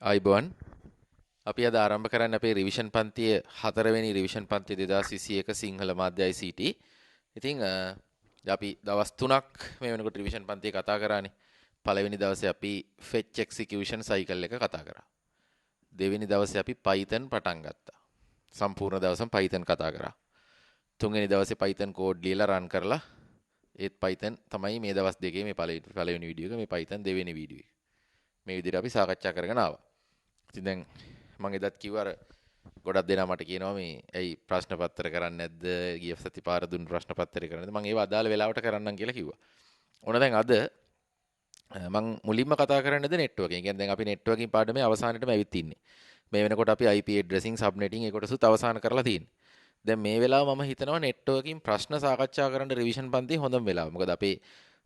ආයිබෝන් අපි අද ආරම්භ කරන්න අපේ රිවිෂන් පන්තිය 4 වෙනි රිවිෂන් පන්තිය 2021 සිංහල මාධ්‍ය ICT. ඉතින් අපි දවස් 3ක් මේ වෙනකොට රිවිෂන් පන්තිය කතා කරානේ. පළවෙනි දවසේ අපි fetch execution cycle එක කතා කරා. දෙවෙනි දවසේ අපි Python පටන් ගත්තා. සම්පූර්ණ දවසම Python කතා කරා. තුන්වෙනි දවසේ Python කෝඩ් ලියලා රන් කරලා ඒත් Python තමයි මේ දවස් දෙකේ මේ පළවෙනි වීඩියෝ එක මේ Python දෙවෙනි වීඩියෝ එක. මේ විදිහට අපි සාකච්ඡා කරගෙන ආවා. ඉතින් දැන් මම එදත් කිව්වා අර ගොඩක් දෙනා මට කියනවා මේ ඇයි ප්‍රශ්න පත්‍ර කරන්නේ නැද්ද ගිය සති පාර දුන්න ප්‍රශ්න පත්‍රය කරන්නේ මම ඒව අදාළ වෙලාවට කරන්නම් කියලා කිව්වා. ඕන දැන් අද මම මුලින්ම කතා කරන්නේද නෙට්වර්කින්. කියන්නේ දැන් අපි නෙට්වර්කින් පාඩමේ අවසානයේටම ඇවිත් ඉන්නේ. මේ වෙනකොට අපි IP addressing subnetting ඒ කොටසුත් අවසන් කරලා තියෙන්නේ. දැන් මේ වෙලාව මම හිතනවා නෙට්වර්කින් ප්‍රශ්න සාකච්ඡා කරන්න රිවිෂන් පන්තියේ හොඳම වෙලාව. මොකද අපේ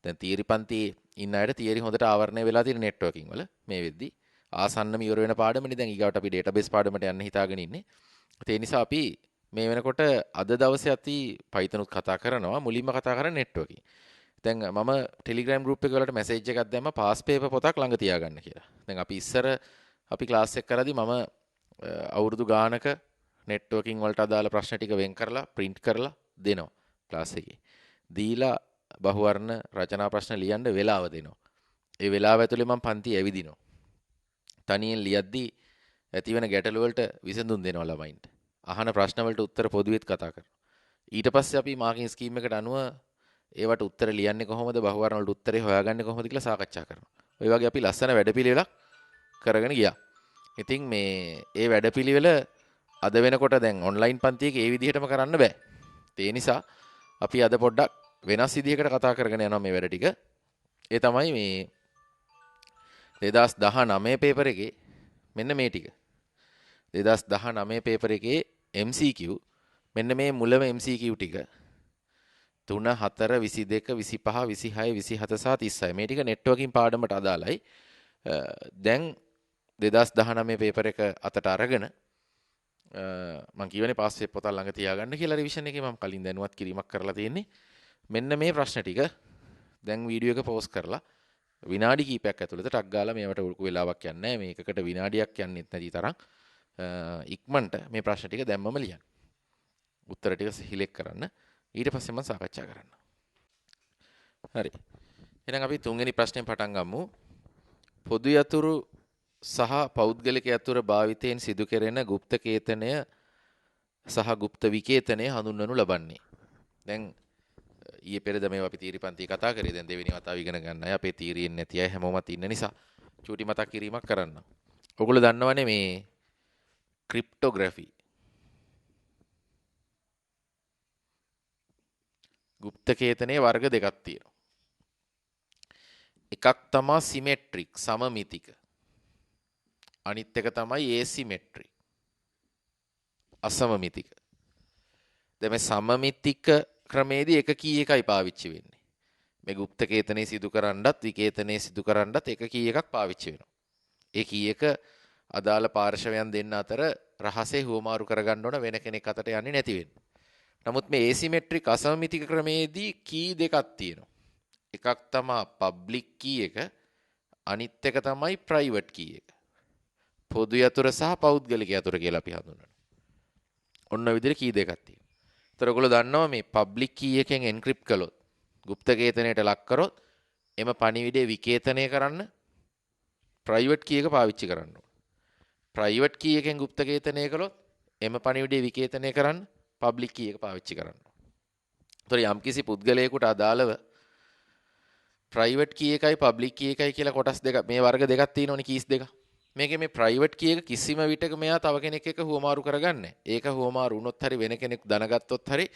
දැන් තියරි පන්තියේ ඉන්න අයට තියරි හොඳට ආවරණය වෙලා තියෙන නෙට්වර්කින් වල මේ වෙද්දි ආසන්නම ඉවර වෙන පාඩමනේ දැන් ඊගාවට අපි ඩේටාබේස් පාඩමට යන්න හිතාගෙන ඉන්නේ. ඒ නිසා අපි මේ වෙනකොට අද දවසේ අපි Python උත් කතා කරනවා මුලින්ම කතා කරන්නේ නෙට්වර්කින්. දැන් මම Telegram group එක වලට මැසේජ් එකක් දැම්මා පාස් පේපර් පොතක් ළඟ තියාගන්න කියලා. දැන් අපි ඉස්සර අපි ක්ලාස් එක කරද්දි මම අවුරුදු ගානක නෙට්වර්කින් වලට අදාළ ප්‍රශ්න ටික වෙන් කරලා print කරලා දෙනවා ක්ලාස් එකේ. දීලා බහුවර්ණ රචනා ප්‍රශ්න ලියන්න වෙලාව දෙනවා. ඒ වෙලාව ඇතුලේ මම පන්ති ඇවිදිනවා. තනියෙන් ලියද්දී ඇතිවෙන ගැටලු වලට විසඳුම් දෙනවා ළමයින්ට. අහන ප්‍රශ්න වලට උත්තර පොදුවේත් කතා කරනවා. ඊට පස්සේ අපි මාකින් ස්කීම් එකට අනුව ඒවට උත්තර ලියන්නේ කොහොමද බහුවර්ණ වලට උත්තරේ හොයාගන්නේ කොහොමද කියලා සාකච්ඡා කරනවා. ඔය වගේ අපි ලස්සන වැඩපිළිවෙලක් කරගෙන ගියා. ඉතින් මේ ඒ වැඩපිළිවෙල අද වෙනකොට දැන් ඔන්ලයින් පන්තියක ඒ විදිහටම කරන්න බෑ. ඒ නිසා අපි අද පොඩ්ඩක් වෙනස් විදිහකට කතා කරගෙන යනවා මේ වැඩ ටික. ඒ තමයි මේ 2019 පේපර් එකේ මෙන්න මේ ටික. 2019 පේපර් එකේ MCQ මෙන්න මේ මුලම MCQ ටික 3 4 22 25 26 27 සහ 36 මේ ටික නෙට්වර්කින් පාඩමට අදාළයි. දැන් 2019 පේපර් එක අතට අරගෙන මම කියවනේ පාස් පේපර් පොත ළඟ තියාගන්න කියලා රිවිෂන් එකේ මම කලින් දැනුවත් කිරීමක් කරලා තියෙන්නේ. මෙන්න මේ ප්‍රශ්න ටික දැන් වීඩියෝ එක පෝස්ට් කරලා විනාඩි කිහිපයක් ඇතුළත ටක් ගාලා මේවට උරුකු වෙලාවක් යන්නේ නැහැ. මේකකට විනාඩියක් යන්නෙත් නැති තරම් ඉක්මනට මේ ප්‍රශ්න ටික දැම්මම ලියන්න. උත්තර ටික සිහිලෙක් කරන්න. ඊට පස්සේ මම සාකච්ඡා කරන්න. හරි. එහෙනම් අපි තුන්වෙනි ප්‍රශ්නයෙන් පටන් ගමු. පොදු යතුරු සහ පෞද්ගලික යතුරු භාවිතයෙන් සිදු කෙරෙන গুপ্ত කේතනය සහ গুপ্ত විකේතනය හඳුන්වනු ලබන්නේ. දැන් ඊයේ පෙරේද මේවා අපි තීරි පන්ති කතා කරේ. දැන් දෙවෙනි වතාව ඉගෙන ගන්න අය අපේ තීරියෙන් නැති අය හැමෝමත් ඉන්න නිසා චූටි මතක් කිරීමක් කරන්න. ඔයගොල්ලෝ දන්නවනේ මේ ක්‍රිප්ටෝග්‍රැෆි গুপ্ත කේතනයේ වර්ග දෙකක් තියෙනවා. එකක් තමයි සිමෙට්‍රික් සමමිතික. අනිත් එක තමයි ඒසිමෙට්‍රික් අසමමිතික. දැන් මේ සමමිතික ක්‍රමේදී එක කීයකයි පාවිච්චි වෙන්නේ. මේ গুপ্ත කේතනේ සිදු කරන්නත් විකේතනේ සිදු කරන්නත් එක කීයකක් පාවිච්චි වෙනවා. ඒ කීයක අදාළ පාර්ශවයන් දෙන්න අතර රහසේ හුවමාරු කරගන්න ඕන වෙන කෙනෙක් අතට යන්නේ නැති වෙන්න. නමුත් මේ ඒසිමෙට්‍රික් අසමමිතික ක්‍රමේදී කී දෙකක් තියෙනවා. එකක් තමයි පබ්ලික් කී එක අනිත් එක තමයි ප්‍රයිවට් කී එක. පොදු යතුර සහ පෞද්ගලික යතුර කියලා අපි හඳුන්වනවා. ඔන්න ඔය විදිහට කී දෙකක් තියෙනවා. ඒතර ඔයගොල්ලෝ දන්නවා මේ පබ්ලික් කී එකෙන් එන්ක්‍රිප්ට් කළොත් গুপ্ত කේතනයට ලක් කරොත් එම පණිවිඩය විකේතනය කරන්න ප්‍රයිවට් කී එක පාවිච්චි කරන්න ඕන. ප්‍රයිවට් කී එකෙන් গুপ্ত කේතනය කළොත් එම පණිවිඩය විකේතනය කරන්න පබ්ලික් කී එක පාවිච්චි කරන්න ඕන. ඒතර යම්කිසි පුද්ගලයෙකුට අදාළව ප්‍රයිවට් කී එකයි පබ්ලික් කී එකයි කියලා කොටස් දෙක මේ වර්ග දෙකක් තියෙනවනේ කීස් දෙක. මේකේ මේ ප්‍රයිවට් කී එක කිසිම විටක මෙයා තව කෙනෙක් එක්ක හුවමාරු කරගන්නේ. ඒක හුවමාරු වුණොත් හරි වෙන කෙනෙක් දැනගත්තොත් හරි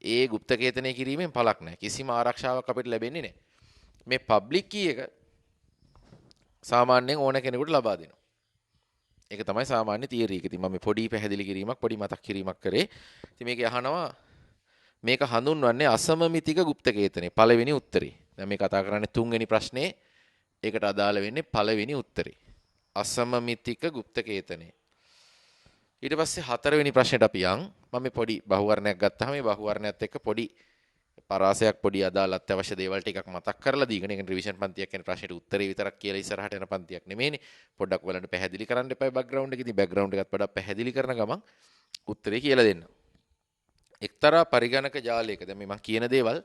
ඒ গুপ্ত කේතනය කිරීමෙන් පළක් නැහැ. කිසිම ආරක්ෂාවක් අපිට ලැබෙන්නේ නැහැ. මේ පබ්ලික් කී එක සාමාන්‍යයෙන් ඕන කෙනෙකුට ලබා දෙනවා. ඒක තමයි සාමාන්‍ය තියරි එක. ඉතින් මම පොඩි පැහැදිලි කිරීමක් පොඩි මතක් කිරීමක් කරේ. ඉතින් මේකේ අහනවා මේක හඳුන්වන්නේ අසමමිතික গুপ্ত කේතනය. පළවෙනි උත්තරේ. දැන් මේ කතා කරන්නේ තුන්වෙනි ප්‍රශ්නේ. ඒකට අදාළ වෙන්නේ පළවෙනි උත්තරේ. අසමමිතික গুপ্ත කේතනය. ඊට පස්සේ හතරවෙනි ප්‍රශ්නෙට අපි යන්. මම මේ පොඩි බහුවර්ණයක් ගත්තාම මේ බහුවර්ණයත් එක්ක පොඩි පරාසයක් පොඩි අදාළ අත්‍යවශ්‍ය දේවල් ටිකක් මතක් කරලා දීගෙන ඒක රිවිෂන් පන්තියක් කියන ප්‍රශ්නෙට උත්තරේ විතරක් කියලා ඉස්සරහට යන පන්තියක් නෙමෙයිනේ. පොඩ්ඩක් බලන්න පැහැදිලි කරන්න එපා බෑග්ග්‍රවුන්ඩ් එක. ඉතින් බෑග්ග්‍රවුන්ඩ් එකත් වඩා පැහැදිලි කරන ගමන් උත්තරේ කියලා දෙන්න. එක්තරා පරිගණක ජාලයක දැන් මේ මම කියන දේවල්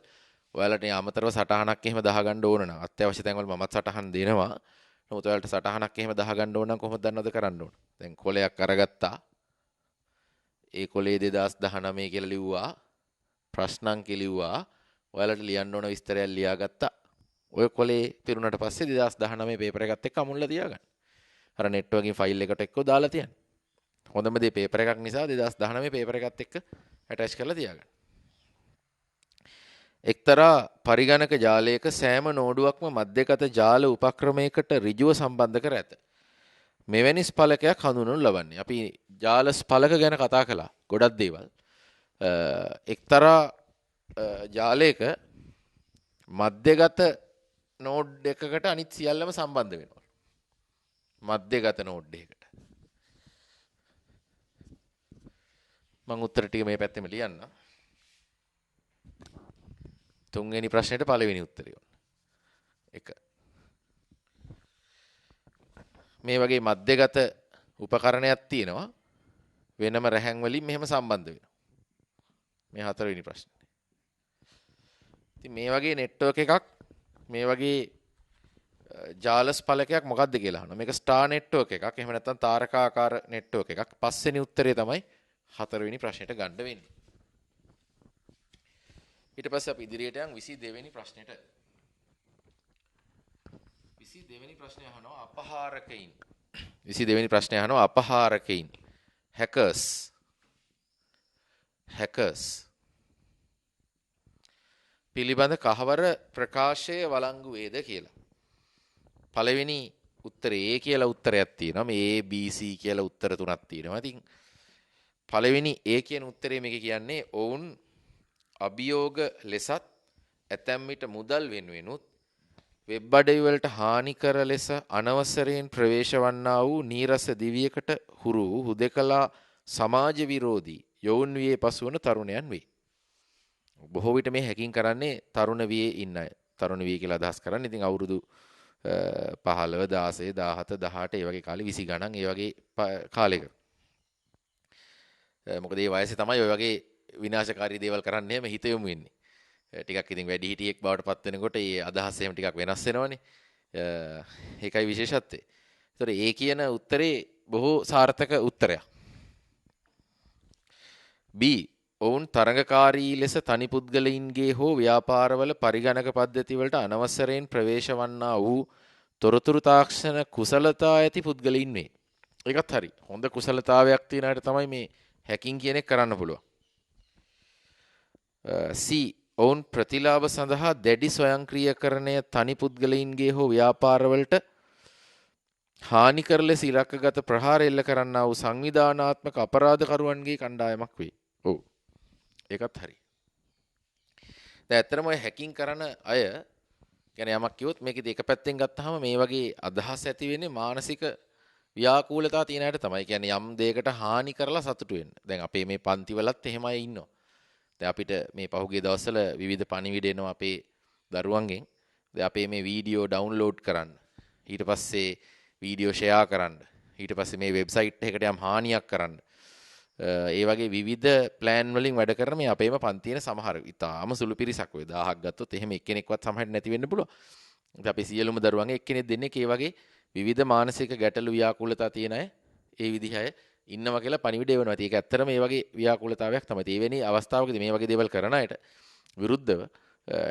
ඔයාලට අමතරව සටහනක් එහෙම දාගන්න ඕන නම් අත්‍යවශ්‍ය තැන්වල මමත් සටහන් දෙනවා. නමුත් ඔයාලට සටහනක් එහෙම දාගන්න ඕන නම් කොහොමද දන්නවද කරන්න ඕන? දැන් කොලයක් අරගත්තා. ඒ කොලේ 2019 කියලා ලිව්වා. ප්‍රශ්න අංක ලිව්වා. ඔයාලට ලියන්න ඕන විස්තරයක් ලියාගත්තා. ඔය කොලේ පිරුණාට පස්සේ 2019 පේපර් එකත් එක්ක අමුල්ලා තියාගන්න. අර නෙට්වර්කින් ෆයිල් එකට එක්ක දාලා තියන්න. හොඳම දේ පේපර් එකක් නිසා 2019 පේපර් එකත් එක්ක ඇටච් කරලා තියාගන්න. එක්තරා පරිගණක ජාලයක සෑම නෝඩුවක්ම මධ්‍යගත ජාල උපක්‍රමයකට ඍජුව සම්බන්ධ කර ඇත. මෙවැනි ස්පලකයක් හඳුන්වනු ලබන්නේ. අපි ජාල ස්පලක ගැන කතා කළා. ගොඩක් දේවල්. එක්තරා ජාලයක මධ්‍යගත නෝඩ් එකකට අනිත් සියල්ලම සම්බන්ධ වෙනවා. මධ්‍යගත නෝඩ් එකකට. මම උත්තර ටික මේ පැත්තෙම ලියන්න. තුන්වෙනි ප්‍රශ්නෙට පළවෙනි උත්තරය. 1. මේ වගේ මධ්‍යගත උපකරණයක් තියෙනවා. වෙනම රැහැන් වලින් මෙහෙම සම්බන්ධ වෙනවා. මේ හතරවෙනි ප්‍රශ්නේ. ඉතින් මේ වගේ නෙට්වර්ක් එකක් මේ වගේ ජාල ස්පලකයක් මොකක්ද කියලා අහනවා. මේක ස්ටාර් නෙට්වර්ක් එකක්. එහෙම නැත්නම් තාරකාකාර නෙට්වර්ක් එකක්. පස්වෙනි උත්තරේ තමයි හතරවෙනි ප්‍රශ්නෙට ගන්න වෙන්නේ. ඊට පස්සේ අපි ඉදිරියට යන් 22 වෙනි ප්‍රශ්නෙට. 22 වෙනි ප්‍රශ්නේ අහනවා අපහාරකයින්. 22 වෙනි ප්‍රශ්නේ අහනවා අපහාරකයින්. hackers පිළිබඳ කහවර ප්‍රකාශය වළංගු වේද කියලා. පළවෙනි උත්තරේ A කියලා උත්තරයක් තියෙනවා. මේ A B C කියලා උත්තර තුනක් තියෙනවා. ඉතින් පළවෙනි A කියන උත්තරේ මේක කියන්නේ ඔවුන් අභියෝග ලෙසත් ඇතැම් විට මුදල් වෙනුවෙනුත් වෙබ් අඩවි වලට හානිකර ලෙස අනවසරයෙන් ප්‍රවේශ වන්නා වූ නීරස දිවියකට හුරු හුදෙකලා සමාජ විරෝධී යොවුන් වියේ පසුවන තරුණයන් වේ. බොහෝ විට මේ හැකින් කරන්නේ තරුණ වියේ ඉන්න අය. තරුණ විය කියලා අදහස් කරන්නේ ඉතින් අවුරුදු 15 16 17 18 ඒ වගේ කාලේ 20 ගණන් ඒ වගේ කාලෙක. මොකද මේ වයසේ තමයි ඔය වගේ විනාශකාරී දේවල් කරන්න එහෙම හිත යොමු වෙන්නේ. ටිකක් ඉතින් වැඩි හිටියෙක් බවට පත් වෙනකොට ඒ අදහස් එහෙම ටිකක් වෙනස් වෙනවනේ. ඒකයි විශේෂත්වය. ඒතර ඒ කියන උත්තරේ බොහෝ සාර්ථක උත්තරයක්. B ඔවුන් තරඟකාරී ලෙස තනි පුද්ගලයින්ගේ හෝ ව්‍යාපාරවල පරිගණක පද්ධති වලට අනවසරයෙන් ප්‍රවේශ වන්නා වූ තොරතුරු තාක්ෂණ කුසලතා ඇති පුද්ගලයින් වේ. ඒකත් හරි. හොඳ කුසලතාවයක් තියන අයට තමයි මේ හැකින් කියන එක කරන්න පුළුවන්. C ඔවුන් ප්‍රතිලාභ සඳහා දැඩි ස්වයංක්‍රීයකරණය තනි පුද්ගලයින්ගේ හෝ ව්‍යාපාරවලට හානිකර ලෙස ඉලක්කගත ප්‍රහාර එල්ල කරන්නා වූ සංවිධානාත්මක අපරාධකරුවන්ගේ කණ්ඩායමක් වේ. ඔව්. ඒකත් හරි. දැන් ඇත්තටම ඔය හැකින් කරන අය කියන්නේ යමක් කිව්වොත් මේකෙදි එක පැත්තෙන් ගත්තාම මේ වගේ අදහස් ඇති වෙන්නේ මානසික ව්‍යාකූලතාව තියෙන අයට තමයි. කියන්නේ යම් දෙයකට හානි කරලා සතුටු වෙන්න. දැන් අපේ මේ පන්තිවලත් එහෙම අය ඉන්නවා. දැන් අපිට මේ පහුගිය දවස්වල විවිධ පණිවිඩ එනවා අපේ දරුවන්ගෙන්. දැන් අපේ මේ වීඩියෝ ඩවුන්ලෝඩ් කරන්න. ඊට පස්සේ වීඩියෝ ෂෙයා කරන්න. ඊට පස්සේ මේ වෙබ්සයිට් එකකට යම් හානියක් කරන්න. ඒ වගේ විවිධ ප්ලෑන් වලින් වැඩ කරන මේ අපේම පන්තියේ සමහර ඉතාලම සුළු පිරිසක් ඔය 1000ක් ගත්තොත් එහෙම එක්කෙනෙක්වත් සමහරට නැති වෙන්න පුළුවන්. ඉතින් අපි සියලුම දරුවන්ගේ එක්කෙනෙක් දෙන්නෙක් ඒ වගේ විවිධ මානසික ගැටලු ව්‍යාකූලතා තියෙන අය ඒ විදිහ අය ඉන්නවා කියලා පණිවිඩය වෙනවා. ඒක ඇත්තටම මේ වගේ ව්‍යාකූලතාවයක් තමයි. ඒ වෙන්නේ අවස්ථාවකදී මේ වගේ දේවල් කරන අයට විරුද්ධව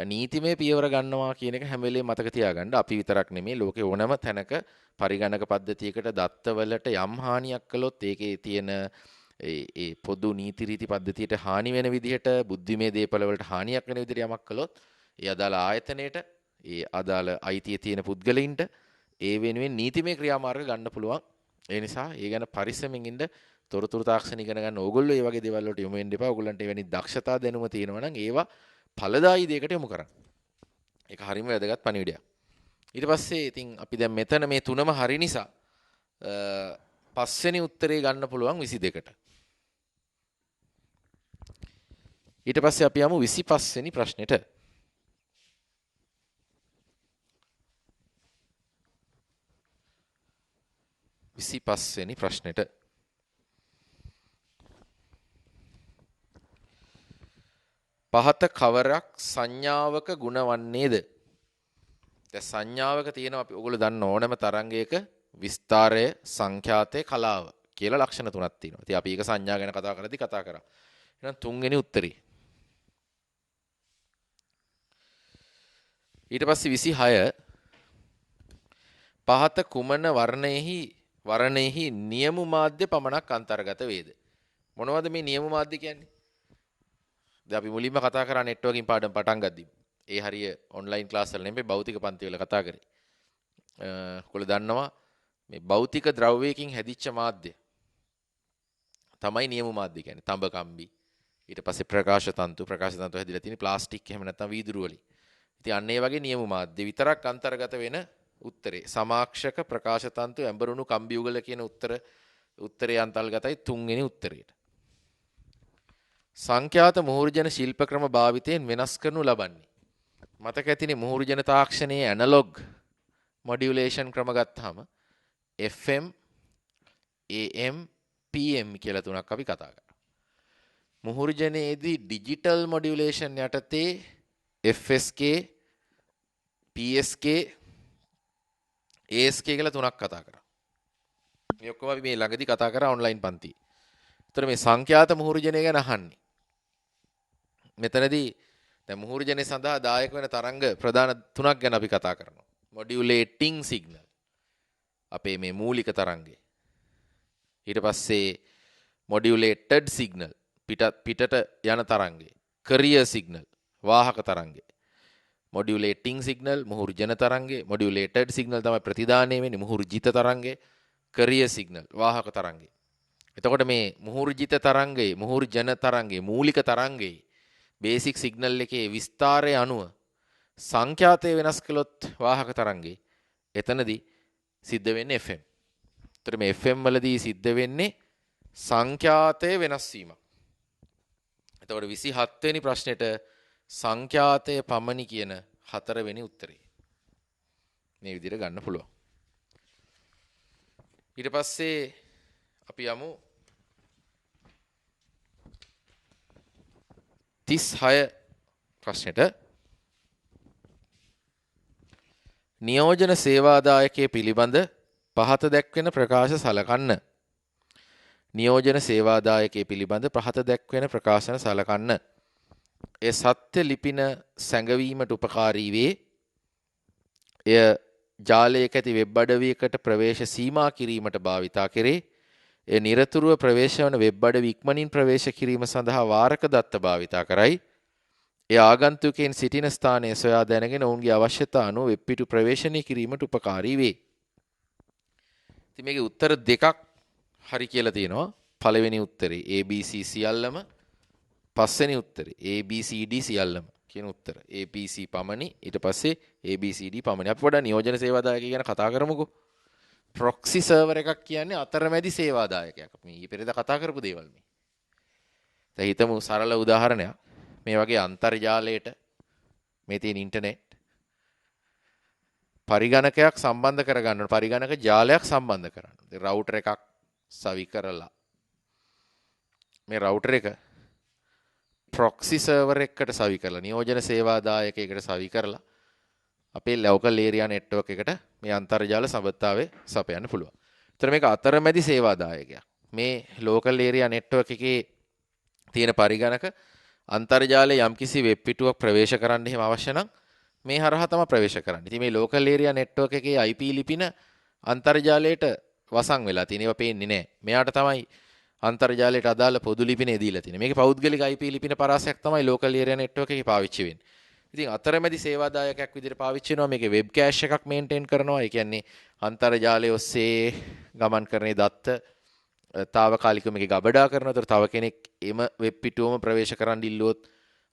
නීතිමය පියවර ගන්නවා කියන එක හැම වෙලේම මතක තියාගන්න. අපි විතරක් නෙමෙයි ලෝකේ ඕනම තැනක පරිගණක පද්ධතියකට දත්තවලට යම් හානියක් කළොත් ඒකේ තියෙන ඒ පොදු නීති රීති පද්ධතියට හානි වෙන විදිහට බුද්ධිමය දේපල වලට හානියක් වෙන විදිහට යමක් කළොත් ඒ අදාළ ආයතනයට ඒ අදාළ අයිතිය තියෙන පුද්ගලයින්ට ඒ වෙනුවෙන් නීතිමය ක්‍රියාමාර්ග ගන්න පුළුවන්. ඒ නිසා ඒ ගැන පරිස්සමින් ඉන්න තොරතුරු තාක්ෂණ ඉගෙන ගන්න ඕගොල්ලෝ මේ වගේ දේවල් වලට යොමු වෙන්න එපා. ඕගොල්ලන්ට එවැනි දක්ෂතා දැනුම තියෙනවා නම් ඒවා ඵලදායී දෙයකට යොමු කරන්න. ඒක හරිම වැදගත් පණිවිඩයක්. ඊට පස්සේ ඉතින් අපි දැන් මෙතන මේ තුනම හරි නිසා පස්වෙනි උත්තරේ ගන්න පුළුවන් 22ට. ඊට පස්සේ අපි යමු 25 වෙනි ප්‍රශ්නෙට. වෙනි ප්‍රශ්නෙට. පහත කවරක් සංඥාවක ගුණ වන්නේද? දැන් සංඥාවක තියෙනවා අපි ඔයගොල්ලෝ දන්න ඕනෑම තරංගයක විස්තරය, සංඛ්‍යාතය, කලාව කියලා ලක්ෂණ තුනක් තියෙනවා. ඉතින් අපි ඒක සංඥා ගැන කතා කරද්දී කතා කරා. එහෙනම් තුන්වෙනි උත්තරේ. ඊට පස්සේ 26 පහත කුමන වර්ණයෙහි නියමු මාධ්‍ය පමණක් අන්තර්ගත වේද? මොනවද මේ නියමු මාධ්‍ය කියන්නේ? දැන් අපි මුලින්ම කතා කරා නෙට්වර්කින් පාඩම් පටන් ගද්දී. ඒ හරිය ඔන්ලයින් ක්ලාස් වල නෙමෙයි භෞතික පන්ති වල කතා කරේ. ඔයගොල්ලෝ දන්නවා මේ භෞතික ද්‍රව්‍යයකින් හැදිච්ච මාධ්‍ය තමයි නියමු මාධ්‍ය කියන්නේ. තඹ කම්බි. ඊට පස්සේ ප්‍රකාශ තන්තු හැදිලා තියෙන ප්ලාස්ටික් එහෙම නැත්නම් වීදුරු වලින්. ඉතින් අන්න ඒ වගේ නියමු මාධ්‍ය විතරක් අන්තර්ගත වෙන උත්තරේ. සමාක්ෂක ප්‍රකාශ තන්තු ඇඹරුණු කම්බි උගල කියන උත්තරේ අන්තර්ගතයි තුන්වෙනි උත්තරේට. සංඛ්‍යාත මුහුර්ජන ශිල්ප ක්‍රම භාවිතයෙන් වෙනස් කරනු ලබන්නේ. මතක ඇතිනේ මුහුර්ජන තාක්ෂණයේ ඇනලොග් මොඩියුලේෂන් ක්‍රම ගත්තාම FM AM PM කියලා තුනක් අපි කතා කරා. මුහුර්ජනයේදී ඩිජිටල් මොඩියුලේෂන් යටතේ FSK PSK ASK කියලා තුනක් කතා කරා. මේ ඔක්කොම අපි මේ ළඟදී කතා කරා ඔන්ලයින් පන්තියේ. ඒතර මේ සංඛ්‍යාත මුහුර්ජනය ගැන අහන්නේ. මෙතනදී දැන් මුහුර්ජනය සඳහා දායක වෙන තරංග ප්‍රධාන තුනක් ගැන අපි කතා කරනවා. මොඩියුලේටිං සිග්නල්. අපේ මේ මූලික තරංගේ. ඊට පස්සේ මොඩියුලේටඩ් සිග්නල් පිටට යන තරංගේ. කරියර් සිග්නල් වාහක තරංගේ. මොඩියුලේටිං සිග්නල් මුහුර්ජන තරංගේ. මොඩියුලේටඩ් සිග්නල් තමයි ප්‍රතිදානය වෙන්නේ මුහුර්ජිත තරංගේ. කරියර් සිග්නල් වාහක තරංගේ. එතකොට මේ මුහුර්ජිත තරංගේ මුහුර්ජන තරංගේ මූලික තරංගේ බේසික් සිග්නල් එකේ විස්තරය අනුව සංඛ්‍යාතය වෙනස් කළොත් වාහක තරංගේ එතනදී සිද්ධ වෙන්නේ FM. ඒතර මේ FM වලදී සිද්ධ වෙන්නේ සංඛ්‍යාතය වෙනස් වීමක්. එතකොට 27 වෙනි ප්‍රශ්නෙට සංඛ්‍යාතය පමණි කියන 4 වෙනි උත්තරේ. මේ විදිහට ගන්න පුළුවන්. ඊට පස්සේ අපි යමු 36 ප්‍රශ්නෙට. නියෝජන සේවාදායකයේ පිළිබඳ පහත දැක්වෙන ප්‍රකාශ සලකන්න. නියෝජන සේවාදායකයේ පිළිබඳ පහත දැක්වෙන ප්‍රකාශන සලකන්න. එය සත්‍ය ලිපින සැඟවීමට උපකාරී වේ. එය ජාලයක ඇති වෙබ් අඩවියකට ප්‍රවේශ සීමා කිරීමට භාවිතා කෙරේ. එය නිරතුරුව ප්‍රවේශ වන වෙබ් අඩවි ඉක්මනින් ප්‍රවේශ කිරීම සඳහා වාරක දත්ත භාවිතා කරයි. එය ආගන්තුකයන් සිටින ස්ථානය සොයා දැනගෙන ඔවුන්ගේ අවශ්‍යතා අනුව වෙබ් පිටු ප්‍රවේශනය කිරීමට උපකාරී වේ. ඉතින් මේකේ උත්තර දෙකක් හරි කියලා තියෙනවා. පළවෙනි උත්තරේ ABC සියල්ලම, පස්වෙනි උත්තරේ ABCD සියල්ලම කියන උත්තර. ABC පමණි, ඊට පස්සේ ABCD පමණි. අපි පොඩ්ඩක් නියෝජන සේවාදායකය ගැන කතා කරමුකෝ. ප්‍රොක්සි සර්වර් එකක් කියන්නේ අතරමැදි සේවාදායකයක්. අපි ඊ පෙරේද කතා කරපු දේවල් මේ. දැන් හිතමු සරල උදාහරණයක්. මේ වගේ අන්තර්ජාලයට මේ තියෙන ඉන්ටර්නෙට් පරිගණකයක් සම්බන්ධ කරගන්න ඕන. පරිගණක ජාලයක් සම්බන්ධ කරන්න. ඉතින් රවුටර් එකක් සවි කරලා මේ රවුටර් එක ප්‍රොක්සි සර්වර් එකකට සවි කරලා නියෝජන සේවාදායකයකට සවි කරලා අපේ ලෝකල් ඒරියා නෙට්වර්ක් එකට මේ අන්තර්ජාල සබඳතාවය සපයන්න පුළුවන්. ඒතර මේක අතරමැදි සේවාදායකයක්. මේ ලෝකල් ඒරියා නෙට්වර්ක් එකේ තියෙන පරිගණක අන්තර්ජාලයේ යම්කිසි වෙබ් පිටුවක් ප්‍රවේශ කරන්න එහෙම අවශ්‍ය නම් මේ හරහා තමයි ප්‍රවේශ කරන්නේ. ඉතින් මේ ලෝකල් ඒරියා නෙට්වර්ක් එකේ IP ලිපින අන්තර්ජාලයට වසන් වෙලා තියෙන ඒවා පේන්නේ නැහැ. මෙයාට තමයි අන්තර්ජාලයට අදාළ පොදු ලිපිනේ දීලා තියෙන්නේ. මේකේ පෞද්ගලික IP ලිපින පරාසයක් තමයි ලෝකල් ඒරියා නෙට්වර්ක් එකේ පාවිච්චි වෙන්නේ. ඉතින් අතරමැදි සේවාදායකයක් විදිහට පාවිච්චි වෙනවා. මේකේ වෙබ් කෑෂ් එකක් මේන්ටේන් කරනවා. ඒ කියන්නේ අන්තර්ජාලය ඔස්සේ ගමන් කරන දත්ත තාවකාලිකව මේක ගබඩා කරනවා. ඒතර තව කෙනෙක් එම වෙබ් පිටුවම ප්‍රවේශ කරන්න ඉල්ලුවොත්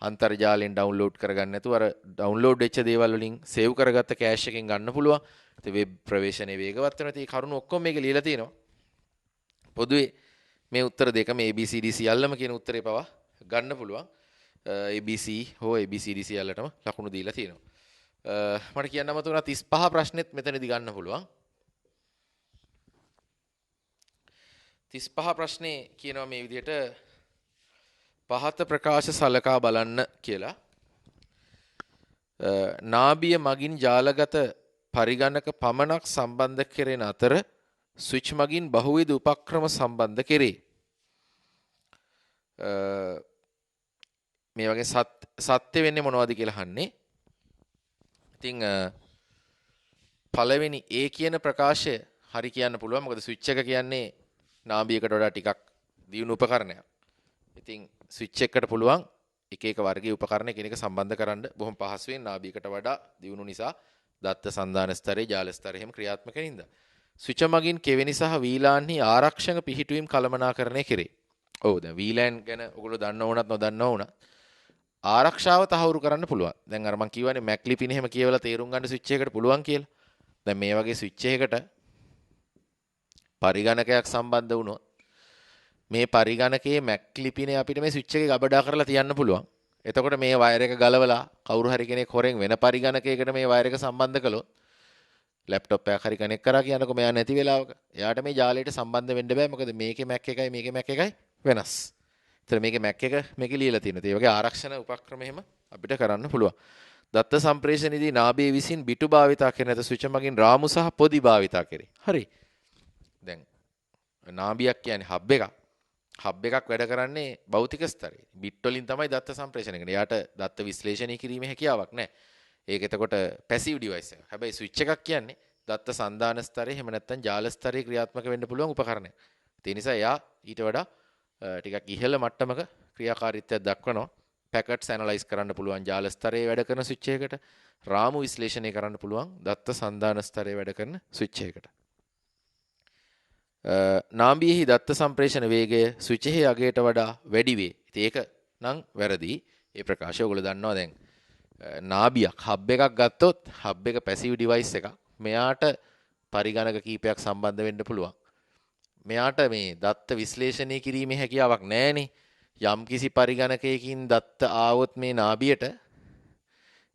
අන්තර්ජාලයෙන් ඩවුන්ලෝඩ් කරගන්න නැතුව අර ඩවුන්ලෝඩ් වෙච්ච දේවල් වලින් සේව් කරගත්ත කෑෂ් එකෙන් ගන්න පුළුවන්. ඉතින් වෙබ් ප්‍රවේශනේ වේගවත් වෙනවා. ඉතින් කරුණු ඔක්කොම මේක ලියලා තියෙනවා. පොදුවේ මේ උත්තර දෙකම ABCD සියල්ලම කියන උත්තරේ පවා ගන්න පුළුවන්. ABC හෝ ABCD සියල්ලටම ලකුණු දීලා තියෙනවා. මට කියන්න මතුණා 35 ප්‍රශ්නෙත් මෙතනදී ගන්න පුළුවන්. 35 ප්‍රශ්නේ කියනවා මේ විදිහට පහත ප්‍රකාශ සලකා බලන්න කියලා. නාභිය මගින් ජාලගත පරිගණක පමණක් සම්බන්ධ කෙරෙන අතර ස්විච් මගින් බහුවිධ උපක්‍රම සම්බන්ධ කෙරේ. මේ වගේ සත්‍ය වෙන්නේ මොනවද කියලා අහන්නේ. ඉතින් පළවෙනි A කියන ප්‍රකාශය හරි කියන්න පුළුවන්. මොකද ස්විච් එක කියන්නේ නාභියකට වඩා ටිකක් දියුණු උපකරණයක්. ඉතින් ස්විච් එකකට පුළුවන් එක එක වර්ගයේ උපකරණ කෙනෙක් සම්බන්ධ කරන්න බොහොම පහසුවෙන් නාභියකට වඩා දියුණු නිසා දත්ත සංධාන ස්තරේ ජාල ස්තරේ හැම ක්‍රියාත්මක වෙනින්ද. ස්විච් මගින් කෙවෙනි සහ වීලාන්හි ආරක්ෂක පිහිටුවීම් කළමනාකරණය කෙරේ. ඔව් දැන් වීලෑන් ගැන ඔයගොල්ලෝ දන්නව වුණත් නොදන්නව වුණත් ආරක්ෂාව තහවුරු කරන්න පුළුවන්. දැන් අර මම කියවනේ මැක් ලිපිනේ එහෙම කියවලා තේරුම් ගන්න ස්විච් එකකට පුළුවන් කියලා. දැන් මේ වගේ ස්විච් එකකට පරිගණකයක් සම්බන්ධ වුණොත් මේ පරිගණකයේ මැක් ලිපිනේ අපිට මේ ස්විච් එකේ ගබඩා කරලා තියන්න පුළුවන්. එතකොට මේ වයර් එක ගලවලා කවුරු හරි කෙනෙක් හොරෙන් වෙන පරිගණකයකට මේ වයර් එක සම්බන්ධ කළොත් ලැප්ටොප් එකක් හරි කනෙක්ට් කරා කියනකො මෙයා නැති වෙලාවක එයාට මේ ජාලයට සම්බන්ධ වෙන්න බෑ. මොකද මේකේ මැක් එකයි මේකේ මැක් එකයි වෙනස්. ඒතර මේකේ මැක් එක මේකේ ලියලා තියෙනවා. ඒ වගේ ආරක්ෂණ උපක්‍රම එහෙම අපිට කරන්න පුළුවන්. දත්ත සම්ප්‍රේෂණයේදී නාභිය විසින් බිටු භාවිතා කරන නැත ස්විච් මගින් රාමු සහ පොදි භාවිතා කරේ. හරි. දැන් නාභියක් කියන්නේ හබ් එකක්. හබ් එකක් වැඩ කරන්නේ භෞතික ස්තරේ. බිට් වලින් තමයි දත්ත සම්ප්‍රේෂණය කරන්නේ. එයාට දත්ත විශ්ලේෂණය කිරීමේ හැකියාවක් නැහැ. ඒක එතකොට පැසිව් ඩිවයිස් එකක්. හැබැයි ස්විච් එකක් කියන්නේ දත්ත සංධාන ස්තරේ එහෙම නැත්නම් ජාල ස්තරේ ක්‍රියාත්මක වෙන්න පුළුවන් උපකරණයක්. ඒ නිසා එයා ඊට වඩා ටිකක් ඉහළ මට්ටමක ක්‍රියාකාරීත්වයක් දක්වනවා. පැකට්ස් ඇනලයිස් කරන්න පුළුවන් ජාල ස්තරේ වැඩ කරන ස්විච් එකකට. රාමු විශ්ලේෂණය කරන්න පුළුවන් දත්ත සංධාන ස්තරේ වැඩ කරන ස්විච් එකකට. නාභියෙහි දත්ත සම්ප්‍රේෂණ වේගය ස්විචෙහි අගයට වඩා වැඩි වේ. ඉතින් ඒක නම් වැරදි. ඒ ප්‍රකාශය ඔයගොල්ලෝ දන්නවා දැන්. නාභියක් හබ් එකක් ගත්තොත් හබ් එක පැසිව් ඩිවයිස් එකක්. මෙයාට පරිගණක කීපයක් සම්බන්ධ වෙන්න පුළුවන්. මෙයාට මේ දත්ත විශ්ලේෂණය කිරීමේ හැකියාවක් නැහැනේ. යම් කිසි පරිගණකයකින් දත්ත ආවොත් මේ නාභියට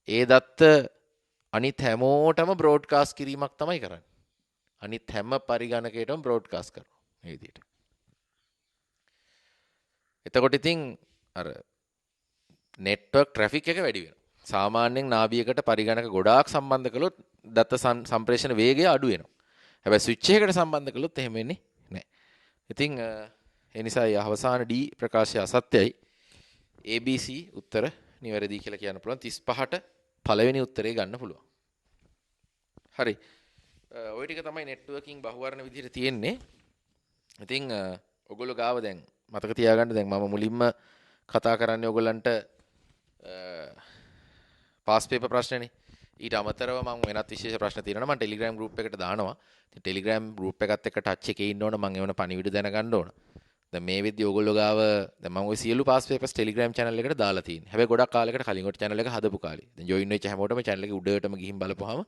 ඒ දත්ත අනිත් හැමෝටම බ්‍රෝඩ්කාස්ට් කිරීමක් තමයි කරන්නේ. අනිත් හැම පරිගණකයකටම බ්‍රෝඩ්කාස්ට් කරනවා මේ විදිහට. එතකොට ඉතින් අර නෙට්වර්ක් ට්‍රැෆික් එක වැඩි වෙනවා. සාමාන්‍යයෙන් නාභියකට පරිගණක ගොඩාක් සම්බන්ධ කළොත් දත්ත සම්ප්‍රේෂණ වේගය අඩු වෙනවා. හැබැයි ස්විච් එකකට සම්බන්ධ කළොත් එහෙම වෙන්නේ නැහැ. ඉතින් ඒ නිසා අවසාන D ප්‍රකාශය අසත්‍යයි. ABC උත්තර නිවැරදි කියලා කියන්න පුළුවන්. 35ට පළවෙනි උත්තරේ ගන්න පුළුවන්. හරි. ඔය ටික තමයි නෙට්වර්කින් බහුවර්ණ විදිහට තියෙන්නේ. ඉතින් ඔයගොල්ලෝ ගාව දැන් මතක තියාගන්න දැන් මම මුලින්ම කතා කරන්නේ ඔයගොල්ලන්ට පාස් පේපර් ප්‍රශ්නනේ. ඊට අමතරව මම වෙනත් විශේෂ ප්‍රශ්න තියෙනවා මම ටෙලිග්‍රෑම් ගෲප් එකට දානවා. ඉතින් ටෙලිග්‍රෑම් ගෲප් එකත් එක්ක ටච් එකේ ඉන්න ඕන මම එවන පණිවිඩ දැනගන්න ඕන. දැන් මේ වෙද්දී ඔයගොල්ලෝ ගාව දැන් මම ওই සියලු පාස් පේපර්ස් ටෙලිග්‍රෑම් channel එකට දාලා තියෙනවා. හැබැයි ගොඩක් කාලයකට කලින් ඔය channel එක හදපු කාලේ. දැන් ජොයින් වෙච්ච හැමෝටම channel එකේ උඩටම ගිහින් බලපුවාම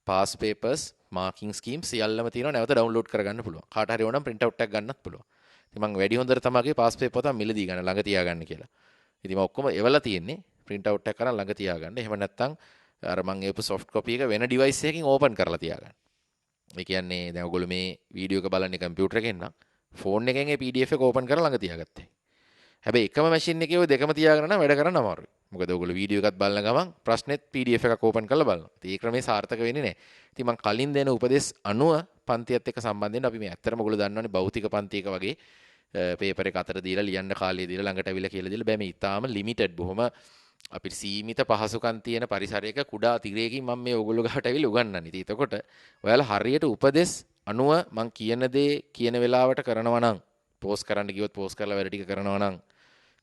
පාස් පේපර්ස් මාකින් ස්කීම් සියල්ලම තියෙනවා. නැවත ඩවුන්ලෝඩ් කරගන්න පුළුවන්. කාට හරි ඕනම් print out එකක් ගන්නත් පුළුවන්. ඉතින් මම වැඩි හොඳට තමයි පාස් පේපර් තමයි මිලදී ගන්න ළඟ තියාගන්න කියලා. ඉතින් මම ඔක්කොම එවලා තියෙන්නේ print out එකක් කරන් ළඟ තියාගන්න. එහෙම නැත්නම් අර මම ඒපු soft copy එක වෙන device එකකින් open කරලා තියාගන්න. ඒ කියන්නේ දැන් ඔයගොල්ලෝ මේ වීඩියෝ එක බලන්නේ කම්පියුටර් එකෙන් නම් ෆෝන් එකෙන් ඒ PDF එක open කරලා ළඟ තියාගත්තා. හැබැයි එකම මැෂින් එකේ ඔය දෙකම තියාගෙන නම් වැඩ කරන්න අමාරුයි. මොකද ඔයගොල්ලෝ වීඩියෝ එකත් බලන ගමන් ප්‍රශ්නෙත් PDF එකක් open කරලා බලනවා. ඉතින් ඒ ක්‍රමේ සාර්ථක වෙන්නේ නැහැ. ඉතින් මම කලින් දෙන උපදෙස් අනුව පන්තියත් එක්ක සම්බන්ධ වෙන්න අපි මේ ඇත්තටම ඔයගොල්ලෝ දන්නවනේ භෞතික පන්තියක වගේ පේපර් එක අතර දීලා ලියන්න කාලය දීලා ළඟට අවිලා කියලා දීලා බෑ මේ ඊටාම ලිමිටඩ් බොහොම අපිට සීමිත පහසුකම් තියෙන පරිසරයක කුඩා තිරයකින් මම මේ ඔයගොල්ලෝ ගහට අවිලා උගන්වන්නේ. ඉතින් එතකොට ඔයාලා හරියට උපදෙස් අනුව මම කියන දේ කියන වෙලාවට කරනවා නම් පෝස්ට් කරන්න කිව්වොත් පෝස්ට් කරලා වැඩ ටික කරනවා නම්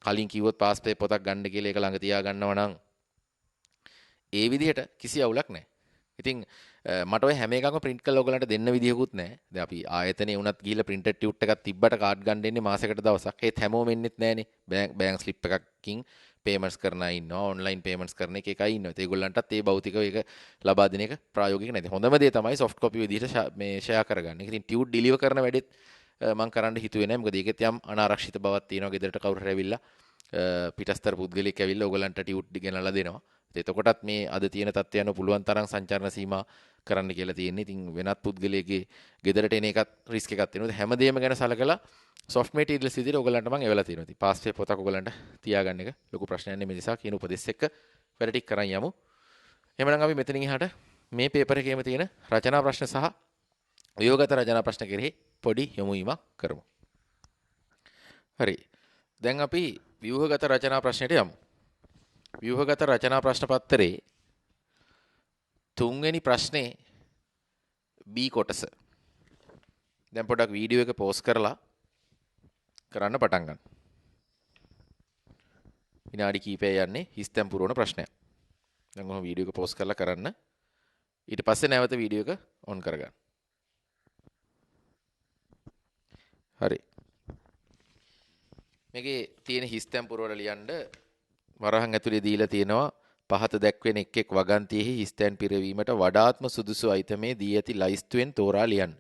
කලින් කිව්වොත් පාස් පේපර් පොතක් ගන්න කියලා ඒක ළඟ තියා ගන්නවා නම් ඒ විදිහට කිසි අවුලක් නැහැ. ඉතින් මට ඔය හැම එකක්ම print කරලා ඔයගලන්ට දෙන්න විදිහකුත් නැහැ. දැන් අපි ආයතනයේ වුණත් ගිහිල්ලා printed tute එකක් තිබ්බට කාඩ් ගන්න දෙන්නේ මාසෙකට දවසක්. ඒත් හැමෝම එන්නෙත් නැහනේ. බෑන්ක් ස්ලිප් එකකින් payments කරන අය ඉන්නවා. online payments කරන එකයි ඉන්නවා. ඒගොල්ලන්ටත් ඒ භෞතිකව ඒක ලබා දෙන එක ප්‍රායෝගික නැති. හොඳම දේ තමයි soft copy විදිහට මේ share කරගන්න. ඉතින් tute deliver කරන වැඩෙත් මම කරන්න හිතුවේ නැහැ. මොකද ඒකෙත් යම් අනාරක්ෂිත බවක් තියෙනවා. ගෙදරට කවුරු හරි ඇවිල්ලා පිටස්තර පුද්ගලෙක් ඇවිල්ලා ඕගලන්ට ටියුට් ගෙනලා දෙනවා. එතකොටත් මේ අද තියෙන තත්ත්වයන් පුළුවන් තරම් සංචාරණ සීමා කරන්න කියලා තියෙන්නේ. ඉතින් වෙනත් පුද්ගලයෙක්ගේ ගෙදරට එන එකත් රිස්ක් එකක් තියෙනවා. හැමදේම ගැන සලකලා soft materials විදිහට ඕගලන්ට මම එවලා තියෙනවා. ඉතින් පාස් පේ පොතක් ඕගලන්ට තියාගන්න එක ලොකු ප්‍රශ්නයක් නෙමෙයි. නිසා කියන උපදෙස් එක්ක වැඩ ටික කරන් යමු. එහෙමනම් අපි මෙතනින් එහාට මේ පේපර් එකේම තියෙන රචනා ප්‍රශ්න සහ ව්‍යුහගත රචනා ප්‍රශ්න කෙරෙහි පොඩි යොමු වීමක් කරමු. හරි. දැන් අපි ව්‍යුහගත රචනා ප්‍රශ්නෙට යමු. ව්‍යුහගත රචනා ප්‍රශ්න පත්‍රයේ තුන්වෙනි ප්‍රශ්නේ B කොටස. දැන් පොඩ්ඩක් වීඩියෝ එක පෝස් කරලා කරන්න පටන් ගන්න. විනාඩි කිහිපයක් යන්නේ හිස්තැන් පුරවන ප්‍රශ්නයක්. දැන් කොහොම වීඩියෝ එක පෝස් කරලා කරන්න. ඊට පස්සේ නැවත වීඩියෝ එක ඔන් කරගන්න. හරි. මේකේ තියෙන හිස්තැන් පුරවල ලියන්න වරහන් ඇතුලේ දීලා තියෙනවා පහත දැක්වෙන එක් එක් වගන්තියෙහි හිස්තැන් පිරවීමට වඩාත්ම සුදුසු අයිතමේ දී ඇති ලයිස්තුවෙන් තෝරා ලියන්න.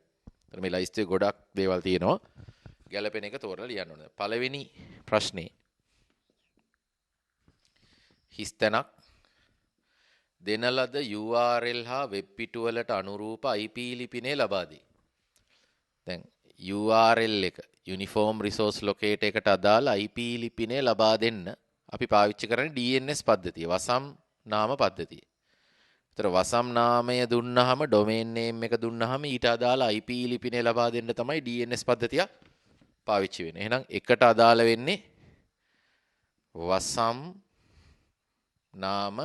මේ ලයිස්තුවේ ගොඩක් දේවල් තියෙනවා. ගැළපෙන එක තෝරලා ලියන්න ඕනේ. පළවෙනි ප්‍රශ්නේ හිස්තැනක් දෙන ලද URL හා වෙබ් පිටුවලට අනුරූප IP ලිපිනේ ලබා දී. දැන් URL එක Uniform Resource Locator එකට අදාළ IP ලිපිනේ ලබා දෙන්න අපි පාවිච්චි කරන්නේ DNS පද්ධතිය, වසම් නාම පද්ධතිය. ඒතර වසම් නාමය දුන්නාම domain name එක දුන්නාම ඊට අදාළ IP ලිපිනේ ලබා දෙන්න තමයි DNS පද්ධතිය පාවිච්චි වෙන්නේ. එහෙනම් එකට අදාළ වෙන්නේ වසම් නාම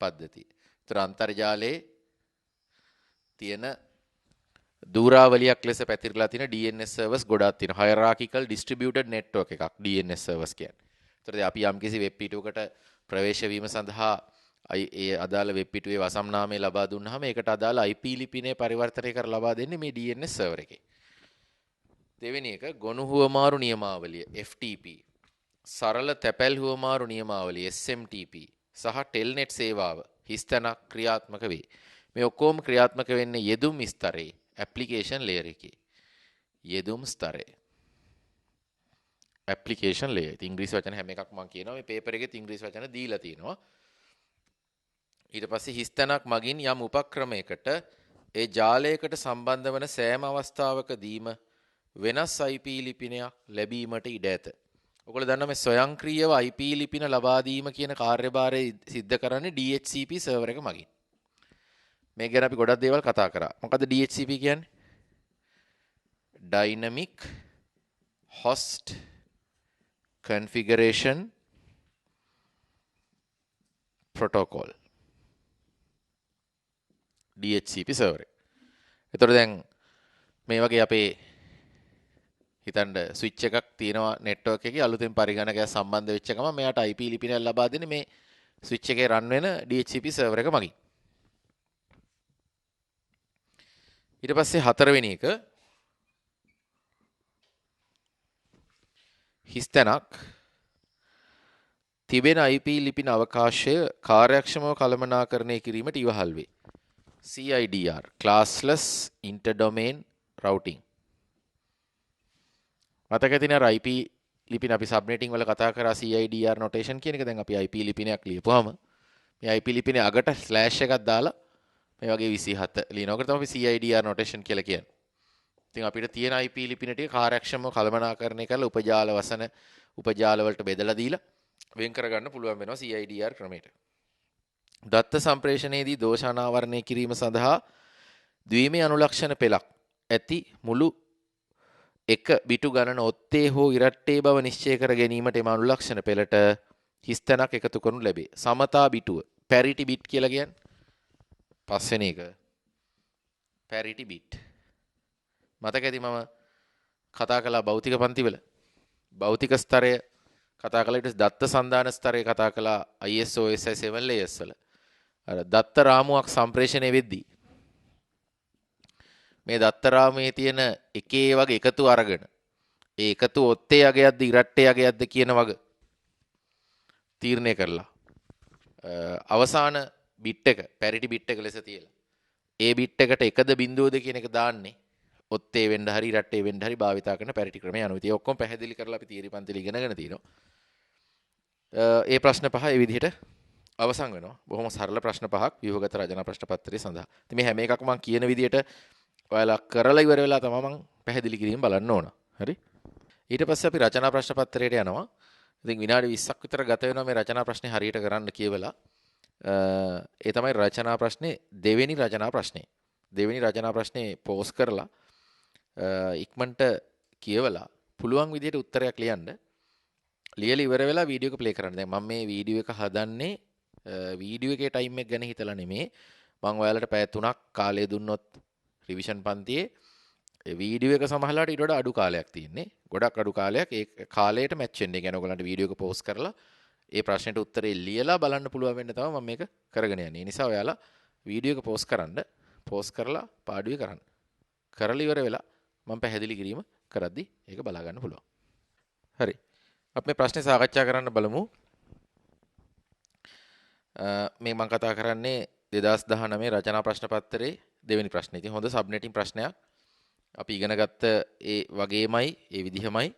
පද්ධතිය. ඒතර අන්තර්ජාලයේ තියෙන දූරාවලියක් ලෙස පැතිරලා තියෙන DNS servers ගොඩාක් තියෙනවා. hierarchical distributed network එකක් DNS servers කියන්නේ. ඒතර අපි යම්කිසි වෙබ් පිටුවකට ප්‍රවේශ වීම සඳහා ඒ අදාළ වෙබ් පිටුවේ වසම් නාමය ලබා දුන්නාම ඒකට අදාළ IP ලිපිනේ පරිවර්තනය කර ලබා දෙන්නේ මේ DNS server එකේ. දෙවෙනි එක ගොනු හුවමාරු නියමාවලිය FTP, සරල තැපැල් හුවමාරු නියමාවලිය SMTP සහ ටෙල්නෙට් සේවාව හිස්තැනක් ක්‍රියාත්මක වේ. මේ ඔක්කොම ක්‍රියාත්මක වෙන්නේ යෙදුම් ස්තරයේ application layer එකේ. යෙදුම් ස්තරයේ application layer. ඉංග්‍රීසි වචන හැම එකක් මම කියනවා. මේ පේපර් එකේ ඉංග්‍රීසි වචන දීලා තිනවා. ඊට පස්සේ හිස්තැනක් මගින් යම් උපක්‍රමයකට ඒ ජාලයකට සම්බන්ධ වන සෑම අවස්ථාවකදීම වෙනස් IP ලිපිනයක් ලැබීමට ඉඩ ඇත. ඔයගොල්ලෝ දන්නා මේ ස්වයංක්‍රීයව IP ලිපින ලබා දීම කියන කාර්යභාරය සිද්ධ කරන්නේ DHCP සර්වර් එක මගින්. මේ ගැන අපි ගොඩක් දේවල් කතා කරා. මොකද්ද DHCP කියන්නේ? Dynamic Host Configuration Protocol. DHCP server. ඒතර දැන් මේ වගේ අපේ හිතන්න ස්විච් එකක් තියෙනවා නෙට්වර්ක් එකේ අලුතෙන් පරිගණකයක් සම්බන්ධ වෙච්ච ගමන් මෙයාට IP ලිපිනයක් ලබා දෙන්නේ මේ ස්විච් එකේ රන් වෙන DHCP සර්වර් එක මගින්. ඊට පස්සේ හතරවෙනි එක හිස්තැනක් තිබෙන IP ලිපින අවකාශය කාර්යක්ෂමව කළමනාකරණය කිරීමට ඉවහල් වේ. CIDR Classless Interdomain Routing. මතක තියෙන IP ලිපින අපි සබ්නෙටින් වල කතා කරා CIDR notation කියන එක. දැන් අපි IP ලිපිනයක් ලියපුවාම මේ IP ලිපිනේ අගට ස්ලෑෂ් එකක් දාලා මේ වගේ 27 ලියනකොට තමයි CIDR notation කියලා කියන්නේ. ඉතින් අපිට තියෙන IP ලිපින ටික කාර්යක්ෂමව කළමනාකරණය කරලා උපජාල වසන උපජාල වලට බෙදලා දීලා වෙන් කරගන්න පුළුවන් වෙනවා CIDR ක්‍රමයට. දත්ත සම්ප්‍රේෂණයේදී දෝෂ අනාවරණය කිරීම සඳහා ද්විමේ අනුලක්ෂණ පෙළක් ඇති මුළු එක බිටු ගණන ඔත්තේ හෝ ඉරට්ටේ බව නිශ්චය කර ගැනීමට එම අනුලක්ෂණ පෙළට හිස්තැනක් එකතු කරනු ලැබේ. සමතා බිටුව parity bit කියලා කියන්නේ. පස්වෙනි එක parity bit. මතක ඇති මම කතා කළා භෞතික පන්තිවල. භෞතික ස්තරය කතා කළා, ඊට දත්ත සන්දාන ස්තරය කතා කළා ISO SI 7 layers වල. අර දත්ත රාමුවක් සම්ප්‍රේෂණය වෙද්දී මේ දත්ත රාමුවේ තියෙන එකේ වගේ එකතු අරගෙන ඒ එකතු ඔත්තේ යගයක්ද ඉරට්ටේ යගයක්ද කියන වග තීරණය කරලා අවසාන බිට් එක පැරිටි බිට් එක ලෙස තියලා ඒ බිට් එකට එකද බිඳුවද කියන එක දාන්නේ ඔත්තේ වෙන්න හරි ඉරට්ටේ වෙන්න හරි භාවිතා කරන පැරිටි ක්‍රමය අනුව. ඉතින් ඔක්කොම පැහැදිලි කරලා අපි තියරි පන්තිල ඉගෙනගෙන තියෙනවා. ඒ ප්‍රශ්න පහ ඒ විදිහට අවසන් වෙනවා. බොහොම සරල ප්‍රශ්න පහක් ව්‍යුහගත රචනා ප්‍රශ්න පත්‍රයේ සඳහා. ඉතින් මේ හැම එකක්ම මම කියන විදිහට ඔයාලා කරලා ඉවර වෙලා තමයි මම පැහැදිලි කිරීම බලන්න ඕන. හරි? ඊට පස්සේ අපි රචනා ප්‍රශ්න පත්‍රයට යනවා. ඉතින් විනාඩි 20ක් විතර ගත වෙනවා මේ රචනා ප්‍රශ්නේ හරියට කරන්න කියවලා. ඒ තමයි රචනා ප්‍රශ්නේ දෙවෙනි රචනා ප්‍රශ්නේ. දෙවෙනි රචනා ප්‍රශ්නේ පෝස් කරලා ඉක්මනට කියවලා පුළුවන් විදිහට උත්තරයක් ලියන්න. ලියලා ඉවර වෙලා වීඩියෝ එක ප්ලේ කරන්න. දැන් මම මේ වීඩියෝ එක හදන්නේ වීඩියෝ එකේ ටයිම් එක ගැන හිතලා නෙමෙයි. මම ඔයාලට පැය 3ක් කාලය දුන්නොත් රිවිෂන් පන්තියේ ඒ වීඩියෝ එක සමහරලාට ඊට වඩා අඩු කාලයක් තියෙන්නේ. ගොඩක් අඩු කාලයක්. ඒ කාලයට මැච් වෙන්නේ. ඒ කියන්නේ ඔයගලන්ට වීඩියෝ එක පෝස්ට් කරලා ඒ ප්‍රශ්නෙට උත්තරේ ලියලා බලන්න පුළුවන් වෙන්න තමයි මම මේක කරගෙන යන්නේ. ඒ නිසා ඔයාලා වීඩියෝ එක පෝස්ට් කරන්න. පෝස්ට් කරලා පාඩුවේ කරන්න. කරලා ඉවර වෙලා මම පැහැදිලි කිරීම කරද්දි ඒක බලා ගන්න පුළුවන්. හරි. අපි මේ ප්‍රශ්නේ සාකච්ඡා කරන්න බලමු. මේ මම කතා කරන්නේ 2019 රචනා ප්‍රශ්න පත්‍රයේ දෙවෙනි ප්‍රශ්නේ. ඉතින් හොඳ සබ්නෙටින් ප්‍රශ්නයක්. අපි ඉගෙන ගත්ත ඒ වගේමයි ඒ විදිහමයි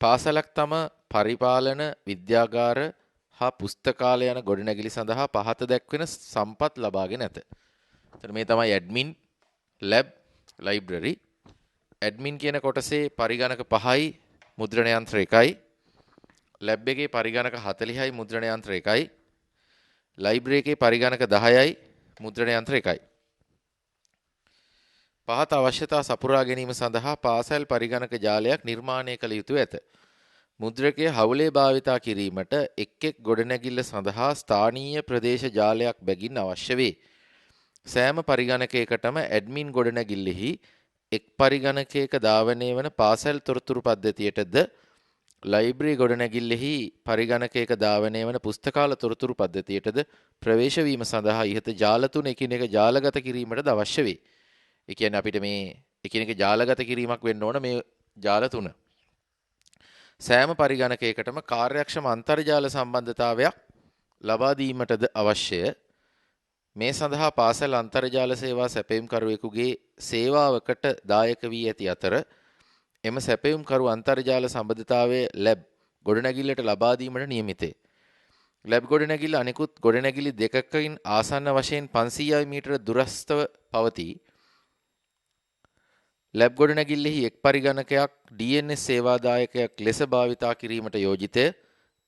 පාසලක් තම පරිපාලන විද්‍යාගාර හා පුස්තකාලය යන ගොඩනැගිලි සඳහා පහත දැක්වෙන සම්පත් ලබාගෙන ඇත. එතන මේ තමයි ඇඩ්මින්, ලැබ්, ලයිබ්‍රරි. ඇඩ්මින් කියන කොටසේ පරිගණක 5යි මුද්‍රණ යන්ත්‍ර 1යි. ලැබ් එකේ පරිගණක 40යි මුද්‍රණ යන්ත්‍ර 1යි. ලයිබ්‍රරි එකේ පරිගණක 10යි මුද්‍රණ යන්ත්‍ර 1යි. පහත අවශ්‍යතා සපුරා ගැනීම සඳහා පාසල් පරිගණක ජාලයක් නිර්මාණය කළ යුතු ඇත. මුද්‍රකය හවුලේ භාවිතා කිරීමට එක් එක් ගොඩනැගිල්ල සඳහා ස්ථානීය ප්‍රදේශ ජාලයක් බැගින් අවශ්‍ය වේ. සෑම පරිගණකයකටම ඇඩ්මින් ගොඩනැගිල්ලෙහි එක් පරිගණකයක ධාවනය වන පාසල් තොරතුරු පද්ධතියටද ලයිබ්‍රරි ගොඩනැගිල්ලෙහි පරිගණකයක ධාවනය වන පුස්තකාල තොරතුරු පද්ධතියටද ප්‍රවේශ වීම සඳහා ඉහත ජාල තුන එකිනෙක ජාලගත කිරීමටද අවශ්‍ය වේ. ඒ කියන්නේ අපිට මේ එකිනෙක ජාලගත කිරීමක් වෙන්න ඕන මේ ජාල තුන. සෑම පරිගණකයකටම කාර්යක්ෂම අන්තර්ජාල සම්බන්ධතාවයක් ලබා දීමටද අවශ්‍ය. මේ සඳහා පාසල් අන්තර්ජාල සේවා සැපයුම්කරුවෙකුගේ සේවාවකට දායක වී ඇති අතර එම සැපයුම්කරු අන්තර්ජාල සම්බන්ධතාවය ලැබ් ගොඩනැගිල්ලට ලබා දීමට නියමිතය. ලැබ් ගොඩනැගිල්ල අනෙකුත් ගොඩනැගිලි දෙකකින් ආසන්න වශයෙන් 500 මීටර දුරස්තව පවතී. ලැබ් ගොඩනැගිල්ලෙහි එක් පරිගණකයක් DNS සේවාදායකයක් ලෙස භාවිතා කිරීමට යෝජිතය.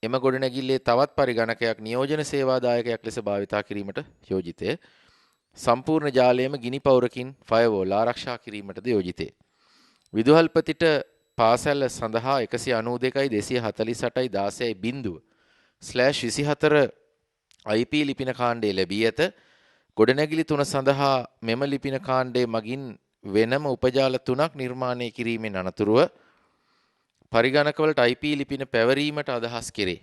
එම ගොඩනැගිල්ලේ තවත් පරිගණකයක් නියෝජන සේවාදායකයක් ලෙස භාවිතා කිරීමට යෝජිතය. සම්පූර්ණ ජාලයම ගිනි පවුරකින් ෆයර්වෝල් ආරක්ෂා කිරීමටද යෝජිතය. විදුහල්පතිට පාසැල් සඳහා 192.248.16.24 IP ලිපින කාණ්ඩය ලැබී ඇත. ගොඩනැගිලි 3 සඳහා මෙම ලිපින කාණ්ඩය මගින් වෙනම උපජාල 3ක් නිර්මාණය කිරීමෙන් අනතුරුව පරිගණකවලට IP ලිපින පැවරීමට අදහස් කෙරේ.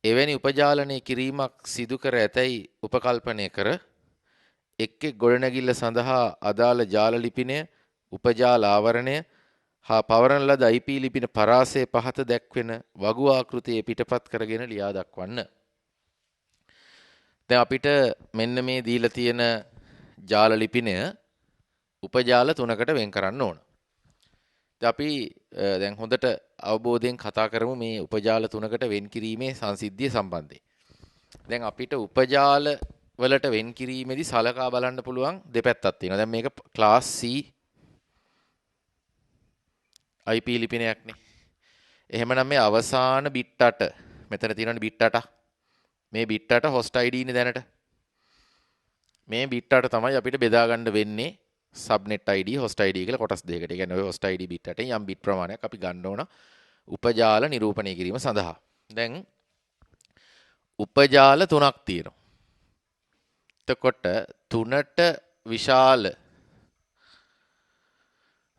එවැනි උපජාලනය කිරීමක් සිදු කර ඇතැයි උපකල්පනය කර එක් එක් ගොඩනැගිල්ල සඳහා අදාළ ජාල ලිපිනය, උපජාල ආවරණය හා පවරන ලද IP ලිපින පරාසය පහත දැක්වෙන වගු ආකෘතියේ පිටපත් කරගෙන ලියා දක්වන්න. දැන් අපිට මෙන්න මේ දීලා තියෙන ජාල ලිපිනය උපජාල 3කට වෙන් කරන්න ඕන. අපි දැන් හොඳට අවබෝධයෙන් කතා කරමු මේ උපජාල 3කට වෙන් කිරීමේ සංසිද්ධිය සම්බන්ධයෙන්. දැන් අපිට උපජාල වලට වෙන් කිරීමේදී සලකා බලන්න පුළුවන් දෙපැත්තක් තියෙනවා. දැන් මේක ක්ලාස් C IP ලිපිනයක්නේ. එහෙමනම් මේ අවසාන බිට් 8 මෙතන තියෙනවනේ බිට් 8. මේ බිට් 8 host ID නේ දැනට. මේ බිට් 8 තමයි අපිට බෙදා ගන්න වෙන්නේ subnet ID host ID කියලා කොටස් දෙකකට. ඒ කියන්නේ ඔය host ID bit 8න් යම් bit ප්‍රමාණයක් අපි ගන්න ඕන උපජාල නිරූපණය කිරීම සඳහා. දැන් උපජාල 3ක් තියෙනවා. එතකොට 3ට විශාල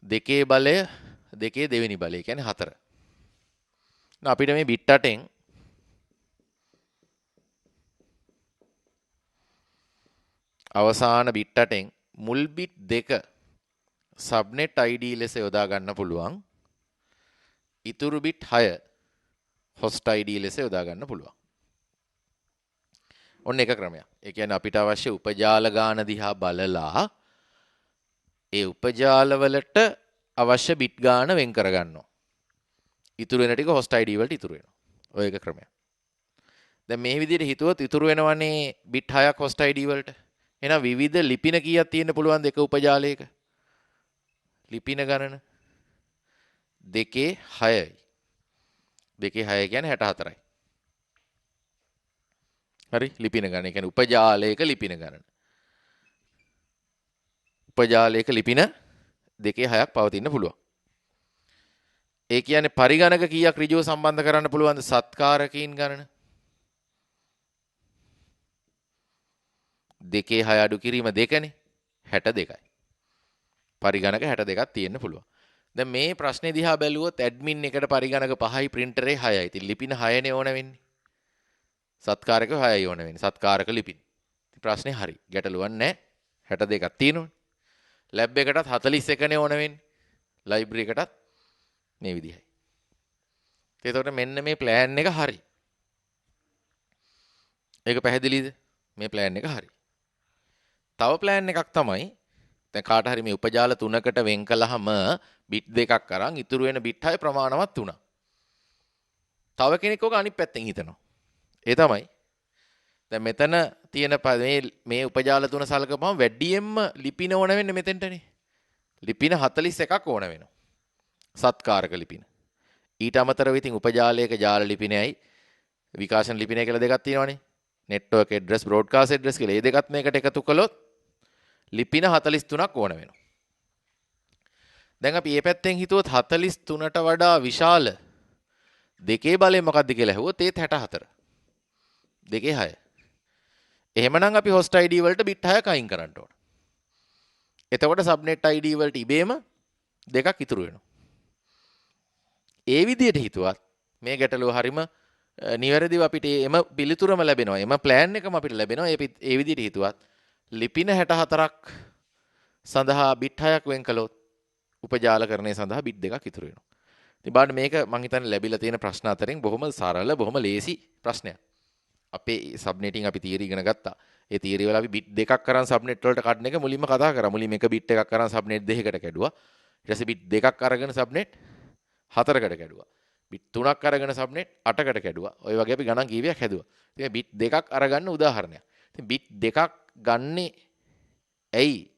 දෙකේ බලය දෙකේ දෙවෙනි බලය කියන්නේ 4. අපිට මේ bit 8න් අවසාන bit 8න් මුල් බිට් 2 subnet ID ලෙස යොදා ගන්න පුළුවන්. ඉතුරු බිට් 6 host ID ලෙස යොදා ගන්න පුළුවන්. ඔන්න එක ක්‍රමයක්. ඒ කියන්නේ අපිට අවශ්‍ය උපජාල ගාන දිහා බලලා ඒ උපජාල වලට අවශ්‍ය බිට් ගාන වෙන් කර ගන්නවා. ඉතුරු වෙන ටික host ID වලට ඉතුරු වෙනවා. ඔය එක ක්‍රමයක්. දැන් මේ විදිහට හිතුවොත් ඉතුරු වෙනවනේ bit 6ක් host id වලට. එහෙනම් විවිධ ලිපින කීයක් තියෙන්න පුළුවන්ද එක උපජාලයක? ලිපින ගණන 2/6යි. 2/6 කියන්නේ 64යි. හරි ලිපින ගණන. ඒ කියන්නේ උපජාලයක ලිපින ගණන. උපජාලයක ලිපින 2/6ක් පවතින්න පුළුවන්. ඒ කියන්නේ පරිගණක කීයක් ඍජුව සම්බන්ධ කරන්න පුළුවන්ද සත්කාරකීන් ගණන? 2/6 අඩු කිරීම 2නේ 62යි. පරිගණක 62ක් තියෙන්න පුළුවන්. දැන් මේ ප්‍රශ්නේ දිහා බැලුවොත් ඇඩ්මින් එකට පරිගණක 5යි printerේ 6යි. ඉතින් ලිපින 6නේ ඕන වෙන්නේ. සත්කාරක 6යි ඕන වෙන්නේ. සත්කාරක ලිපින. ඉතින් ප්‍රශ්නේ හරි. ගැටලුවක් නැහැ. 62ක් තියෙනවනේ. ලැබ් එකටත් 41නේ ඕන වෙන්නේ. ලයිබ්‍රරි එකටත් මේ විදිහයි. එතකොට මෙන්න මේ ප්ලෑන් එක හරි. ඒක පැහැදිලිද? මේ ප්ලෑන් එක හරි. තව ප්ලෑන් එකක් තමයි දැන් කාට හරි මේ උපජාල තුනකට වෙන් කළාම බිට් දෙකක් අරන් ඉතුරු වෙන බිට් 6 ප්‍රමාණවත් වුණා. තව කෙනෙක් ඔක අනිත් පැත්තෙන් හිතනවා. ඒ තමයි දැන් මෙතන තියෙන මේ උපජාල තුන සලකපුවම වැඩියෙන්ම ලිපින ඕන වෙන්නේ මෙතෙන්ටනේ. ලිපින 41ක් ඕන වෙනවා. සත්කාරක ලිපින. ඊට අමතරව ඉතින් උපජාලයක ජාල ලිපිනයයි විකාශන ලිපිනය කියලා දෙකක් තියෙනවනේ. network address broadcast address කියලා. මේ දෙකත් මේකට එකතු කළොත් ලිපින 43ක් ඕන වෙනවා. දැන් අපි මේ පැත්තෙන් හිතුවොත් 43ට වඩා විශාල දෙකේ බලය මොකක්ද කියලා ඇහුවොත් ඒත් 64. 2/6. එහෙමනම් අපි host id වලට bit 6ක් අයින් කරන්න ඕන. එතකොට subnet id වලට ඉබේම දෙකක් ඉතුරු වෙනවා. ඒ විදිහට හිතුවත් මේ ගැටලුව හරීම නිවැරදිව අපිට එම පිළිතුරම ලැබෙනවා. එම ප්ලෑන් එකම අපිට ලැබෙනවා. ඒ විදිහට හිතුවත් ලිපින 64ක් සඳහා bit 6ක් වෙන් කළොත් උපජාලකරණය සඳහා bit 2ක් ඉතුරු වෙනවා. ඉතින් බලන්න මේක මම හිතන්නේ ලැබිලා තියෙන ප්‍රශ්න අතරින් බොහොම සරල බොහොම ලේසි ප්‍රශ්නයක්. අපේ සබ්නෙටින් අපි තියරි ඉගෙන ගත්තා. ඒ තියරි වල අපි bit 2ක් කරන් සබ්නෙට් වලට කඩන එක මුලින්ම කතා කරා. මුලින්ම එක bit එකක් කරන් සබ්නෙට් දෙකකට කැඩුවා. ඊට පස්සේ bit 2ක් අරගෙන සබ්නෙට් 4කට කැඩුවා. bit 3ක් අරගෙන සබ්නෙට් 8කට කැඩුවා. ඔය වගේ අපි ගණන් කීපයක් හැදුවා. ඉතින් bit 2ක් අරගන්න උදාහරණයක්. ඉතින් bit 2ක් ගන්නේ ඇයි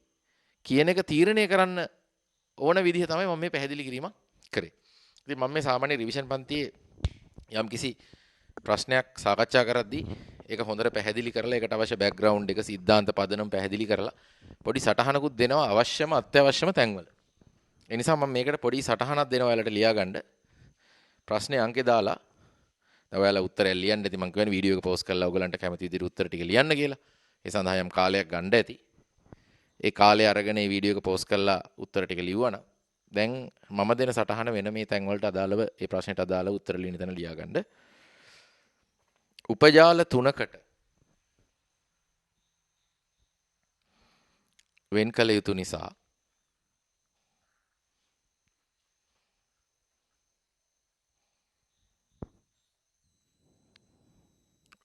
කියන එක තීරණය කරන්න ඕන විදිහ තමයි මම මේ පැහැදිලි කිරීමක් කරේ. ඉතින් මම මේ සාමාන්‍ය රිවිෂන් පන්තියේ යම්කිසි ප්‍රශ්නයක් සාකච්ඡා කරද්දී ඒක හොඳට පැහැදිලි කරලා ඒකට අවශ්‍ය බෑග්ග්‍රවුන්ඩ් එක සිද්ධාන්ත පදනම පැහැදිලි කරලා පොඩි සටහනකුත් දෙනවා අවශ්‍යම අත්‍යවශ්‍යම තැන්වල. ඒ නිසා මම මේකට පොඩි සටහනක් දෙනවා ඔයාලට ලියාගන්න. ප්‍රශ්නේ අංකේ දාලා දැන් ඔයාලා උත්තරය ලියන්න ඇති මම කියන්නේ වීඩියෝ එක පෝස්ට් කරලා ඔයගලන්ට කැමති විදිහට උත්තර ටික ලියන්න කියලා. ඒ සඳහා යම් කාලයක් ගන්න ඇති. ඒ කාලය අරගෙන මේ වීඩියෝ එක පෝස්ට් කරලා උත්තර ටික ලියුවා දැන් මම දෙන සටහන වෙන මේ තැන් වලට අදාළව ඒ ප්‍රශ්නෙට අදාළව උත්තර ලියන තැන ලියාගන්න. උපජාල තුනකට වෙන් කළ යුතු නිසා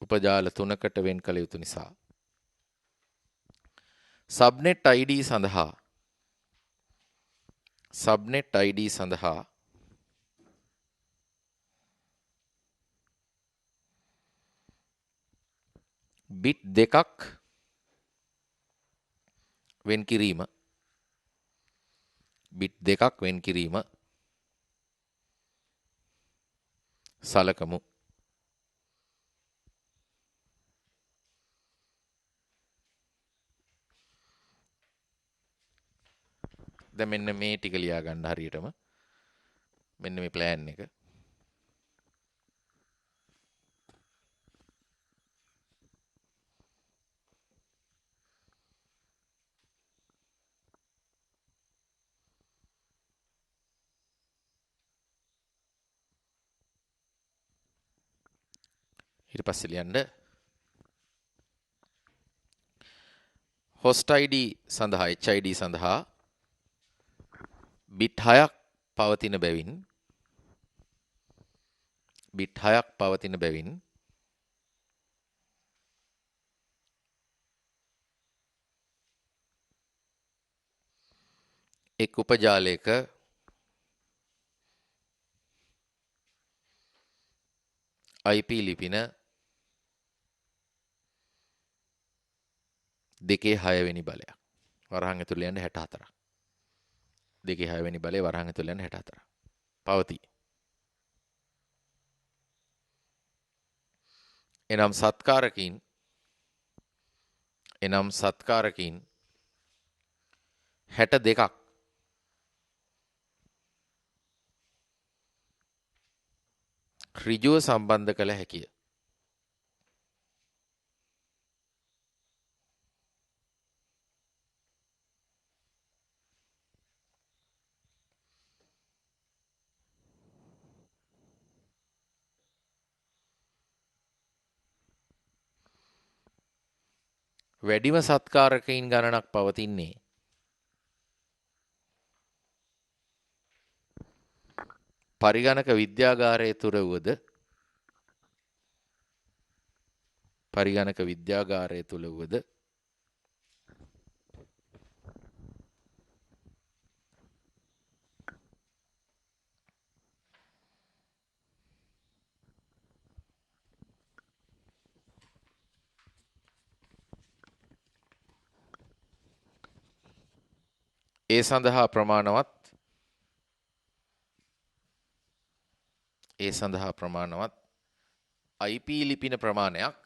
උපජාල තුනකට වෙන් කළ යුතු නිසා subnet id සඳහා bit 2ක් වෙන් කිරීම සලකමු. දැන් මෙන්න මේ ටික ලියා ගන්න හරියටම මෙන්න මේ ප්ලෑන් එක. ඊට පස්සේ ලියන්න host id සඳහා HID සඳහා bit 6ක් පවතින බැවින් එක් උපජාලයක IP ලිපින 2/6 වෙනි බලයක්. වරහන් ඇතුළේ යන්නේ 64ක්. 2/6 වෙනි බලය වරහන් ඇතුළේ යන්නේ 64ක්. පවතී. එනම් සත්කාරකීන් 62ක් ඍජුව සම්බන්ධ කළ හැකිය. වැඩිම සත්කාරකයින් ගණනක් පවතින්නේ පරිගණක විද්‍යාගාරයේ තුර වුවද ඒ සඳහා ප්‍රමාණවත් IP ලිපින ප්‍රමාණයක්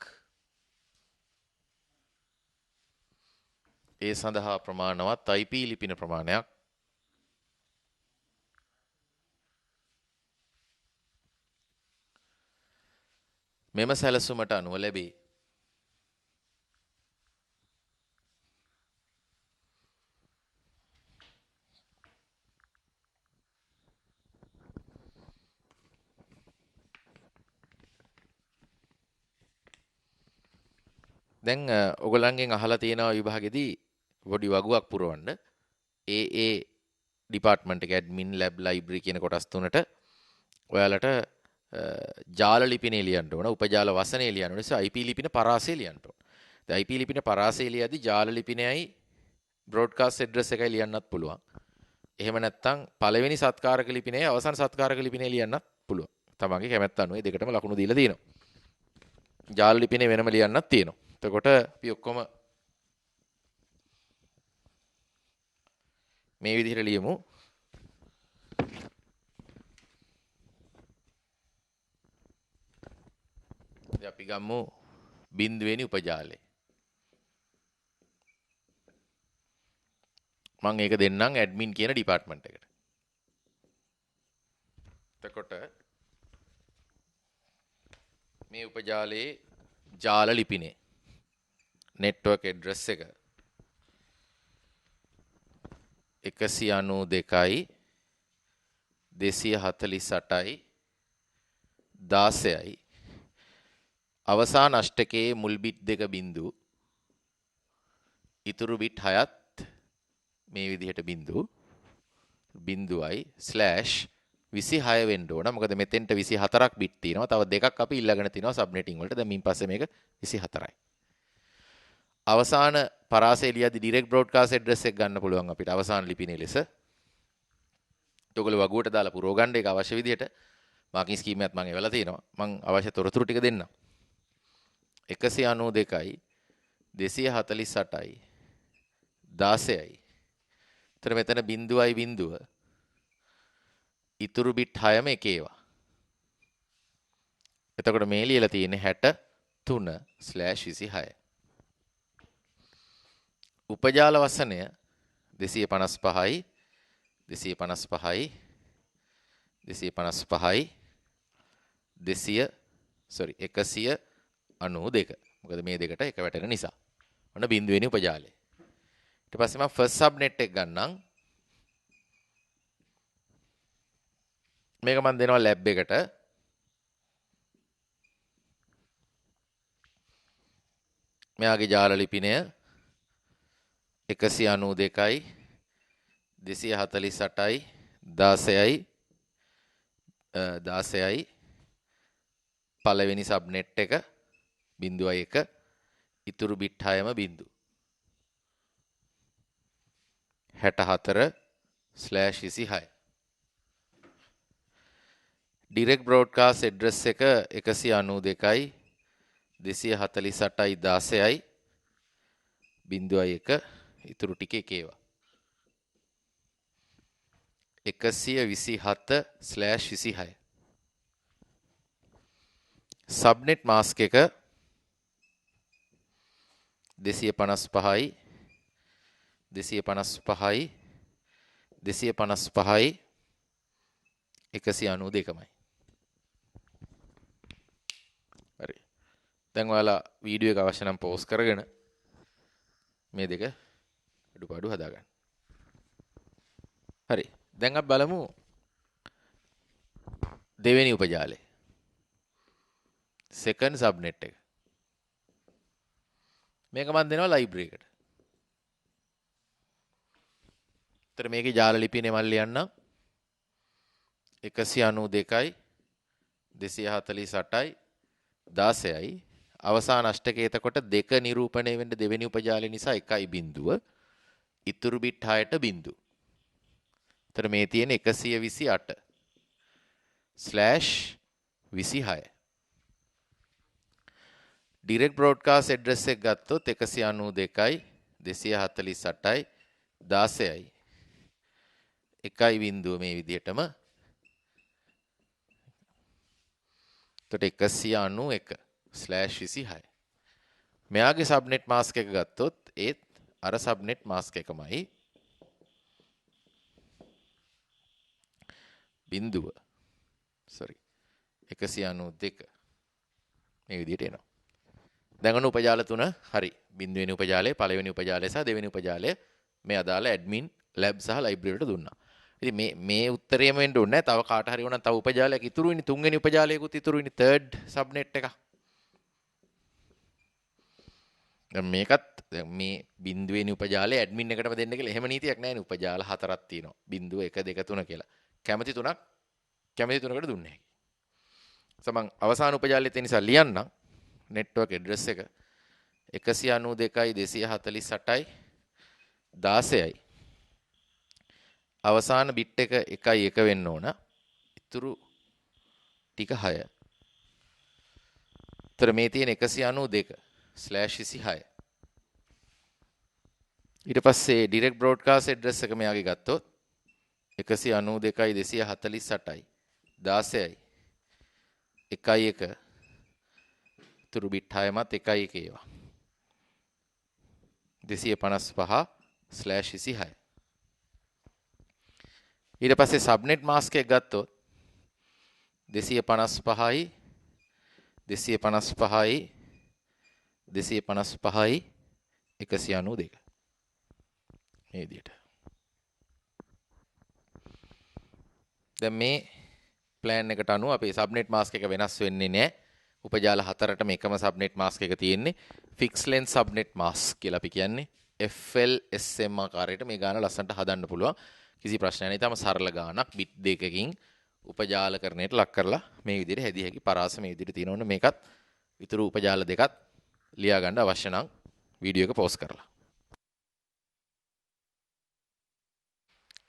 මෙම සැලසුමට අනුව ලැබේ. දැන් ඔයගොල්ලන්ගෙන් අහලා තියෙනවා විභාගෙදී පොඩි වගුවක් පුරවන්න. ඒ ඩිපාර්ට්මන්ට් එක ඇඩ්මින් ලැබ් ලයිබ්‍රරි කියන කොටස් තුනට ඔයාලට ජාල ලිපිනේ ලියන්න ඕන, උපජාල වසනේ ලියන්න ඕන. නිසා IP ලිපින පරාසය ලියන්න ඕන. දැන් IP ලිපින පරාසය ලියද්දි ජාල ලිපිනයයි බ්‍රෝඩ්කාස්ට් ඇඩ්‍රස් එකයි ලියන්නත් පුළුවන්. එහෙම නැත්නම් පළවෙනි සත්කාරක ලිපිනේ අවසන් සත්කාරක ලිපිනේ ලියන්නත් පුළුවන්. තමන්ගේ කැමැත්ත අනුව මේ දෙකටම ලකුණු දීලා තියෙනවා. ජාල ලිපිනේ වෙනම ලියන්නත් තියෙනවා. එතකොට අපි ඔක්කොම මේ විදිහට ලියමු. ඉතින් අපි ගමු බිඳුවෙනි උපජාලය. මම ඒක දෙන්නම් ඇඩ්මින් කියන ඩිපාර්ට්මන්ට් එකට. එතකොට මේ උපජාලයේ ජාල ලිපිනේ network address එක 192යි 248යි 16යි අවසාන අෂ්ටකයේ මුල් බිට් දෙක බිඳු ඉතුරු බිට් 6ත් මේ විදිහට බිඳුවයි /26 වෙන්න ඕන. මොකද මෙතෙන්ට 24ක් බිට් තියෙනවා. තව දෙකක් අපි ඊළඟට තියෙනවා සබ්නෙටින් වලට. දැන් මින් පස්සේ මේක 24යි. අවසාන පරාසය ලියද්දි ඩිරෙක්ට් බ්‍රෝඩ්කාස්ට් ඇඩ්‍රස් එක ගන්න පුළුවන් අපිට අවසාන ලිපිනේ ලෙස. ඔයගොල්ලෝ වගුවට දාලා පුරව ගන්න ඒක අවශ්‍ය විදිහට මාකින් ස්කීම් එකත් මම එවලා තියෙනවා. මම අවශ්‍ය තොරතුරු ටික දෙන්නම්. 192යි 248යි 16යි. එතන මෙතන බිඳුවයි බිඳුව. ඉතුරු බිට් 6ම එක ඒවා. එතකොට මේ ලියලා තියෙන්නේ 63/26. උපජාල වසනය 255යි 255යි 255යි 192. මොකද මේ දෙකට එක වැටෙන නිසා. ඔන්න බිඳුවෙනි උපජාලය. ඊට පස්සේ මම ෆස්ට් සබ්නෙට් එක ගන්නම්. මේක මම දෙනවා ලැබ් එකට. මෙයාගේ ජාල ලිපිනය 192යි 248යි 16යි පළවෙනි සබ්නෙට් එක 0.1 ඉතුරු බිට් 6ම 64/26. ඩිරෙක්ට් බ්‍රෝඩ්කාස්ට් ඇඩ්‍රස් එක 192යි 248යි 16යි 0.1 ඉතුරු ටික එකේවා 127/26 සබ්නෙට් මාස්ක් එක 255යි 255යි 255යි 192මයි. හරි. දැන් ඔයාලා වීඩියෝ එක අවශ්‍ය නම් පෝස් කරගෙන මේ දෙක අඩුපාඩු හදාගන්න. හරි. දැන් අපි බලමු දෙවෙනි උපජාලය. සෙකන්ඩ් සබ්නෙට් එක. මේක මම දෙනවා ලයිබ්‍රරි එකට. ඒතර මේකේ ජාල ලිපිනේ මම ලියන්නම් 192යි 248යි 16යි අවසාන අෂ්ටකය එතකොට 2 නිරූපණය වෙන්න දෙවෙනි උපජාලය නිසා 1යි බිඳුව ඉතුරු බිට් 6ට බිඳුව. ඒතර මේ තියෙන 128/26 ඩිරෙක්ට් බ්‍රෝඩ්කාස්ට් ඇඩ්‍රස් එක ගත්තොත් 192යි 248යි 16යි 1යි බිඳුව මේ විදිහටම එතකොට 191/26 මෙයාගේ සබ්නෙට් මාස්ක් එක ගත්තොත් ඒත් අර සබ්නෙට් මාස්ක් එකමයි බිඳුව 192 මේ විදිහට එනවා. දැන් ඔන්න උපජාල තුන හරි. බිඳුවෙනි උපජාලය, පළවෙනි උපජාලය සහ දෙවෙනි උපජාලය මේ අදාළ ඇඩ්මින් ලැබ් සහ ලයිබ්‍රරි වලට දුන්නා. ඉතින් මේ උත්තරේම වෙන්න ඕනේ නැහැ. තව කාට හරි වුණා තව උපජාලයක් ඉතුරු වෙන්නේ තුන්වෙනි උපජාලයකුත් ඉතුරු වෙන්නේ තර්ඩ් සබ්නෙට් එක. දැන් මේකත් දැන් මේ බිඳුවෙනි උපජාලය ඇඩ්මින් එකටම දෙන්න කියලා එහෙම නීතියක් නැහැ නේ. උපජාල හතරක් තියෙනවා. බිඳුව 1 2 3 කියලා. කැමැති තුනකට දුන්නේ නැහැ. සමන් අවසාන උපජාලෙත් ඒ නිසා ලියන්නම්. නෙට්වර්ක් ඇඩ්‍රස් එක 192යි 248යි 16යි අවසාන බිට් එක 1යි 1 වෙන්න ඕන. ඉතුරු ටික 6. ඒතර මේ තියෙන 192/26 ඊට පස්සේ ඩිරෙක්ට් බ්‍රෝඩ්කාස්ට් ඇඩ්‍රස් එක මෙයාගේ ගත්තොත් 192යි 248යි 16යි 1යි 1 ඉතුරු බිට් 6මත් 1යි 1 ඒවා 255/26 ඊට පස්සේ සබ්නෙට් මාස්ක් එක ගත්තොත් 255යි 255යි 255යි 192 මේ විදිහට. දැන් මේ ප්ලෑන් එකට අනුව අපේ සබ්නෙට් මාස්ක් එක වෙනස් වෙන්නේ නැහැ. උපජාල හතරටම එකම සබ්නෙට් මාස්ක් එක තියෙන්නේ. ෆික්ස් ලෙන්ත් සබ්නෙට් මාස්ක් කියලා අපි කියන්නේ. FLSM ආකාරයට මේ ගාන ලස්සනට හදන්න පුළුවන්. කිසි ප්‍රශ්නයක් නැහැ. ඊටම සරල ගානක් බිට් දෙකකින් උපජාලකරණයට ලක් කරලා මේ විදිහට හැදී හැකි පරාස මේ විදිහට තියෙනවනේ මේකත් ඉතුරු උපජාල දෙකත් ලියා ගන්න අවශ්‍ය නම් වීඩියෝ එක පෝස්ට් කරලා.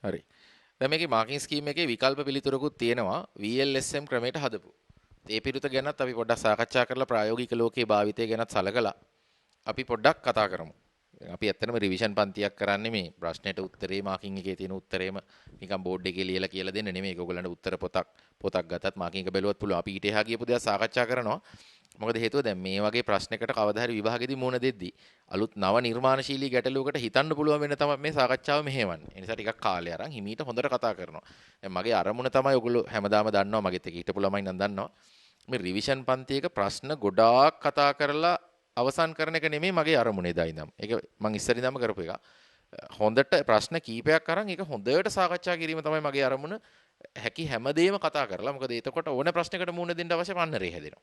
හරි. දැන් මේකේ මාකින් ස්කීම් එකේ විකල්ප පිළිතුරකුත් තියෙනවා VLSM ක්‍රමයට හදපු. ඒ පිළිතුර ගැනත් අපි පොඩ්ඩක් සාකච්ඡා කරලා ප්‍රායෝගික ලෝකයේ භාවිතය ගැනත් සලකලා අපි පොඩ්ඩක් කතා කරමු. අපි ඇත්තටම රිවිෂන් පන්තියක් කරන්නේ මේ ප්‍රශ්නෙට උත්තරේ මාකින් එකේ තියෙන උත්තරේම නිකන් බෝඩ් එකේ ලියලා කියලා දෙන්න නෙමෙයි. ඒක ඔයගොල්ලන්ට උත්තර පොතක් ගත්තත් මාකින් එක බැලුවත් පුළුවන්. අපි ඊට එහා ගියපු දේවල් සාකච්ඡා කරනවා. මොකද හේතුව දැන් මේ වගේ ප්‍රශ්නයකට කවදා හරි විභාගෙදී මුහුණ දෙද්දී අලුත් නව නිර්මාණශීලී ගැටලුවකට හිතන්න පුළුවන් වෙන තමයි මේ සාකච්ඡාව මෙහෙවන්නේ. ඒ නිසා ටිකක් කාලය අරන් හිමීට හොඳට කතා කරනවා. දැන් මගේ අරමුණ තමයි ඔයගොල්ලෝ හැමදාම දන්නවා මගෙත් එක හිටපු ළමයි නම් දන්නවා. මේ රිවිෂන් පන්තියක ප්‍රශ්න ගොඩාක් කතා කරලා අවසන් කරන එක නෙමෙයි මගේ අරමුණ එදා ඉඳන්. ඒක මං ඉස්සර ඉඳන්ම කරපු එක. හොඳට ප්‍රශ්න කීපයක් අරන් ඒක හොඳට සාකච්ඡා කිරීම තමයි මගේ අරමුණ. හැකි හැමදේම කතා කරලා. මොකද එතකොට ඕන ප්‍රශ්නයකට මුහුණ දෙන්න අවශ්‍ය පන්නරේ හැදෙනවා.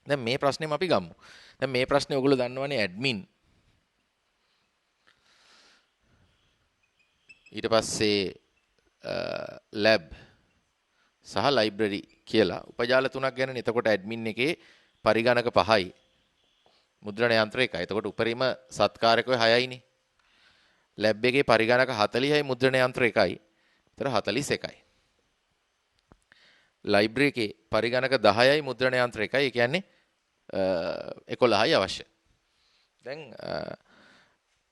දැන් මේ ප්‍රශ්නේම අපි ගමු. දැන් මේ ප්‍රශ්නේ ඔයගොල්ලෝ දන්නවනේ ඇඩ්මින්. ඊට පස්සේ ලැබ් සහ ලයිබ්‍රරි කියලා උපජාල තුනක් ගැනනේ. එතකොට ඇඩ්මින් එකේ පරිගණක 5යි. මුද්‍රණ යන්ත්‍ර 1යි. එතකොට උපරිම සත්කාරකෝ 6යිනේ. ලැබ් එකේ පරිගණක 40යි මුද්‍රණ යන්ත්‍ර 1යි. ඒතර 41යි. ලයිබ්‍රරි එකේ පරිගණක 10යි මුද්‍රණ යන්ත්‍ර එකයි. ඒ කියන්නේ 11යි අවශ්‍ය. දැන්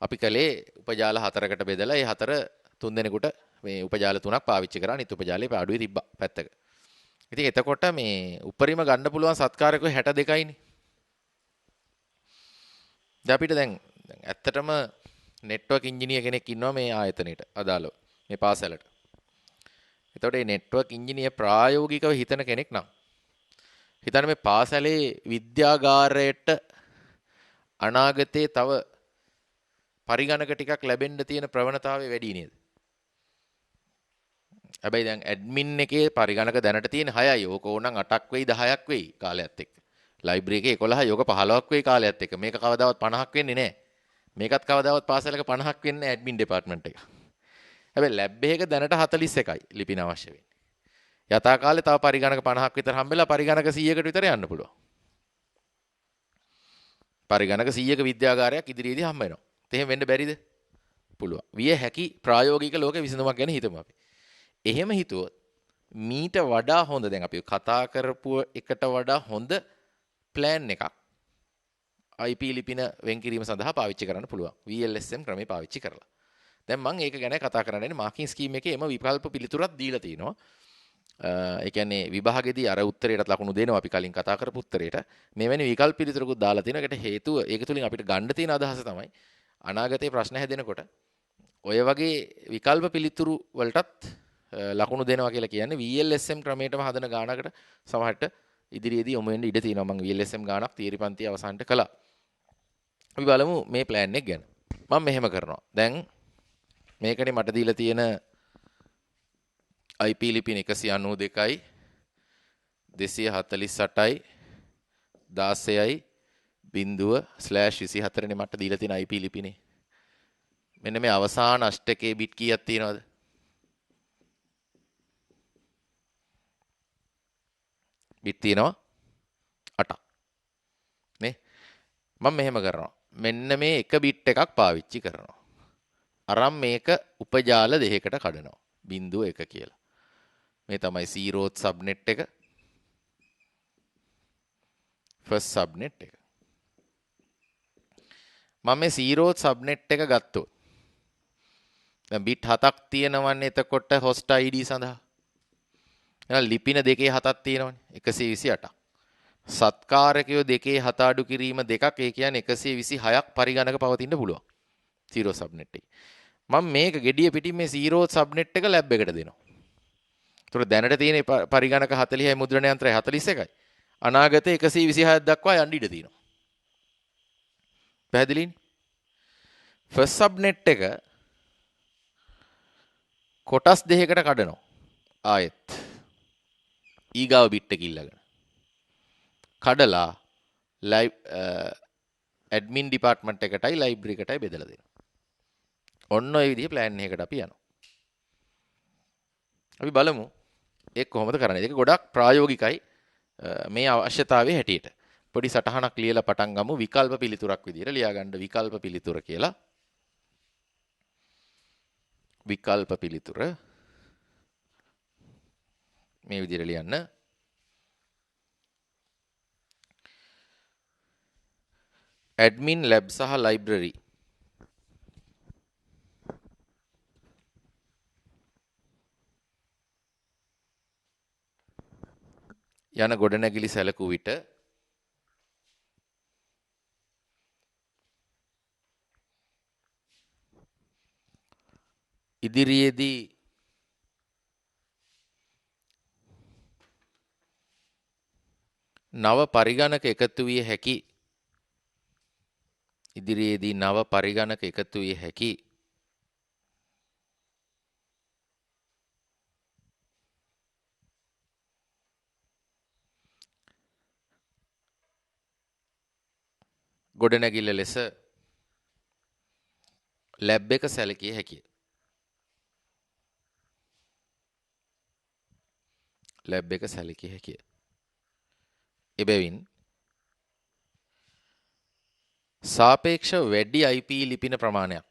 අපි කලේ උපජාල 4කට බෙදලා ඒ 4 තුන් දෙනෙකුට මේ උපජාල 3ක් පාවිච්චි කරා. අනිත් උපජාලේ පාඩුවේ තිබ්බා පැත්තක. ඉතින් එතකොට මේ උපරිම ගන්න පුළුවන් සත්කාරකෝ 62යිනේ. දැන් අපිට දැන් ඇත්තටම නෙට්වර්ක් ඉංජිනේර කෙනෙක් ඉන්නවා මේ ආයතනෙට අදාළව මේ පාසලට. එතකොට මේ නෙට්වර්ක් ඉංජිනේර ප්‍රායෝගිකව හිතන කෙනෙක් නම් හිතන්න මේ පාසලේ විද්‍යාගාරයට අනාගතේ තව පරිගණක ටිකක් ලැබෙන්න තියෙන ප්‍රවණතාවය වැඩි නේද? හැබැයි දැන් ඇඩ්මින් එකේ පරිගණක දැනට තියෙන 6යි. ඕක ඕනනම් 8ක් වෙයි 10ක් වෙයි කාලයත් එක්ක. ලයිබ්‍රරි එකේ 11යි. ඕක 15ක් වෙයි කාලයත් එක්ක. මේක කවදාවත් 50ක් වෙන්නේ නැහැ. මේකත් කවදාවත් පාසලක 50ක් වෙන්නේ නැහැ ඇඩ්මින් ඩිපාර්ට්මන්ට් එක. හැබැයි ලැබ් එකක දැනට 41යි ලිපින අවශ්‍ය වෙන්නේ. යථා කාලේ තව පරිගණක 50ක් විතර හම්බෙලා පරිගණක 100කට විතර යන්න පුළුවන්. පරිගණක 100ක විද්‍යාගාරයක් ඉදිරියේදී හම්බ වෙනවා. එහෙම වෙන්න බැරිද? පුළුවන්. විය හැකි ප්‍රායෝගික ලෝක විසඳුමක් ගැන හිතමු අපි. එහෙම හිතුවොත් මීට වඩා හොඳ දැන් අපි කතා කරපු එකට වඩා හොඳ ප්ලෑන් එකක් IP ලිපින වෙන් කිරීම සඳහා පාවිච්චි කරන්න පුළුවන්. VLSM ක්‍රමේ පාවිච්චි කරලා. දැන් මම ඒක ගැන කතා කරන්නේ මාකින් ස්කීම් එකේ එම විකල්ප පිළිතුරක් දීලා තිනවා. ඒ කියන්නේ විභාගෙදී අර උත්තරයට ලකුණු දෙනවා අපි කලින් කතා කරපු උත්තරයට. මෙවැනි විකල්ප පිළිතුරකුත් දාලා තිනවා. ඒකට හේතුව ඒක තුලින් අපිට ගන්න තියෙන අදහස තමයි අනාගතේ ප්‍රශ්න හැදෙනකොට ඔය වගේ විකල්ප පිළිතුරු වලටත් ලකුණු දෙනවා කියලා කියන්නේ VLSM ක්‍රමයටම හදන ගානකට සමහරට ඉදිරියේදී යොමු වෙන්න ඉඩ තියෙනවා. මම VLSM ගානක් තියරි පන්තිය අවසන්ට කළා. අපි බලමු මේ ප්ලෑන් එක ගැන. මම මෙහෙම කරනවා. දැන් මේකනේ මට දීලා තියෙන IP ලිපින 192යි 248යි 16යි 0/24 නේ මට දීලා තියෙන IP ලිපිනේ. මෙන්න මේ අවසාන අෂ්ටකයේ බිට් කීයක් තියෙනවද? බිට් තියෙනවා 8ක්. නේ? මම මෙහෙම කරනවා. මෙන්න මේ එක බිට් එකක් පාවිච්චි කරනවා. අරන් මේක උපජාල දෙකකට කඩනවා. 0.1 කියලා. මේ තමයි 0th සබ්නෙට් එක. ෆස්ට් සබ්නෙට් එක. මම මේ 0th සබ්නෙට් එක ගත්තොත් දැන් බිට් 7ක් තියෙනවන්නේ එතකොට host ID සඳහා. එහෙනම් ලිපින දෙකේ 7ක් තියෙනවනේ 128ක්. සත්කාරකයෝ දෙකේ 7 අඩු කිරීම දෙකක් ඒ කියන්නේ 126ක් පරිගණක පවතින්න පුළුවන්. 0 සබ්නෙට් එකේ. මම මේක gediya පිටින් මේ 0 සබ්නෙට් එක ලැබ් එකට දෙනවා. ඒතර දැනට තියෙන පරිගණක 40යි මුද්‍රණ යන්ත්‍රය 41යි. අනාගතේ 126ක් දක්වා යන්න ඉඩ තියෙනවා. පැහැදිලිනේ? ෆස්ට් සබ්නෙට් එක කොටස් දෙකකට කඩනවා. ආයෙත් ඊගාව බිට් එක ඉල්ලගෙන. කඩලා ඇඩ්මින් ඩිපාර්ට්මන්ට් එකටයි ලයිබ්‍රරි එකටයි බෙදලා දෙනවා. ඔන්න ඔය විදිහේ ප්ලෑන් එකකට අපි යනවා. අපි බලමු ඒක කොහොමද කරන්නේ. ඒක ගොඩක් ප්‍රායෝගිකයි මේ අවශ්‍යතාවයේ හැටියට. පොඩි සටහනක් ලියලා පටන් ගමු විකල්ප පිළිතුරක් විදිහට ලියා ගන්න විකල්ප පිළිතුර කියලා. විකල්ප පිළිතුර මේ විදිහට ලියන්න. ඇඩ්මින් ලැබ් සහ ලයිබ්‍රරි යන ගොඩනැගිලි සැලකූ විට ඉදිරියේදී නව පරිගණක එකතු විය හැකි ගොඩනැගිල්ල ලෙස ලැබ් එක සැලකිය හැකිය. ලැබ් එක සැලකිය හැකිය. එබැවින් සාපේක්ෂව වැඩි IP ලිපින ප්‍රමාණයක්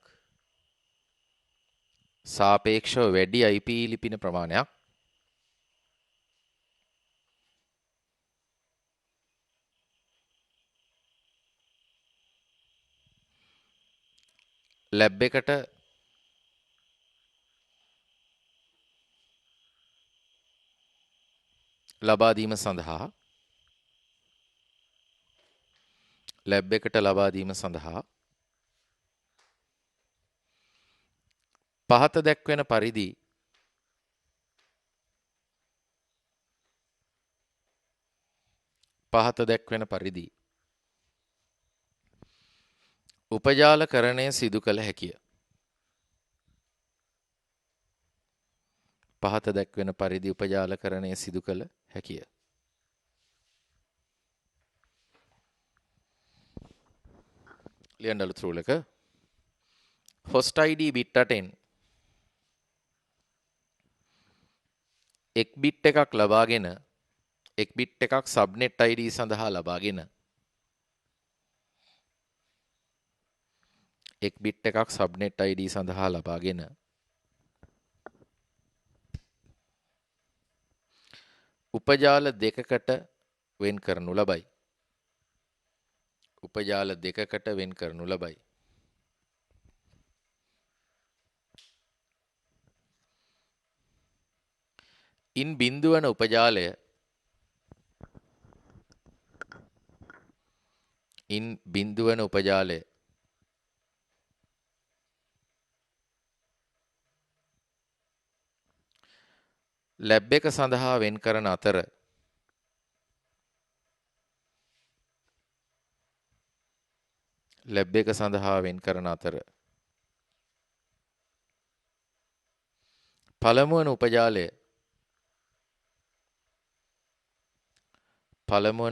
ලැබ් එකට ලබා දීම සඳහා පහත දැක්වෙන පරිදි උපජාලකරණය සිදු කළ හැකිය. පහත දැක්වෙන පරිදි උපජාලකරණය සිදු කළ හැකිය. ලියන්න අලුත් රූල් එක. host id bit අටෙන් එක් බිට් එකක් ලබාගෙන එක් බිට් එකක් සබ්නෙට් id සඳහා ලබාගෙන එක් බිට් එකක් සබ්නෙට් id සඳහා ලබාගෙන උපජාල දෙකකට වෙන් කරනු ලබයි. ඉන් බිඳු වන උපජාලය ලැබ් එක සඳහා වෙන් කරන අතර පළමු වන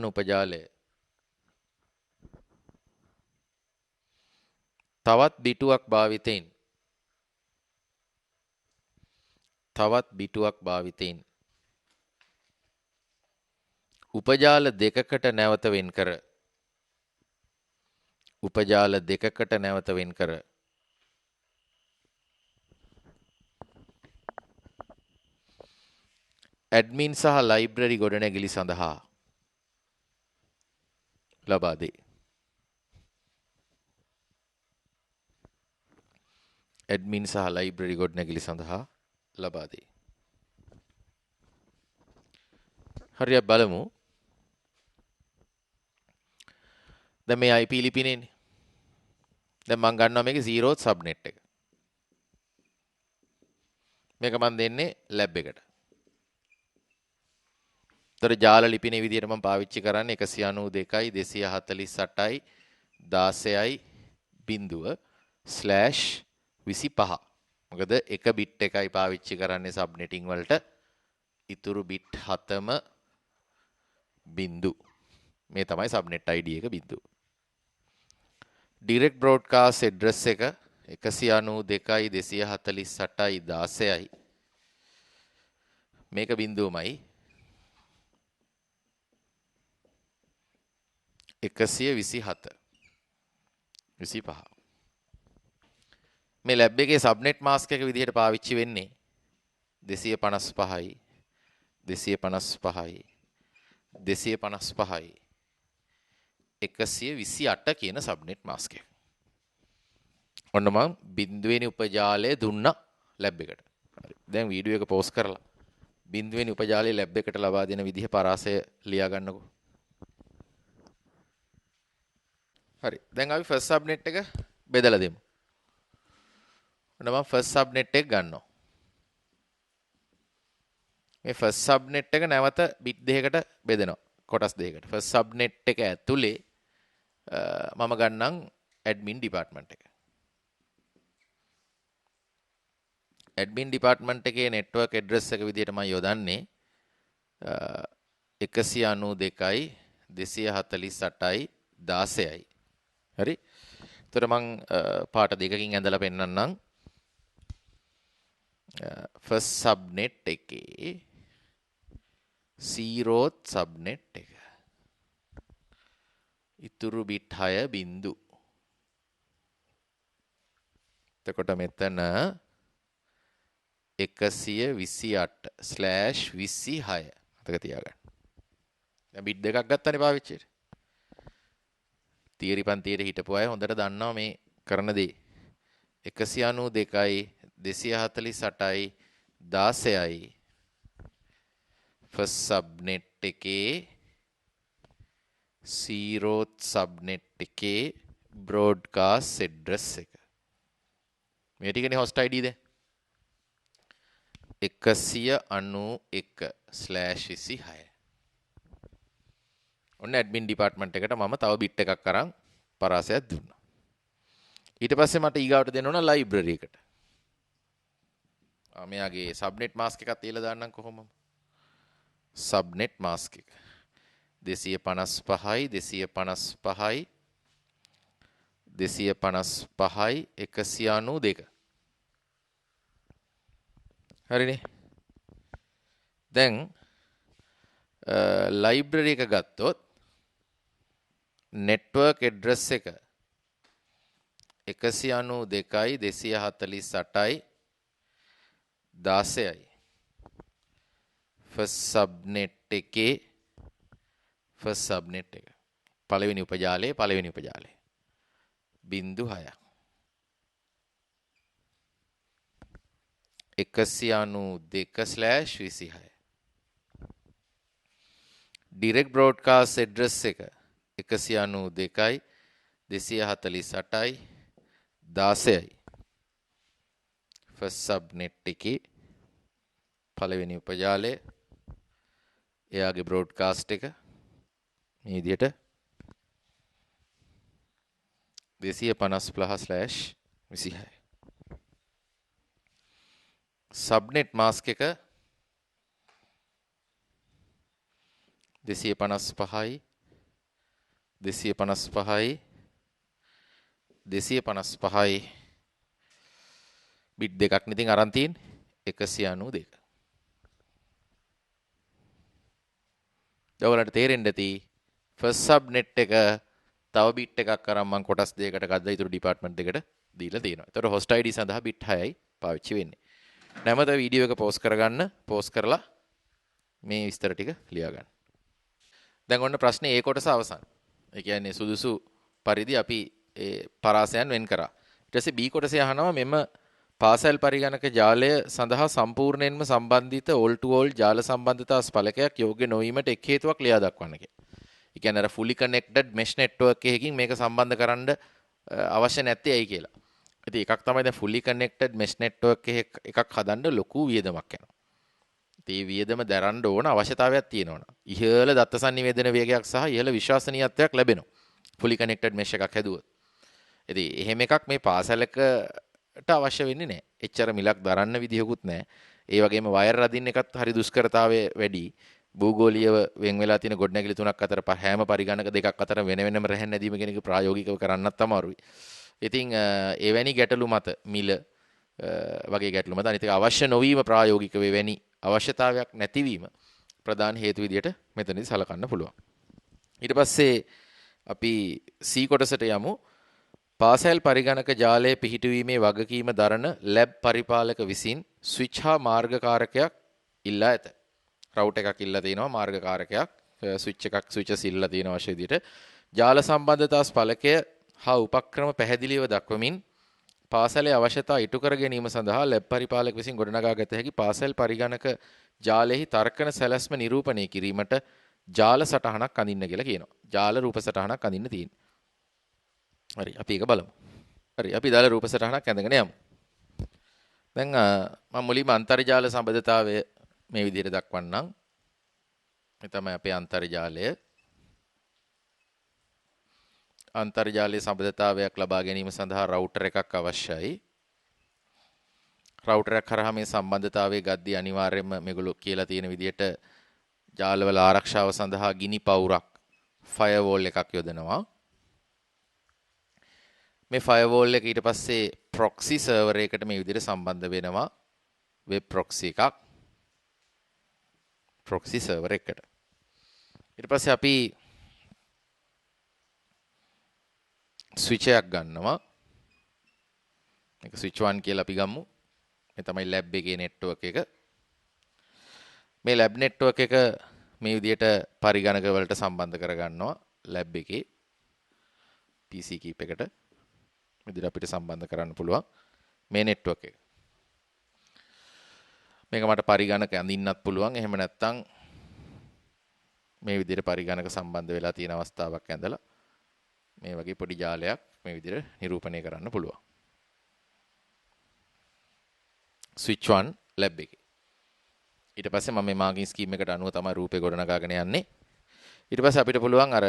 උපජාලය තවත් බිටුවක් භාවිතයෙන් උපජාල දෙකකට නැවත වෙන් කර ඇඩ්මින් සහ ලයිබ්‍රරි ගොඩනැගිලි සඳහා ලබා දේ. හරි අපි බලමු. දැන් මේ IP ලිපිනේනේ. දැන් මම ගන්නවා මේකේ 0th සබ්නෙට් එක. මේක මම දෙන්නේ ලැබ් එකට. තොර ජාල ලිපිනේ විදිහට මම පාවිච්චි කරන්නේ 192.248.0./25. මොකද එක බිට් එකයි පාවිච්චි කරන්නේ සබ්නෙටින් වලට. ඉතුරු බිට් 7ම බිඳු. මේ තමයි සබ්නෙට් ID එක බිඳු. ඩිරෙක්ට් බ්‍රෝඩ්කාස්ට් ඇඩ්‍රස් එක 192.248.16යි. මේක බිඳුවමයි. 127.25. මේ ලැබ් එකේ සබ්නෙට් මාස්ක් එක විදිහට පාවිච්චි වෙන්නේ 255යි 255යි 255යි 128 කියන සබ්නෙට් මාස්ක් එක. ඔන්න මම බිඳුවෙනි උපජාලය දුන්නා ලැබ් එකට. හරි. දැන් වීඩියෝ එක පෝස් කරලා බිඳුවෙනි උපජාලය ලැබ් එකට ලබා දෙන විදිහ පරාසය ලියා ගන්නකෝ. හරි. දැන් අපි ෆස්ට් සබ්නෙට් එක බෙදලා දෙමු. ඔන්න මම ෆස්ට් සබ්නෙට් එක ගන්නවා. මේ ෆස්ට් සබ්නෙට් එක නැවත බිට් දෙකකට බෙදෙනවා. කොටස් දෙකකට. ෆස්ට් සබ්නෙට් එක ඇතුලේ මම ගන්නම් ඇඩ්මින් ඩිපාර්ට්මන්ට් එක. ඇඩ්මින් ඩිපාර්ට්මන්ට් එකේ නෙට්වර්ක් ඇඩ්‍රස් එක විදිහට මම යොදන්නේ 192.248.16යි. හරි. එතකොට මම පාට දෙකකින් ඇඳලා පෙන්නන්නම්. ෆස්ට් සබ්නෙට් එකේ 0th සබ්නෙට් එක. ඉතුරු බිට් 6 බිඳු. එතකොට මෙතන 128/26 මතක තියාගන්න. දැන් බිට් දෙකක් ගත්තනේ පාවිච්චියට. තියරි පන්තියේ හිටපු අය හොඳට දන්නවා මේ කරන දේ. 192යි 248යි 16යි first subnet එකේ 0th subnet එකේ broadcast address එක. මේ ටිකනේ host ID දැන් 191/26. ඔන්න ඇඩ්මින් ඩිපාර්ට්මන්ට් එකට මම තව බිට් එකක් අරන් පරාසයක් දුන්නා. ඊට පස්සේ මට ඊගාවට දෙන්න ඕන ලයිබ්‍රරි එකට. මෙයාගේ සබ්නෙට් මාස්ක් එකක් තියලා දාන්නම් කොහොමද? සබ්නෙට් මාස්ක් එක 255යි 255යි 255යි 192. හරිනේ. දැන් ලයිබ්‍රරි එක ගත්තොත් network address එක 192යි 248යි 16යි first subnet එකේ first subnet එක පළවෙනි උපජාලයේ 0.6 192/26 direct broadcast address එක 192යි 248යි 16යි first subnet එකේ පළවෙනි උපජාලය එයාගේ broadcast එක මේ විදිහට 250/26 subnet mask එක 255යි 255යි 255යි බිට් දෙකක් නේ ඉතින් අරන් තියෙන්නේ 192. ඔයාලට තේරෙන්න ඇති ෆස්ට් සබ්නෙට් එක තව බිට් එකක් අරන් මම කොටස් දෙකකට ගත්තා ඊටු ඩිපාර්ට්මන්ට් දෙකට දීලා තියෙනවා. ඒතකොට host ID සඳහා බිට් 6යි පාවිච්චි වෙන්නේ. නැවත වීඩියෝ එක පෝස්ට් කරගන්න පෝස්ට් කරලා මේ විස්තර ටික ලියා ගන්න. දැන් ඔන්න ප්‍රශ්නේ ඒ කොටස අවසන්. ඒ කියන්නේ සුදුසු පරිදි අපි ඒ පරාසයන් වෙන් කරා. ඊට පස්සේ B කොටසේ අහනවා මෙම පාසල් පරිගණක ජාලය සඳහා සම්පූර්ණයෙන්ම සම්බන්ධිත all to all ජාල සම්බන්ධතා ස්පලකයක් යෝග්‍ය නොවීමට එක් හේතුවක් ලියා දක්වන්න කියලා. ඒ කියන්නේ අර fully connected mesh network එකකින් මේක සම්බන්ධ කරන්න අවශ්‍ය නැත්තේ ඇයි කියලා. ඉතින් එකක් තමයි දැන් fully connected mesh network එකක් හදන්න ලොකු වියදමක් යනවා. ඉතින් මේ වියදම දරන්න ඕන අවශ්‍යතාවයක් තියෙනවා. ඉහළ දත්ත සංනිවේදන වේගයක් සහ ඉහළ විශ්වසනීයත්වයක් ලැබෙනවා. fully connected mesh එකක් හැදුවොත්. ඉතින් එහෙම එකක් මේ පාසලකට අවශ්‍ය වෙන්නේ නැහැ. එච්චර මිලක් දරන්න විදිහකුත් නැහැ. ඒ වගේම වයර් අදින්න එකත් හරි දුෂ්කරතාවය වැඩි. භූගෝලීයව වෙන් වෙලා තියෙන ගොඩනැගිලි තුනක් අතර හැම පරිගණක දෙකක් අතර වෙන වෙනම රැහෙන් නැදීම කියන එක ප්‍රායෝගිකව කරන්නත් අමාරුයි. ඉතින් එවැනි ගැටලු මත මිල වගේ ගැටලු මත අනිත් එක අවශ්‍ය නොවීම ප්‍රායෝගිකව වෙවැනි අවශ්‍යතාවයක් නැතිවීම ප්‍රධාන හේතු විදියට මෙතනදී සලකන්න පුළුවන්. ඊට පස්සේ අපි C කොටසට යමු. පාසල් පරිගණක ජාලය පිහිටුවීමේ වගකීම දරන ලැබ් පරිපාලක විසින් ස්විච් හා මාර්ගකාරකයක් ඉල්ලා ඇත. රවුටර් එකක් ඉල්ලා තිනවා මාර්ගකාරකයක් ස්විචස් ඉල්ලා තියෙන අවශ්‍ය විදියට ජාල සම්බන්ධතා ස්පලකය හා උපක්‍රම පැහැදිලිව දක්වමින් පාසලේ අවශ්‍යතා ඉටු කර ගැනීම සඳහා ලැබ් පරිපාලක විසින් ගොඩනගා ගත හැකි පාසල් පරිගණක ජාලෙහි තර්කන සැලැස්ම නිරූපණය කිරීමට ජාල සටහනක් අඳින්න කියලා කියනවා. ජාල රූප සටහනක් අඳින්න තියෙනවා. හරි අපි ඒක බලමු. හරි අපි දාලා රූප සටහනක් ඇඳගෙන යමු. දැන් මම මුලින්ම අන්තර්ජාල සම්බන්ධතාවය මේ විදිහට දක්වන්නම්. මේ තමයි අපේ අන්තර්ජාලය. අන්තර්ජාලයේ සම්බන්ධතාවයක් ලබා ගැනීම සඳහා රවුටර් එකක් අවශ්‍යයි. රවුටර් එක කරා මේ සම්බන්ධතාවයේ ගද්දී අනිවාර්යයෙන්ම මේගොල්ලෝ කියලා තියෙන විදිහට ජාලවල ආරක්ෂාව සඳහා ගිනි පවුරක් ෆයර්වෝල් එකක් යොදනවා. මේ ෆයර්වෝල් එක ඊට පස්සේ ප්‍රොක්සි සර්වර් එකකට මේ විදිහට සම්බන්ධ වෙනවා. වෙබ් ප්‍රොක්සි එකක්. ප්‍රොක්සි සර්වර් එකට. ඊට පස්සේ අපි ස්විච් එකක් ගන්නවා. මේක ස්විච් 1 කියලා අපි ගමු. මේ තමයි ලැබ් එකේ නෙට්වර්ක් එක. මේ ලැබ් නෙට්වර්ක් එක මේ විදිහට පරිගණක වලට සම්බන්ධ කරගන්නවා ලැබ් එකේ PC කීප් එකට. මේ විදිහට අපිට සම්බන්ධ කරන්න පුළුවන්. මේ නෙට්වර්ක් එක. මේක මට පරිගණක අඳින්නත් පුළුවන්. එහෙම නැත්නම් මේ විදිහට පරිගණක සම්බන්ධ වෙලා තියෙන අවස්ථාවක් ඇඳලා මේ වගේ පොඩි ජාලයක් මේ විදිහට නිරූපණය කරන්න පුළුවන්. switch 1 lab එකේ. ඊට පස්සේ මම මේ මාර්කින් ස්කීම් එකට අනුව තමයි රූපේ ගොඩනගාගෙන යන්නේ. ඊට පස්සේ අපිට පුළුවන් අර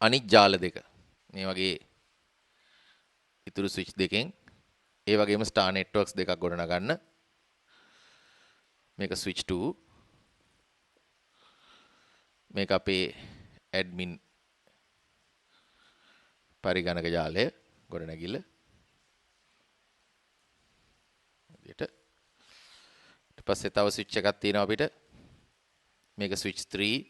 අනිත් ජාල දෙක මේ වගේ ඉතුරු ස්විච් දෙකෙන් ඒ වගේම ස්ටාර් නෙට්වර්ක්ස් දෙකක් ගොඩනගන්න. මේක switch 2. මේක අපේ ඇඩ්මින් පරිගණක ජාලය ගොඩනැගිල්ල. ඊට පස්සේ තව ස්විච් එකක් තියෙනවා අපිට. මේක switch 3.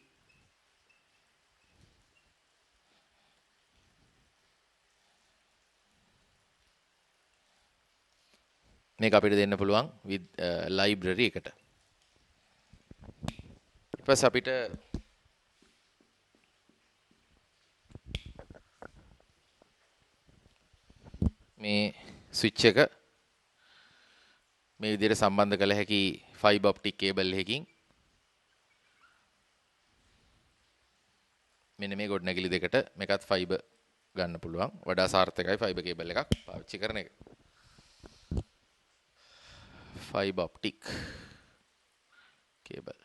මේක අපිට දෙන්න පුළුවන් with library එකට. ඊට පස්සේ අපිට මේ ස්විච් එක මේ විදිහට සම්බන්ධ කළ හැකි ෆයිබර් ඔප්ටික් කේබල් එකකින් මෙන්න මේ ගොඩනැගිලි දෙකට මේකත් ෆයිබර් ගන්න පුළුවන්. වඩා සාර්ථකයි ෆයිබර් කේබල් එකක් පාවිච්චි කරන එක. ෆයිබර් ඔප්ටික් කේබල්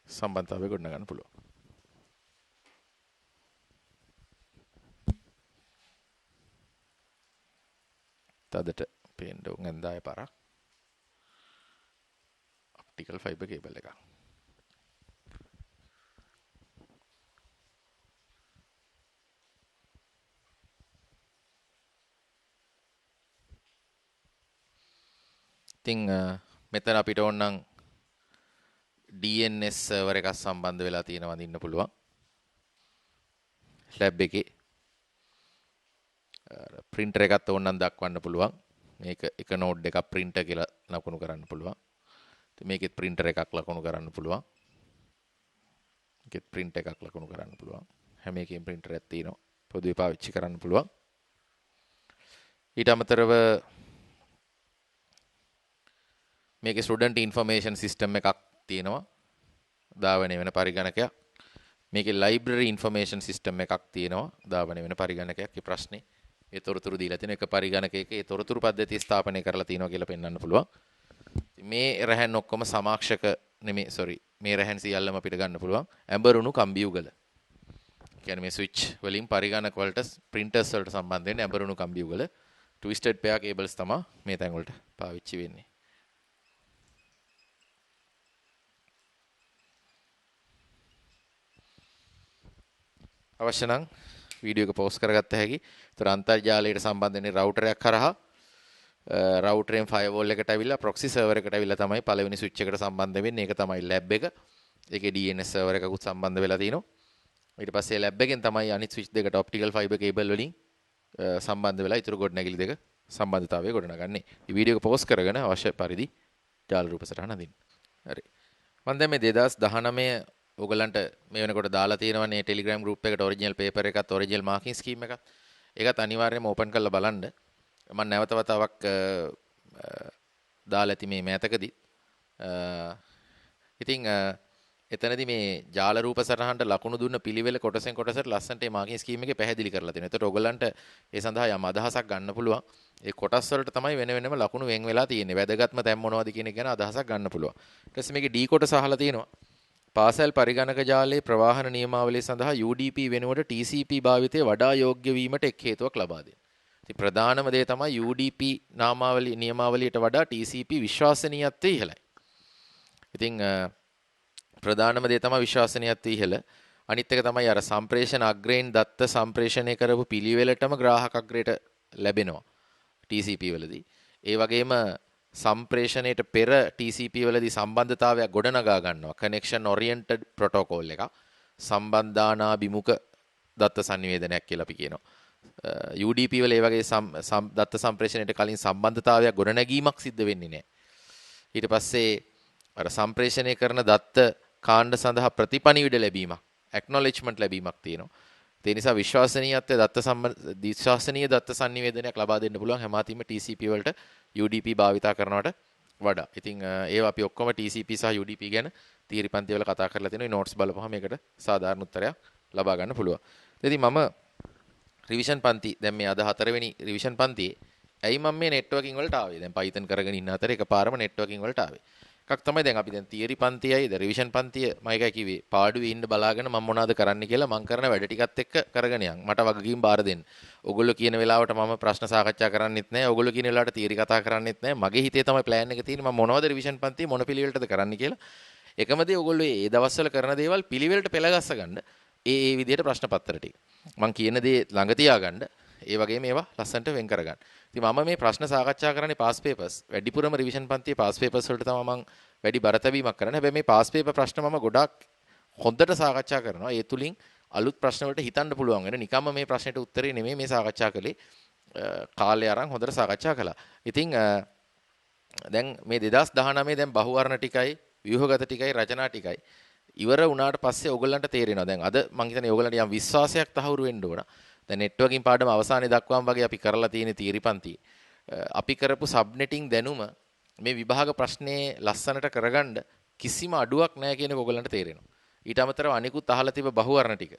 සම්බන්ධතාවය ගොඩනගන්න පුළුවන්. තදට පේන්න උන් ඇඳාය පාරක් ඔප්ටිකල් ෆයිබර් කේබල් එකක්. ඉතින් මෙතන අපිට ඕනනම් DNS සර්වර් එකක් සම්බන්ධ වෙලා තියෙනවා දින්න පුළුවන්. ලැබ් එකේ printer එකත් ඕනනම් දක්වන්න පුළුවන්. මේක එක නෝඩ් එකක් printer කියලා ලකුණු කරන්න පුළුවන්. ඉතින් මේකෙත් printer එකක් ලකුණු කරන්න පුළුවන්. මේකෙත් print එකක් ලකුණු කරන්න පුළුවන්. හැම එකකින් printer එකක් තියෙනවා. පොදුවේ පාවිච්චි කරන්න පුළුවන්. ඊට අමතරව මේකේ ස්ටුඩන්ට් ඉන්ෆර්මේෂන් සිස්ටම් එකක් තියෙනවා. ධාවනය වෙන පරිගණකයක්. මේකේ ලයිබ්‍රරි ඉන්ෆර්මේෂන් සිස්ටම් එකක් තියෙනවා. ධාවනය වෙන පරිගණකයක්. ඒ ප්‍රශ්නේ ඒ තොරතුරු දීලා තියෙන එක පරිගණකයක ඒ තොරතුරු පද්ධතිය ස්ථාපනය කරලා තියෙනවා කියලා පෙන්වන්න පුළුවන්. මේ රැහැන් ඔක්කොම සමාක්ෂක නෙමෙයි මේ රැහැන් සියල්ලම අපිට ගන්න පුළුවන් ඇඹරුණු කම්බියුගල. කියන්නේ මේ ස්විච් වලින් පරිගණක වලට printers වලට සම්බන්ධ වෙන ඇඹරුණු කම්බියුගල twisted pair cables තමයි මේ තැන් වලට පාවිච්චි වෙන්නේ. අවශ්‍ය නම් වීඩියෝ එක පෝස්ට් කරගත්ත හැකි. ඒතර අන්තර්ජාලයට සම්බන්ධ වෙන රවුටර් එකක් කරහා රවුටරෙන් ෆයර්වෝල් එකට ඇවිල්ලා ප්‍රොක්සි සර්වර් එකට ඇවිල්ලා තමයි පළවෙනි ස්විච් එකට සම්බන්ධ වෙන්නේ. ඒක තමයි ලැබ් එක. ඒකේ DNS සර්වර් එකකුත් සම්බන්ධ වෙලා තිනවා. ඊට පස්සේ ලැබ් එකෙන් තමයි අනිත් ස්විච් දෙකට ඔප්ටිකල් ෆයිබර් කේබල් වලින් සම්බන්ධ වෙලා ඊටු ගොඩනැගිලි දෙක සම්බන්ධතාවය ගොඩනගන්නේ. මේ වීඩියෝ එක පෝස්ට් කරගෙන අවශ්‍ය පරිදි ජාල රූප සටහන අදින්න. හරි. මම දැන් මේ 2019 ඔයගලන්ට මේ වෙනකොට දාලා තියෙනවනේ ටෙලිග්‍රෑම් ගෲප් එකට ඔරිජිනල් පේපර් එකත් ඔරිජිනල් මාකින් ස්කීම් එකත්. ඒකත් අනිවාර්යයෙන්ම ඕපන් කරලා බලන්න. මම නැවත වතාවක් දාලා ඇති මේ මෑතකදී. ඉතින් එතනදී මේ ජාල රූප සටහනට ලකුණු දුන්න පිළිවෙල කොටසෙන් කොටසට ලස්සනට මේ මාකින් ස්කීම් එකේ පැහැදිලි කරලා තියෙනවා. ඒතකොට ඔයගලන්ට ඒ සඳහා යම් අදහසක් ගන්න පුළුවන්. ඒ කොටස් වලට තමයි වෙන වෙනම ලකුණු වෙන් වෙලා තියෙන්නේ. වැදගත්ම තැන් මොනවද කියන එක ගැන අදහසක් ගන්න පුළුවන්. ඊට පස්සේ මේකේ D කොටස අහලා තියෙනවා. පාසල් පරිගණක ජාලයේ ප්‍රවාහන නියමාවලිය සඳහා UDP වෙනුවට TCP භාවිතය වඩා යෝග්‍ය වීමට එක් හේතුවක් ලබා දෙන. ඉතින් ප්‍රධානම දේ තමයි UDP නියමාවලියට වඩා TCP විශ්වසනීයත්වය ඉහළයි. ඉතින් ප්‍රධානම දේ තමයි විශ්වසනීයත්වය ඉහළ. අනිත් එක තමයි අර සම්ප්‍රේෂණ අග්‍රයෙන් දත්ත සම්ප්‍රේෂණය කරපු පිළිවෙලටම ග්‍රාහක අග්‍රයට ලැබෙනවා TCP වලදී. ඒ වගේම සම්ප්‍රේෂණයට පෙර TCP වලදී සම්බන්ධතාවයක් ගොඩනගා ගන්නවා. connection oriented protocol එක. සම්බන්ධානාභිමුඛ දත්ත සංනිවේදනයක් කියලා අපි කියනවා. UDP වල ඒ වගේ දත්ත සම්ප්‍රේෂණයට කලින් සම්බන්ධතාවයක් ගොඩනැගීමක් සිද්ධ වෙන්නේ නැහැ. ඊට පස්සේ අර සම්ප්‍රේෂණය කරන දත්ත කාණ්ඩ සඳහා ප්‍රතිපණිවිඩ ලැබීමක් acknowledgement ලැබීමක් තියෙනවා. ඒ නිසා විශ්වසනීය දත්ත sannivedanaya ලබා දෙන්න පුළුවන් හැම අතින්ම TCP වලට UDP භාවිතා කරනවට වඩා. ඉතින් ඒවා අපි ඔක්කොම TCP සහ UDP ගැන තියරි පන්ති වල කතා කරලා තියෙනවා. නෝට්ස් බලපුවහම මේකට සාධාරණ උත්තරයක් ලබා ගන්න පුළුවන්. ඉතින් මම රිවිෂන් පන්ති දැන් මේ අද 4 වෙනි රිවිෂන් පන්තියේ ඇයි මම මේ නෙට්වර්කින් වලට ආවේ? දැන් Python කරගෙන ඉන්න අතරේ එකපාරම නෙට්වර්කින් වලට ආවේ. එකක් තමයි දැන් අපි දැන් තියරි පන්තියයි ද රිවිෂන් පන්තිය මම එකයි කිව්වේ පාඩුවේ ඉන්න බලාගෙන මම මොනවද කරන්න කියලා මම කරන වැඩ ටිකත් එක්ක කරගෙන යන්. මට වගකීම් බාර දෙන්න. ඔයගොල්ලෝ කියන වෙලාවට මම ප්‍රශ්න සාකච්ඡා කරන්නෙත් නැහැ. ඔයගොල්ලෝ කියන වෙලාවට තියරි කතා කරන්නෙත් නැහැ. මගේ හිතේ තමයි ප්ලෑන් එක තියෙන්නේ මම මොනවද රිවිෂන් පන්තිය මොන පිළිවෙලටද කරන්න කියලා. එකම දේ ඔයගොල්ලෝ මේ දවස්වල කරන දේවල් පිළිවෙලට පෙළගස්ස ගන්න. ඒ විදිහට ප්‍රශ්න පත්‍ර ටික. මම කියන දේ ළඟ තියාගන්න. ඒ වගේම ඒවා ලස්සනට වෙන් කරගන්න. ඉතින් මම මේ ප්‍රශ්න සාකච්ඡා කරන්නේ පාස් පේපර්ස්. වැඩිපුරම රිවිෂන් පන්තියේ පාස් පේපර්ස් වලට තමයි මම වැඩි බරතැබීමක් කරන්නේ. හැබැයි මේ පාස් පේපර් ප්‍රශ්න මම ගොඩක් හොඳට සාකච්ඡා කරනවා. ඒ තුලින් අලුත් ප්‍රශ්න වලට හිතන්න පුළුවන් වෙන. නිකම්ම මේ ප්‍රශ්නෙට උත්තරේ නෙමෙයි මේ සාකච්ඡා කළේ. කාලය අරන් හොඳට සාකච්ඡා කළා. ඉතින් දැන් මේ 2019 දැන් බහුවර්ණ ටිකයි, ව්‍යුහගත ටිකයි, රචනා ටිකයි ඉවර වුණාට පස්සේ ඕගොල්ලන්ට තේරෙනවා. දැන් අද මම හිතන්නේ ඕගොල්ලන්ට යම් විශ්වාසයක් තහවුරු වෙන්න ඕන. දැන් නෙට්වර්කින් පාඩම අවසානයේ දක්වාම වගේ අපි කරලා තියෙන තියරි පන්ති. අපි කරපු සබ්නෙටින් දැනුම මේ විභාග ප්‍රශ්නේ ලස්සනට කරගන්න කිසිම අඩුවක් නැහැ කියන එක ඕගොල්ලන්ට තේරෙනවා. ඊට අමතරව අනිකුත් අහලා තිබ්බ බහුවර්ණ ටික.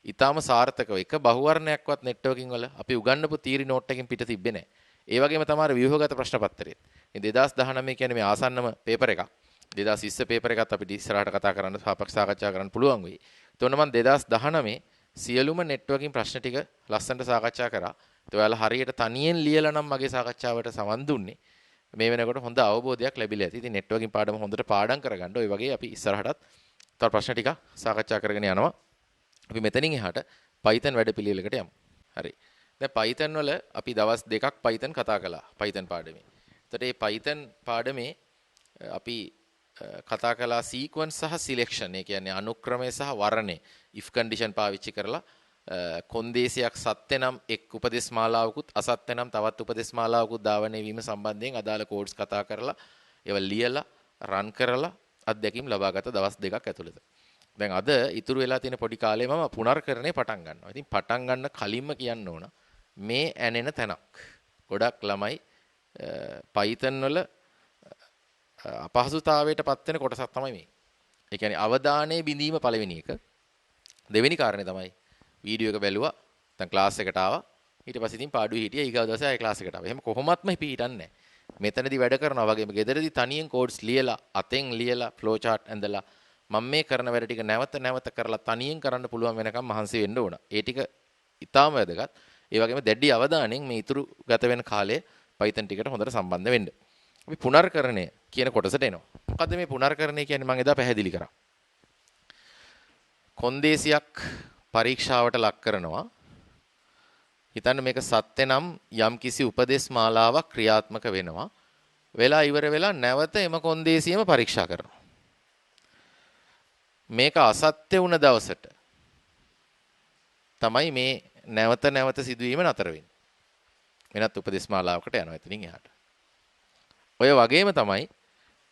ඊටාම සාර්ථකව එක බහුවර්ණයක්වත් නෙට්වර්කින් වල අපි උගන්වපු තියරි නෝට් එකකින් පිට තිබ්බේ නැහැ. ඒ වගේම තමයි ව්‍යුහගත ප්‍රශ්න පත්‍රය. මේ 2019 කියන්නේ මේ ආසන්නම පේපර් එකක්. 2020 පේපර් එකත් අපිට ඉස්සරහට කතා කරන්න සාකච්ඡා කරන්න පුළුවන් වෙයි. එතකොට මම 2019 සියලුම නෙට්වර්කින් ප්‍රශ්න ටික ලස්සනට සාකච්ඡා කරා. ඒත් ඔයාලා හරියට තනියෙන් ලියලා නම් මගේ සාකච්ඡාවට සවන් දුන්නේ. මේ වෙනකොට හොඳ අවබෝධයක් ලැබිලා ඇති. ඉතින් නෙට්වර්කින් පාඩම හොඳට පාඩම් කරගන්න. ඔය වගේ අපි ඉස්සරහටත් තව ප්‍රශ්න ටික සාකච්ඡා කරගෙන යනවා. අපි මෙතනින් එහාට Python වැඩපිළිවෙලකට යමු. හරි. දැන් Python වල අපි දවස් දෙකක් Python කතා කළා. Python පාඩමේ. එතකොට මේ Python පාඩමේ අපි කතා කළා sequence සහ selection. ඒ කියන්නේ අනුක්‍රමය සහ වර්ණය. if condition පාවිච්චි කරලා කොන්දේසියක් සත්‍ය නම් එක් උපදේශ මාලාවකුත් අසත්‍ය නම් තවත් උපදේශ මාලාවකුත් ධාවනය වීම සම්බන්ධයෙන් අදාළ කෝඩ්ස් කතා කරලා ඒවා ලියලා රන් කරලා අත්දැකීම් ලබාගත දවස් දෙකක් ඇතුළත. දැන් අද ඉතුරු වෙලා තියෙන පොඩි කාලේ මම පුනර්කරණය පටන් ගන්නවා. ඉතින් පටන් ගන්න කලින්ම කියන්න ඕන මේ ඇනෙන තැනක්. ගොඩක් ළමයි Python වල අපහසුතාවයට පත් වෙන කොටසක් තමයි මේ. ඒ කියන්නේ අවධානයේ බිඳීම පළවෙනි එක. දෙවෙනි කාරණේ තමයි වීඩියෝ එක බැලුවා. නැත්නම් ක්ලාස් එකට ආවා. ඊට පස්සේ ඉතින් පාඩුවේ හිටියා. ඊගව දවසේ ආයෙ ක්ලාස් එකට ආවා. එහෙම කොහොමත්ම හිටින්නේ නැහැ. මෙතනදී වැඩ කරනවා වගේම ගෙදරදී තනියෙන් කෝඩ්ස් ලියලා අතෙන් ලියලා ෆ්ලෝ chart ඇඳලා මම මේ කරන වැඩ ටික නැවත කරලා තනියෙන් කරන්න පුළුවන් වෙනකම් මහන්සි වෙන්න ඕන. ඒ ටික ඉතාම වැදගත්. ඒ වගේම දැඩි අවධානයෙන් මේ ඉතුරු ගත වෙන කාලයේ Python ටිකට හොඳට සම්බන්ධ වෙන්න. අපි පුනර්කරණය කියන කොටසට එනවා. මොකද්ද මේ පුනර්කරණය කියන්නේ මම එදා පැහැදිලි කරා. කොන්දේසියක් පරීක්ෂාවට ලක් කරනවා. හිතන්න මේක සත්‍ය නම් යම්කිසි උපදේශ මාලාවක් ක්‍රියාත්මක වෙනවා. වෙලා ඉවර වෙලා නැවත එම කොන්දේසියම පරීක්ෂා කරනවා. මේක අසත්‍ය වුණ දවසට තමයි මේ නැවත සිදුවීම නතර වෙන්නේ. වෙනත් උපදේශ මාලාවකට යනවා එතනින් එහාට. ඔය වගේම තමයි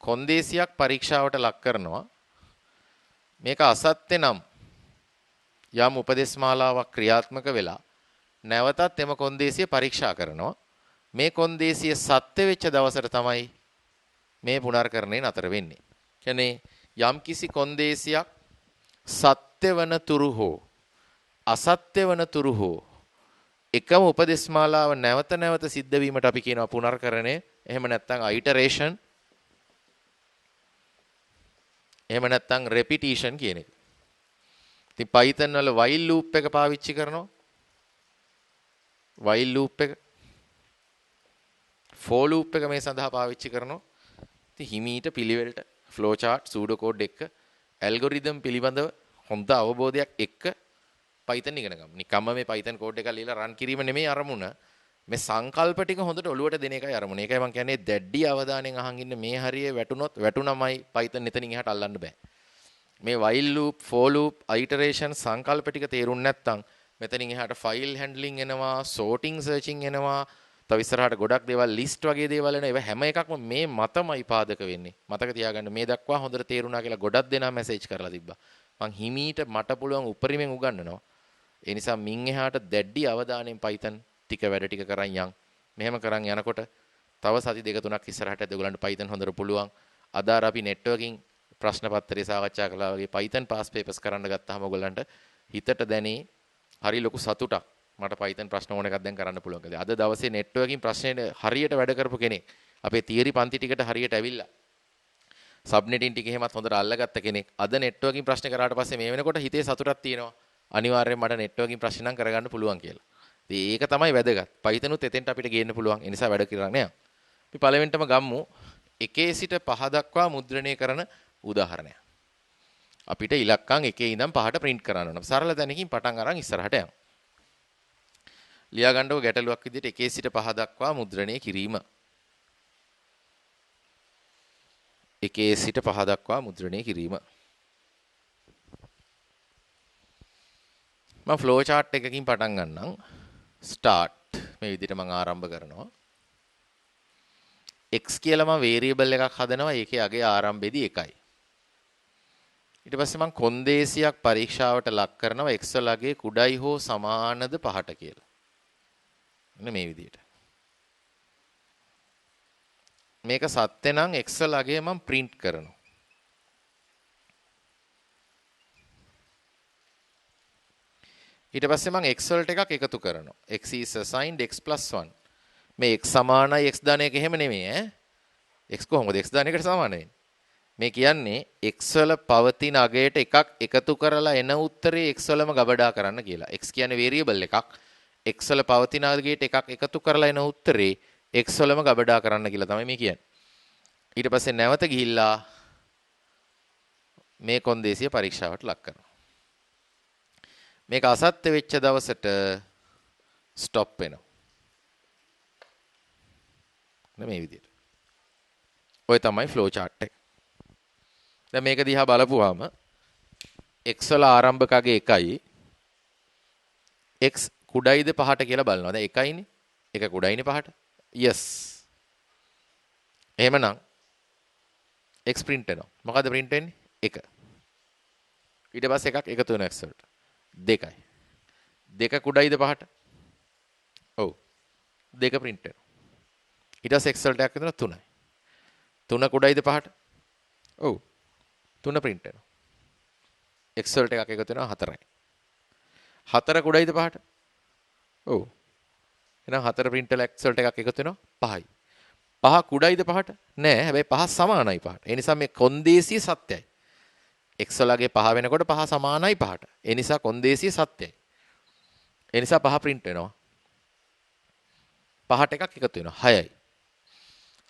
කොන්දේසියක් පරීක්ෂාවට ලක් කරනවා. මේක අසත්‍ය නම් යම් උපදේශ මාලාවක් ක්‍රියාත්මක වෙලා නැවතත් එම කොන්දේසිය පරීක්ෂා කරනවා. මේ කොන්දේසිය සත්‍ය වෙච්ච දවසට තමයි මේ පුනර්කරණය නතර වෙන්නේ. කියන්නේ යම් කිසි කොන්දේසියක් සත්‍ය වන තුරු හෝ අසත්‍ය වන තුරු හෝ එකම උපදේශ මාලාව නැවත සිද්ධ වීමට අපි කියනවා පුනර්කරණය. එහෙම නැත්නම් iteration. එහෙම නැත්නම් repetition කියන එක. ඉතින් Python වල while loop එක පාවිච්චි කරනවා. while loop එක for loop එක මේ සඳහා පාවිච්චි කරනවා. ඉතින් හිමීට පිළිවෙලට flow chart pseudo code එක algorithm පිළිබඳව හොඳ අවබෝධයක් එක්ක Python ඉගෙන ගමු. නිකම්ම මේ Python code එක ලියලා run කිරීම නෙමෙයි අරමුණ. මේ සංකල්ප ටික හොඳට ඔලුවට දෙන එකයි අරමුණ. ඒකයි මම කියන්නේ දැඩි අවධානයෙන් අහන් ඉන්න මේ හරියේ වැටුනොත් වැටුනමයි Python එතනින් එහාට අල්ලන්න බෑ. මේ while loop, for loop, iteration සංකල්ප ටික තේරුම් නැත්නම් මෙතනින් එහාට file handling එනවා, sorting searching එනවා, තව ඉස්සරහට ගොඩක් දේවල් ලිස්ට් වගේ දේවල් එනවා. ඒවා හැම එකක්ම මේ මතමයි පාදක වෙන්නේ. මතක තියාගන්න මේ දක්වා හොඳට තේරුණා කියලා ගොඩක් දෙනා මැසේජ් කරලා තිබ්බා. මං හිමීට මට පුළුවන් උපරිමෙන් උගන්වනවා. ඒ නිසා මින් එහාට දැඩි අවධානයෙන් Python ටික වැඩ ටික කරන් යන්. මෙහෙම කරන් යනකොට තව සති දෙක තුනක් ඉස්සරහට ඇද ඔයගලන්ට Python හොඳට පුළුවන්. අද අපි networking ප්‍රශ්න පත්‍රය සාකච්ඡා කළා වගේ Python pass papers කරන්න ගත්තාම ඔයගලන්ට හිතට දැනේ හරි ලොකු සතුටක්. මට Python ප්‍රශ්න ඕන එකක් දැන් කරන්න පුළුවන් කියලා. අද දවසේ networking ප්‍රශ්නේ හරියට වැඩ කරපු කෙනෙක්. අපේ තියරි පන්ති ටිකට හරියට ඇවිල්ලා. සබ්නෙටින් ටික එහෙමත් හොඳට අල්ලගත්ත කෙනෙක්. අද networking ප්‍රශ්න කරාට පස්සේ මේ වෙනකොට හිතේ සතුටක් තියෙනවා. අනිවාර්යෙන් මට networking ප්‍රශ්න නම් කරගන්න පුළුවන් කියලා. ඉතින් ඒක තමයි වැදගත්. Pythonුත් එතෙන්ට අපිට ගේන්න පුළුවන්. ඒ නිසා වැඩ කරන්නේ නැහැ. අපි පළවෙනිටම ගම්මු 1 සිට 5 දක්වා මුද්‍රණය කරන උදාහරණයක්. අපිට ඉලක්කම් 1 ඉඳන් 5ට print කරන්න ඕන. සරල තැනකින් පටන් අරන් ඉස්සරහට යමු. ලියා ගන්නකො ගැටලුවක් විදිහට 1 සිට 5 දක්වා මුද්‍රණය කිරීම. 1 සිට 5 දක්වා මුද්‍රණය කිරීම. මම flow chart එකකින් පටන් ගන්නම්. start මේ විදිහට මම ආරම්භ කරනවා. x කියලා මම variable එකක් හදනවා. ඒකේ අගේ ආරම්භයේදී 1යි. ඊට පස්සේ මම කොන්දේසියක් පරීක්ෂාවට ලක් කරනවා x වල අගේ කුඩයි හෝ සමානද 5ට කියලා. මෙන්න මේ විදිහට. මේක සත්‍ය නම් x වල අගේ මම print කරනවා. ඊට පස්සේ මම x වලට එකක් එකතු කරනවා. x is assigned x + 1. මේ x සමානයි x දාන එක එහෙම නෙමෙයි ඈ. x කොහොමද x දාන එකට සමාන වෙන්නේ? මේ කියන්නේ x වල පවතින අගයට එකක් එකතු කරලා එන උත්තරේ x වලම ගබඩා කරන්න කියලා. x කියන්නේ variable එකක්. x වල පවතින අගයට එකක් එකතු කරලා එන උත්තරේ x වලම ගබඩා කරන්න කියලා තමයි මේ කියන්නේ. ඊට පස්සේ නැවත ගිහිල්ලා මේ කොන්දේසිය පරීක්ෂාවට ලක් කරනවා. මේක අසත්‍ය වෙච්ච දවසට ස්ටොප් වෙනවා. මේ විදිහට. ඔය තමයි flow chart එක. දැන් මේක දිහා බලපුවාම x වල ආරම්භකගේ 1යි x කුඩයිද 5ට කියලා බලනවා. දැන් 1යිනේ. 1 කුඩයිනේ 5ට. yes. එහෙමනම් x print වෙනවා. මොකද්ද print වෙන්නේ? 1. ඊට පස්සේ එකක් එකතු වෙනවා x වලට. 2යි. 2 කුඩයිද 5ට? ඔව්. 2 print වෙනවා. ඊට පස්සේ x වලට එකක් වෙනවා 3යි. 3 කුඩයිද 5ට? ඔව්. 3 print වෙනවා. x වලට එකක් එකතු වෙනවා 4යි. 4 කුඩයිද 5ට? ඔව්. එහෙනම් 4 print වෙලා x වලට එකක් එකතු වෙනවා 5යි. 5 කුඩයිද 5ට? නෑ. හැබැයි 5 සමානයි 5ට. ඒ නිසා මේ කොන්දේසිය සත්‍යයි. x වලගේ 5 වෙනකොට 5 සමානයි 5ට. ඒ නිසා කොන්දේසිය සත්‍යයි. ඒ නිසා 5 print වෙනවා. 5ට එකක් එකතු වෙනවා 6යි.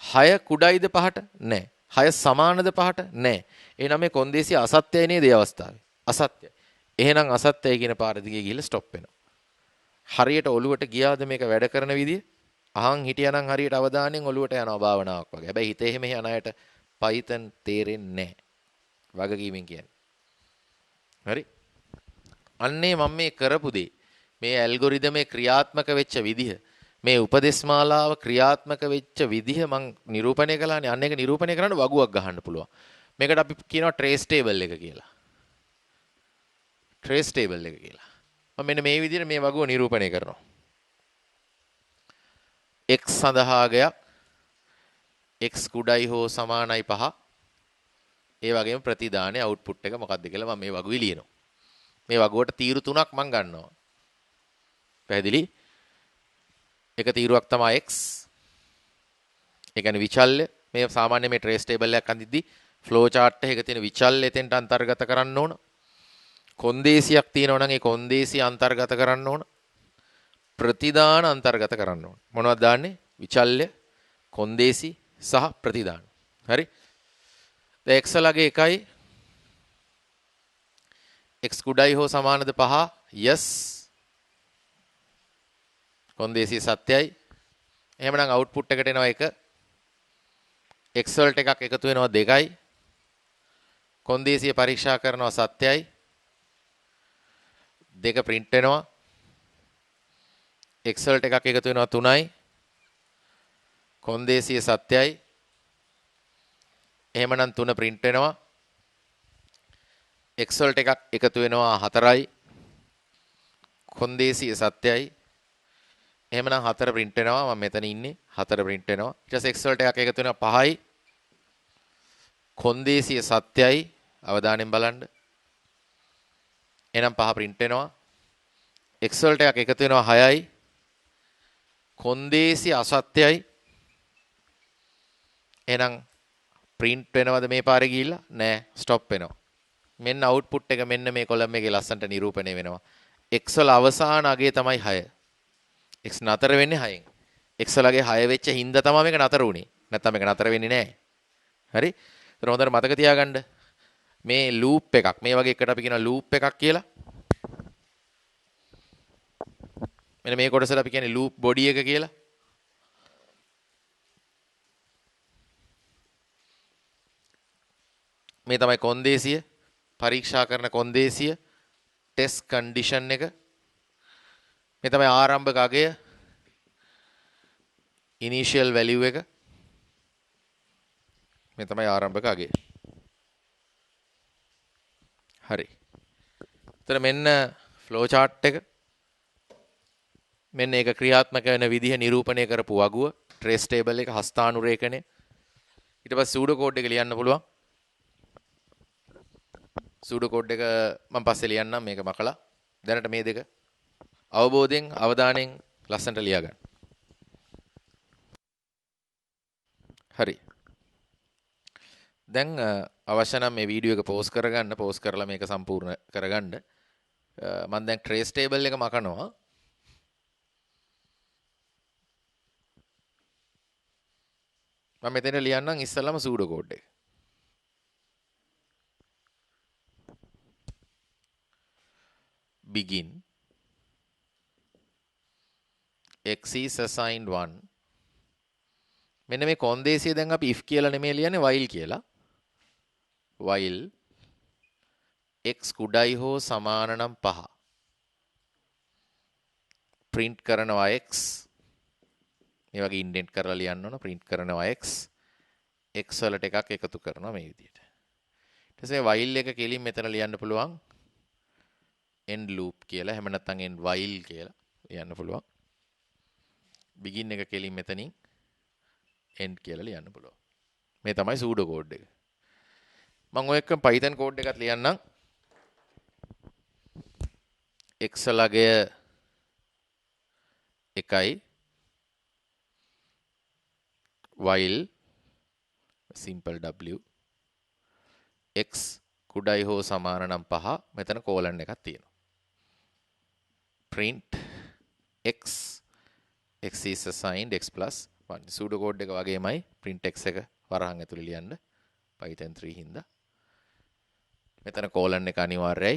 6 කුඩයිද 5ට? නෑ. 6 සමානද 5ට? නෑ. එහෙනම් මේ කොන්දේසිය අසත්‍යයි නේද මේ අවස්ථාවේ? අසත්‍යයි. එහෙනම් අසත්‍යයි කියන පාර දිගේ ගිහලා ස්ටොප් වෙනවා. හරියට ඔලුවට ගියාද මේක වැඩ කරන විදිය? අහන් හිටියානම් හරියට අවධානයෙන් ඔලුවට යනවා භාවනාවක් වගේ. හැබැයි හිතේ එහෙම යන අයට Python තේරෙන්නේ නැහැ. වගකීමෙන් කියන්නේ. හරි? අන්නේ මම මේ කරපු දේ මේ ඇල්ගොරිදමේ ක්‍රියාත්මක වෙච්ච විදිහ මේ උපදේශමාලාව ක්‍රියාත්මක වෙච්ච විදිහ මම නිරූපණය කළානේ. අන්න ඒක නිරූපණය කරන්න වගුවක් ගහන්න පුළුවන්. මේකට අපි කියනවා trace table එක කියලා. trace table එක කියලා. මම මෙන්න මේ විදිහට මේ වගුව නිරූපණය කරනවා. x සඳහා ගයක් x කුඩයි හෝ සමානයි 5. ඒ වගේම ප්‍රතිදානයේ output එක මොකක්ද කියලා මම මේ වගුවේ ලියනවා. මේ වගුවට තීරු 3ක් මම ගන්නවා. පැහැදිලි? එක තීරුවක් තමයි x. ඒ කියන්නේ විචල්්‍ය. මේ සාමාන්‍ය මේ trace table එකක් අඳිද්දී flow chart එකේ තියෙන විචල්්‍ය එතෙන්ට අන්තර්ගත කරන්න ඕන. කොන්දේසියක් තියෙනවා නම් ඒ කොන්දේසිය අන්තර්ගත කරන්න ඕන. ප්‍රතිදාන අන්තර්ගත කරන්න ඕන. මොනවද දාන්නේ? විචල්්‍ය, කොන්දේසි සහ ප්‍රතිදාන. හරි? දැන් x ලගේ 1යි x කුඩයි හෝ සමානද 5? yes. කොන්දේසි සත්‍යයි. එහෙමනම් output එකට එනවා 1. x වලට එකක් එකතු වෙනවා 2යි. කොන්දේසිය පරීක්ෂා කරනවා සත්‍යයි. 2 print වෙනවා. x වලට එකක් එකතු වෙනවා 3යි. කොන්දේසිය සත්‍යයි. එහෙමනම් 3 print වෙනවා. x වලට එකක් එකතු වෙනවා 4යි. කොන්දේසිය සත්‍යයි. එහෙමනම් 4 print වෙනවා. මම මෙතන ඉන්නේ 4 print වෙනවා. ඊට පස්සේ x වලට එකක් එකතු වෙනවා 5යි. කොන්දේසිය සත්‍යයි. අවධානයෙන් බලන්න. එහෙනම් 5 print වෙනවා. x වලට එකක් එකතු වෙනවා 6යි. කොන්දේසිය අසත්‍යයි. එහෙනම් print වෙනවද මේ පාරේ ගිහිල්ලා? නෑ, stop වෙනවා. මෙන්න output එක මෙන්න මේ column එකේ ලස්සනට නිරූපණය වෙනවා. x වල අවසාන අගය තමයි 6. x නතර වෙන්නේ 6න්. x වලගේ 6 වෙච්ච හින්දා තමයි මේක නතර වුනේ. නැත්නම් මේක නතර වෙන්නේ නෑ. හරි? ඒතර හොඳට මතක තියාගන්න. මේ loop එකක්. මේ වගේ එකට අපි කියනවා loop එකක් කියලා. මෙන්න මේ කොටසට අපි කියන්නේ loop body එක කියලා. මේ තමයි කොන්දේසිය. පරීක්ෂා කරන කොන්දේසිය. ටෙස්ට් කන්ඩිෂන් එක. මේ තමයි ආරම්භක අගය. ඉනිෂියල් වැලියු එක. මේ තමයි ආරම්භක අගය. හරි. එතන මෙන්න ෆ්ලෝ chart එක. මෙන්න ඒක ක්‍රියාත්මක වෙන විදිහ නිරූපණය කරපු වගුව. trace table එක හස්තානුරේඛනය. ඊට පස්සේ සූඩෝ කෝඩ් එක ලියන්න පුළුවන්. සූඩෝ කෝඩ් එක මම පස්සේ ලියන්නම් මේක මකලා. දැනට මේ දෙක අවබෝධයෙන් අවධානයෙන් ලස්සනට ලියා ගන්න. හරි. දැන් අවශ්‍ය නම් මේ වීඩියෝ එක පෝස් කරගන්න. පෝස් කරලා මේක සම්පූර්ණ කරගන්න. මම දැන් trace table එක මකනවා. මම මෙතන ලියන්නම් ඉස්සෙල්ලාම සූඩෝ කෝඩ් එක. begin x is assigned 1. මෙන්න මේ කොන්දේසිය දැන් අපි if කියලා නෙමෙයි ලියන්නේ while කියලා. while x කුඩයි හෝ සමාන නම් 5. print කරනවා x. මේ වගේ ඉන්ඩෙන්ට් කරලා ලියන්න ඕන. print කරනවා x. x වලට එකක් එකතු කරනවා මේ විදිහට. ඊට පස්සේ while එක කෙලින් මෙතන ලියන්න පුළුවන් end loop කියලා. එහෙම නැත්නම් end while කියලා ලියන්න පුළුවන්. begin එක කෙලින් මෙතනින් end කියලා ලියන්න පුළුවන්. මේ තමයි pseudo code එක. මම ඔය එක්ක Python code එකක් ලියන්නම්. x ලගය 1යි while simple w x කුඩයි හෝ සමාන නම් 5 මෙතන colon එකක් තියෙනවා. print x is assigned x plus 1. pseudo code එක වගේමයි print x එක වරහන් ඇතුලේ ලියන්න Python 3 හින්දා. මෙතන colon එක අනිවාර්යයි.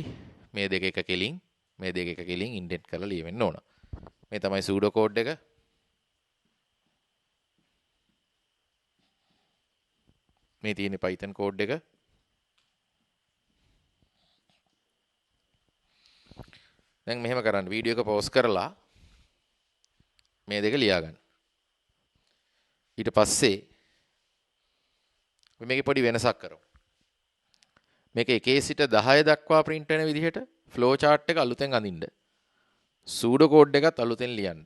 මේ දෙක එක කෙලින් මේ දෙක එක කෙලින් indent කරලා ලියවෙන්න ඕන. මේ තමයි pseudo code එක. මේ තියෙන Python code එක. දැන් මෙහෙම කරන්න වීඩියෝ එක පෝස් කරලා මේ දෙක ලියා ගන්න. ඊට පස්සේ මේකේ පොඩි වෙනසක් කරමු. මේක 1 සිට 10 දක්වා print වෙන විදිහට flow chart එක අලුතෙන් අඳින්න. pseudo code එකත් අලුතෙන් ලියන්න.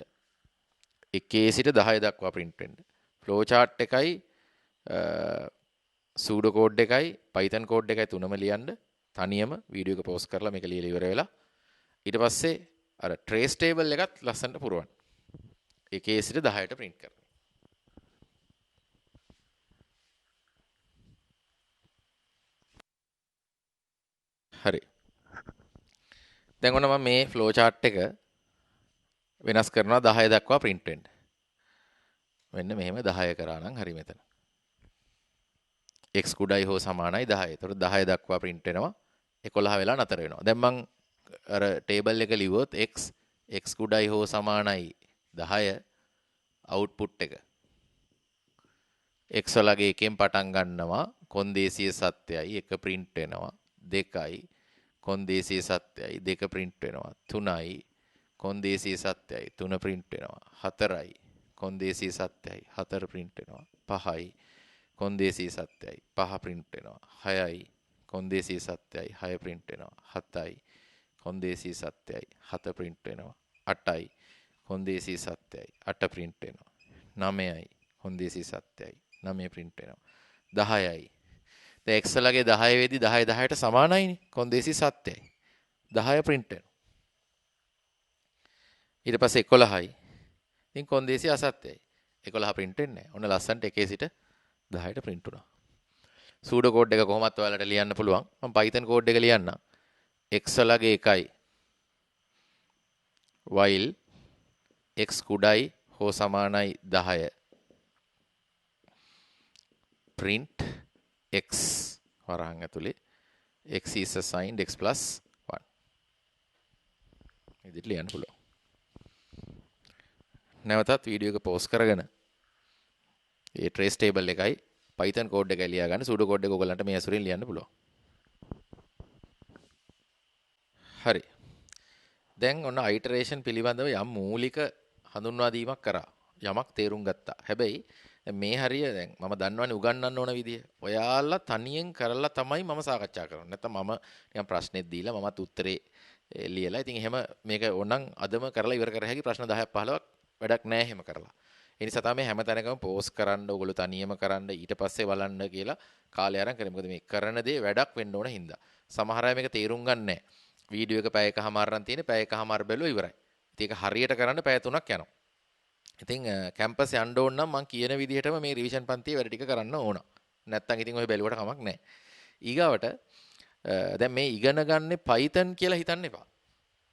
1 සිට 10 දක්වා print වෙන්න. flow chart එකයි pseudo code එකයි Python code එකයි තුනම ලියන්න. තනියම වීඩියෝ එක පෝස් කරලා මේක ලියලා ඉවර වෙලා ඊට පස්සේ අර trace table එකත් ලස්සනට පුරවන්න. 1 සිට 10ට print කරන්න. හරි. දැන් ඔන්න මම මේ flow chart එක වෙනස් කරනවා 10 දක්වා print වෙන්න. මෙන්න මෙහෙම 10 කරා නම් හරි මෙතන. x කුඩයි හෝ සමානයි 10. ඒතකොට 10 දක්වා print වෙනවා. 11 වෙලා නතර වෙනවා. දැන් මම අර table එක ලිව්වොත් x කුඩයි හෝ සමානයි 10 output එක. x වලගේ එකෙන් පටන් ගන්නවා කොන්දේසිය සත්‍යයි 1 print වෙනවා. 2යි කොන්දේසිය සත්‍යයි 2 print වෙනවා. 3යි කොන්දේසිය සත්‍යයි 3 print වෙනවා. 4යි කොන්දේසි සත්‍යයි 4 print වෙනවා 5යි කොන්දේසි සත්‍යයි 5 print වෙනවා 6යි කොන්දේසි සත්‍යයි 6 print වෙනවා 7යි කොන්දේසි සත්‍යයි 7 print වෙනවා 8යි කොන්දේසි සත්‍යයි 8 print වෙනවා 9යි කොන්දේසි සත්‍යයි 9 print වෙනවා 10යි දැන් එක්සලගේ 10 වෙදි 10 10ට සමානයිනේ කොන්දේසි සත්‍යයි 10 print වෙනවා ඊට පස්සේ 11යි ඉතින් කොන්දේසි අසත්‍යයි 11 print වෙන්නේ නැහැ ඔන්න ලස්සන්ට එකේ සිට 10ට print වුණා සූඩෝ කෝඩ් එක කොහොමත් ඔයාලට ලියන්න පුළුවන් මම Python කෝඩ් එක ලියන්නම් එක්සලගේ 1යි while x කුඩයි හෝ සමානයි 10 print x වරහන් ඇතුලේ x is assigned x plus 1 ඉදිරියට ලියන්න පුළුවන් නැවතත් වීඩියෝ එක පෝස් කරගෙන ඒ trace table එකයි Python කෝඩ් එකයි ලියා ගන්න සූඩෝ කෝඩ් එක ඔයගලන්ට මේ ඇසුරින් ලියන්න පුළුවන් හරි දැන් ඔන්න iteration පිළිබඳව යම් මූලික හඳුන්වා දීමක් කරා යමක් තේරුම් ගත්තා හැබැයි මේ හරිය දැන් මම දන්නවනේ උගන්වන්න ඕන විදිය ඔයාලා තනියෙන් කරලා තමයි මම සාකච්ඡා කරන්නේ නැත්නම් මම නිකන් ප්‍රශ්නෙත් දීලා මමත් උත්තරේ ලියලා ඉතින් එහෙම මේක ඕනනම් අදම කරලා ඉවර කර හැකි ප්‍රශ්න 10ක් 15ක් වැඩක් නැහැ එහෙම කරලා ඒ නිසා තමයි හැම තැනකම පෝස්ට් කරන්න ඕගොල්ලෝ තනියම කරන්න ඊට පස්සේ බලන්න කියලා කාලය අරන් කරේ මොකද මේ කරන දේ වැඩක් වෙන්න ඕන හින්දා සමහර අය මේක තේරුම් ගන්න නැහැ වීඩියෝ එක පැය එකමාරක් තියෙන පැය එකමාර බැලුවා ඉවරයි ඉතින් ඒක හරියට කරන්න පැය 3ක් යනවා ඉතින් කැම්පස් යන්න ඕන නම් මම කියන විදිහටම මේ රිවිෂන් පන්තියේ වැඩ ටික කරන්න ඕන. නැත්තම් ඉතින් ඔය බැලුවට කමක් නැහැ. ඊගාවට දැන් මේ ඉගෙන ගන්න Python කියලා හිතන්න එපා.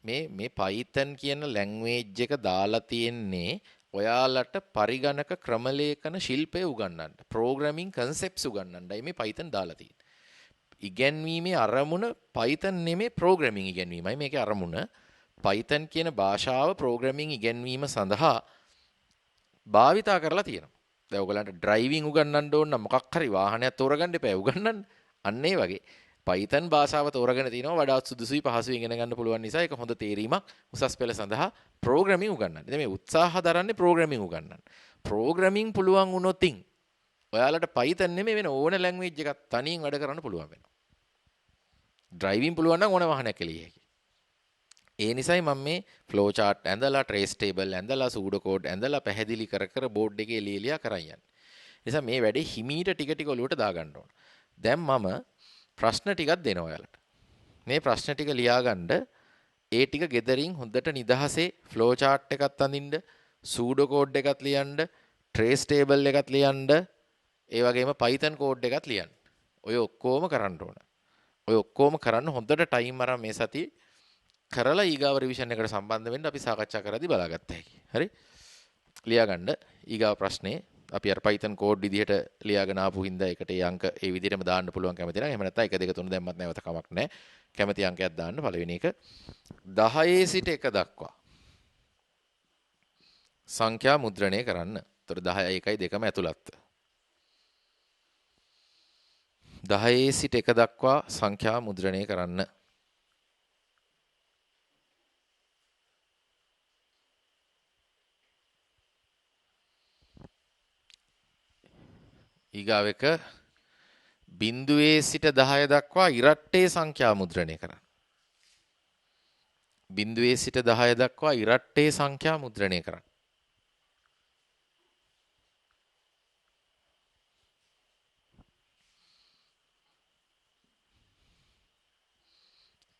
මේ Python කියන ලැන්ග්වේජ් එක දාලා තියෙන්නේ ඔයාලට පරිගණක ක්‍රමලේඛන ශිල්පය උගන්වන්න. ප්‍රෝග්‍රෑමින් කන්සෙප්ට්ස් උගන්වන්නයි මේ Python දාලා තියෙන්නේ. ඉගෙනීමේ අරමුණ Python නෙමෙයි ප්‍රෝග්‍රෑමින් ඉගෙනීමයි මේකේ අරමුණ. Python කියන භාෂාව ප්‍රෝග්‍රෑමින් ඉගෙනීම සඳහා භාවිතා කරලා තියෙනවා. දැන් ඔයගලන්ට ඩ්‍රයිවිං උගන්වන්න ඕන නම් මොකක් හරි වාහනයක් තෝරගන්න එපා උගන්වන්න. අන්න ඒ වගේ Python භාෂාව තෝරගෙන තිනවා වඩාත් සුදුසුයි පහසුවෙන් ඉගෙන ගන්න පුළුවන් නිසා ඒක හොඳ තේරීමක් උසස් පෙළ සඳහා ප්‍රෝග්‍රෑමින් උගන්වන්න. ඉතින් මේ උත්සාහ දරන්නේ ප්‍රෝග්‍රෑමින් උගන්වන්න. ප්‍රෝග්‍රෑමින් පුළුවන් වුණොතින් ඔයාලට Python නෙමෙයි වෙන ඕන ලැන්ග්වේජ් එකක් තනියෙන් වැඩ කරන්න පුළුවන් වෙනවා. ඩ්‍රයිවිං පුළුවන් නම් ඕන වාහනයක් එළිය හැකියි. ඒ නිසයි මම මේ ෆ්ලෝ chart ඇඳලා trace table ඇඳලා pseudo code ඇඳලා පැහැදිලි කර කර බෝඩ් එකේ ලියලියා කරන් යන්නේ. නිසා මේ වැඩේ හිමීට ටික ටික ඔලුවට දාගන්න ඕන. දැන් මම ප්‍රශ්න ටිකක් දෙනවා ඔයාලට. මේ ප්‍රශ්න ටික ලියාගන්න ඒ ටික ගෙදරින් හොඳට නිදහසේ ෆ්ලෝ chart එකත් අඳින්න, pseudo code එකත් ලියන්න, trace table එකත් ලියන්න, ඒ වගේම Python code එකත් ලියන්න. ඔය ඔක්කොම කරන්න ඕන. ඔය ඔක්කොම කරන්න හොඳට ටයිම් අරන් මේ සතියේ කරලා ඊගාව රිවිෂන් එකට සම්බන්ධ වෙන්න අපි සාකච්ඡා කරද්දී බලාගත්ත හැකි. හරි? ලියාගන්න ඊගාව ප්‍රශ්නේ අපි අර Python කෝඩ් විදිහට ලියාගෙන ආපු හින්දා ඒකට ඒ අංක ඒ විදිහටම දාන්න පුළුවන් කැමති නම් එහෙම නැත්නම් 1 2 3 දැම්මත් නැවත කමක් නැහැ. කැමති අංකයක් දාන්න පළවෙනි එක 10 සිට 1 දක්වා සංඛ්‍යා මුද්‍රණය කරන්න. ඒතර 10යි 1යි දෙකම ඇතුළත්. 10 සිට 1 දක්වා සංඛ්‍යා මුද්‍රණය කරන්න. ඊගාව එක බිඳුවේ සිට 10 දක්වා ඉරට්ටේ සංඛ්‍යා මුද්‍රණය කරන්න. බිඳුවේ සිට 10 දක්වා ඉරට්ටේ සංඛ්‍යා මුද්‍රණය කරන්න.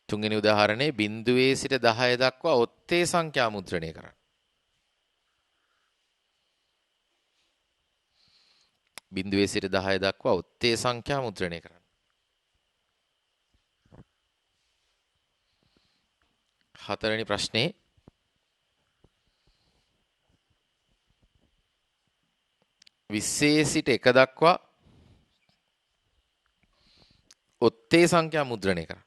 තුන්වෙනි උදාහරණේ බිඳුවේ සිට 10 දක්වා ඔත්තේ සංඛ්‍යා මුද්‍රණය කරන්න. බිඳුවේ සිට 10 දක්වා ඔත්තේ සංඛ්‍යා මුද්‍රණය කරන්න. හතරවෙනි ප්‍රශ්නේ 20 සිට 1 දක්වා ඔත්තේ සංඛ්‍යා මුද්‍රණය කරන්න.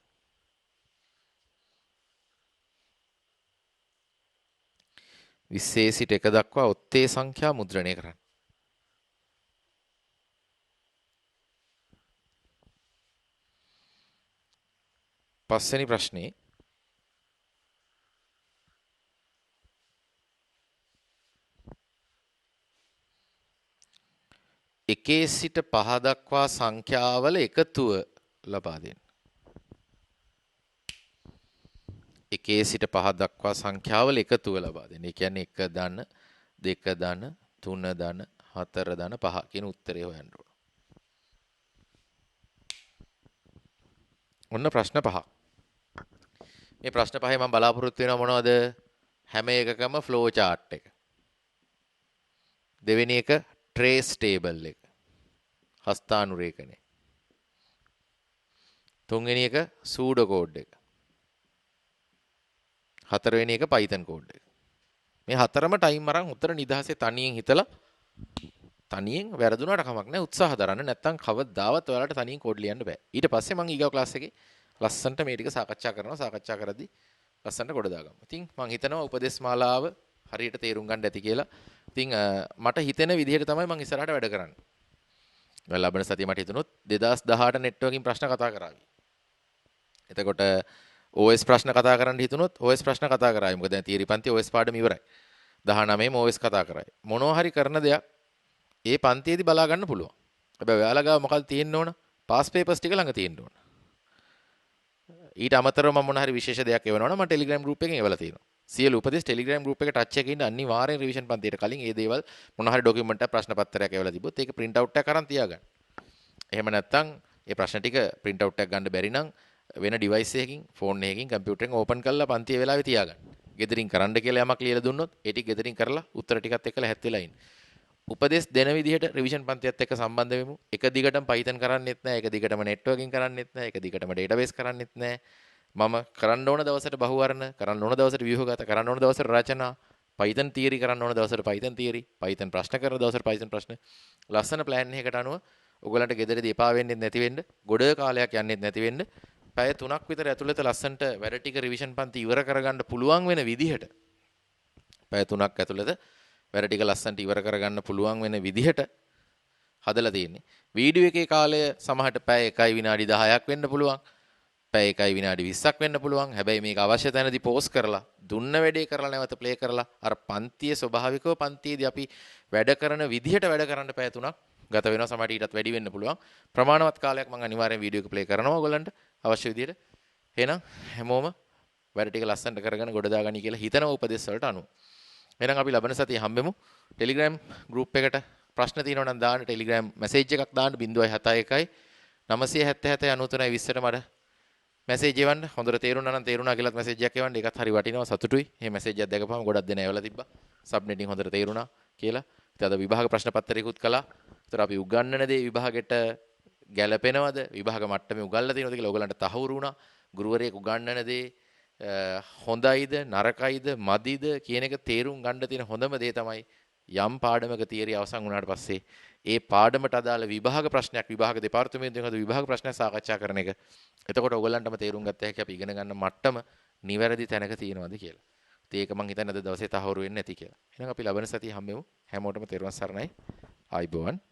20 සිට 1 දක්වා ඔත්තේ සංඛ්‍යා මුද්‍රණය කරන්න. පස්වෙනි ප්‍රශ්නේ එකේ සිට 5 දක්වා සංඛ්‍යාවල එකතුව ලබා දෙන්න. එකේ සිට 5 දක්වා සංඛ්‍යාවල එකතුව ලබා දෙන්න. ඒ කියන්නේ 1 ධන 2 ධන 3 ධන 4 ධන 5 කියන උත්තරය හොයන්න ඕන. ඔන්න ප්‍රශ්න 5. මේ ප්‍රශ්න 5 මම බලාපොරොත්තු වෙනවා මොනවද? හැම එකකම ෆ්ලෝ chart එක. දෙවෙනි එක trace table එක. හස්තානුරේඛනය. තුන්වෙනි එක pseudo code එක. හතරවෙනි එක Python code එක. මේ හතරම ටයිම් අරන් උත්තර නිදහසේ තනියෙන් හිතලා තනියෙන් වැරදුනාට කමක් නැහැ උත්සාහ දරන්න. නැත්තම් කවදාවත් ඔයාලට තනියෙන් කෝඩ් ලියන්න බෑ. ඊට පස්සේ මම ඊගව ක්ලාස් එකේ ලස්සන්ට මේ ටික සාකච්ඡා කරනවා. සාකච්ඡා කරද්දී ලස්සන්ට කොට දාගමු. ඉතින් මම හිතනවා උපදේශ මාලාව හරියට තේරුම් ගන්න ඇති කියලා. ඉතින් මට හිතෙන විදිහට තමයි මම ඉස්සරහට වැඩ කරන්නේ. ලබන සතිය මට හිතුනොත් 2018 නෙට්වර්කින් ප්‍රශ්න කතා කරાવી. එතකොට OS ප්‍රශ්න කතා කරන්න හිතුනොත් OS ප්‍රශ්න කතා කරાવી. මොකද දැන් තියරි පන්ති OS පාඩම ඉවරයි. 19ම OS කතා කරાવી. මොනවා හරි කරන දෙයක් ඒ පන්තියේදී බලා ගන්න පුළුවන්. හැබැයි ඔයාලා ගාව මොකක්ද තියෙන්න ඕන? පාස් පේපර්ස් ටික ළඟ තියෙන්න ඕන. ඊට අමතරව මම මොන හරි විශේෂ දෙයක් එවනවා නම් මම Telegram group එකෙන් එවලා තියෙනවා. සියලු උපදෙස් Telegram group එකේ ටච් එකේ ඉන්න අනිවාර්යෙන් රිවිෂන් පන්තියට කලින් මේ දේවල් මොන හරි ડોකියුමන්ට් එකක් ප්‍රශ්න පත්‍රයක් එවලා තිබ්බොත් ඒක print out එකක් අරන් තියාගන්න. එහෙම නැත්නම් මේ ප්‍රශ්න ටික print out එකක් ගන්න බැරි නම් වෙන device එකකින් phone එකකින් computer එකෙන් open කරලා පන්තිය වෙලාවේ තියාගන්න. ගෙදරින් කරන්න කියලා යමක් ලියලා දුන්නොත් ඒ ටික ගෙදරින් කරලා උත්තර ටිකත් එක්කලා හැත් වෙලා ඉන්න. උපදෙස් දෙන විදිහට රිවිෂන් පන්තියත් එක්ක සම්බන්ධ වෙමු. එක දිගටම Python කරන්නෙත් නැහැ, එක දිගටම networking කරන්නෙත් නැහැ, එක දිගටම database කරන්නෙත් නැහැ. මම කරන්න ඕන දවසට බහුවර්ණ, කරන්න ඕන දවසට ව්‍යුහගත, කරන්න ඕන දවසට රචනා, Python theory කරන්න ඕන දවසට Python theory, Python ප්‍රශ්න කරන දවසට Python ප්‍රශ්න. ලස්සන plan එකකට අනුව ඔයගලන්ට ගෙදරදී එපා වෙන්නේ නැති වෙන්න, ගොඩ කාලයක් යන්නෙත් නැති වෙන්න, පැය 3ක් විතර ඇතුළත ලස්සනට වැඩ ටික රිවිෂන් පන්ති ඉවර කරගන්න පුළුවන් වෙන විදිහට පැය 3ක් ඇතුළත වැඩ ටික ලස්සනට ඉවර කරගන්න පුළුවන් වෙන විදිහට හදලා තියෙන්නේ. වීඩියෝ එකේ කාලය සමහරට පැය 1යි විනාඩි 10ක් වෙන්න පුළුවන්. පැය 1යි විනාඩි 20ක් වෙන්න පුළුවන්. හැබැයි මේක අවශ්‍ය තැනදී පෝස් කරලා දුන්න වැඩේ කරලා නැවත ප්ලේ කරලා අර පන්තියේ ස්වභාවිකව පන්තියේදී අපි වැඩ කරන විදිහට වැඩ කරන්න පැය 3ක් ගත වෙනවා. සමහරට ඊටත් වැඩි වෙන්න පුළුවන්. ප්‍රමාණවත් කාලයක් මම අනිවාර්යෙන් වීඩියෝ එක ප්ලේ කරනවා ඔයගලන්ට අවශ්‍ය විදිහට. එහෙනම් හැමෝම වැඩ ටික ලස්සනට කරගෙන ගොඩ දාගනි කියලා හිතන උපදෙස් වලට අනුව. එහෙනම් අපි ලබන සතියේ හම්බෙමු. Telegram group එකට ප්‍රශ්න තියෙනවා නම් දාන්න Telegram message එකක් දාන්න 071 977 93 20ට මට message එවන්න. හොඳට තේරුණා නම් තේරුණා කියලාත් message එකක් එවන්න. ඒකත් හරි වටිනවා සතුටුයි. මේ message එක දැකපුවම ගොඩක් දෙනා එවලා තිබ්බා. subnetting හොඳට තේරුණා කියලා. ඉතින් අද විභාග ප්‍රශ්න පත්‍රයකුත් කළා. ඒතර අපි උගන්වන දේ විභාගෙට ගැළපෙනවද? විභාග මට්ටමේ උගන්ලා තියෙනවද කියලා ඔයගලන්ට තහවුරු වුණා. ගුරුවරයෙක් උගන්වන දේ හොඳයිද නරකයිද මදිද කියන එක තේරුම් ගන්න තියෙන හොඳම දේ තමයි යම් පාඩමක තියරි අවසන් වුණාට පස්සේ ඒ පාඩමට අදාළ විභාග ප්‍රශ්නයක් විභාග දෙපාර්තමේන්තුවෙන් හදපු විභාග ප්‍රශ්නයක් සාකච්ඡා කරන එක. එතකොට ඔයගලන්ටම තේරුම් ගත්ත හැකි අපි ඉගෙන ගන්න මට්ටම නිවැරදි තැනක තියෙනවද කියලා. ඉතින් ඒක මම හිතන්නේ අද දවසේ තහවුරු වෙන්නේ නැති කියලා. එහෙනම් අපි ලබන සතියේ හම්බෙමු. හැමෝටම තෙරුවන් සරණයි. ආයිබෝවන්.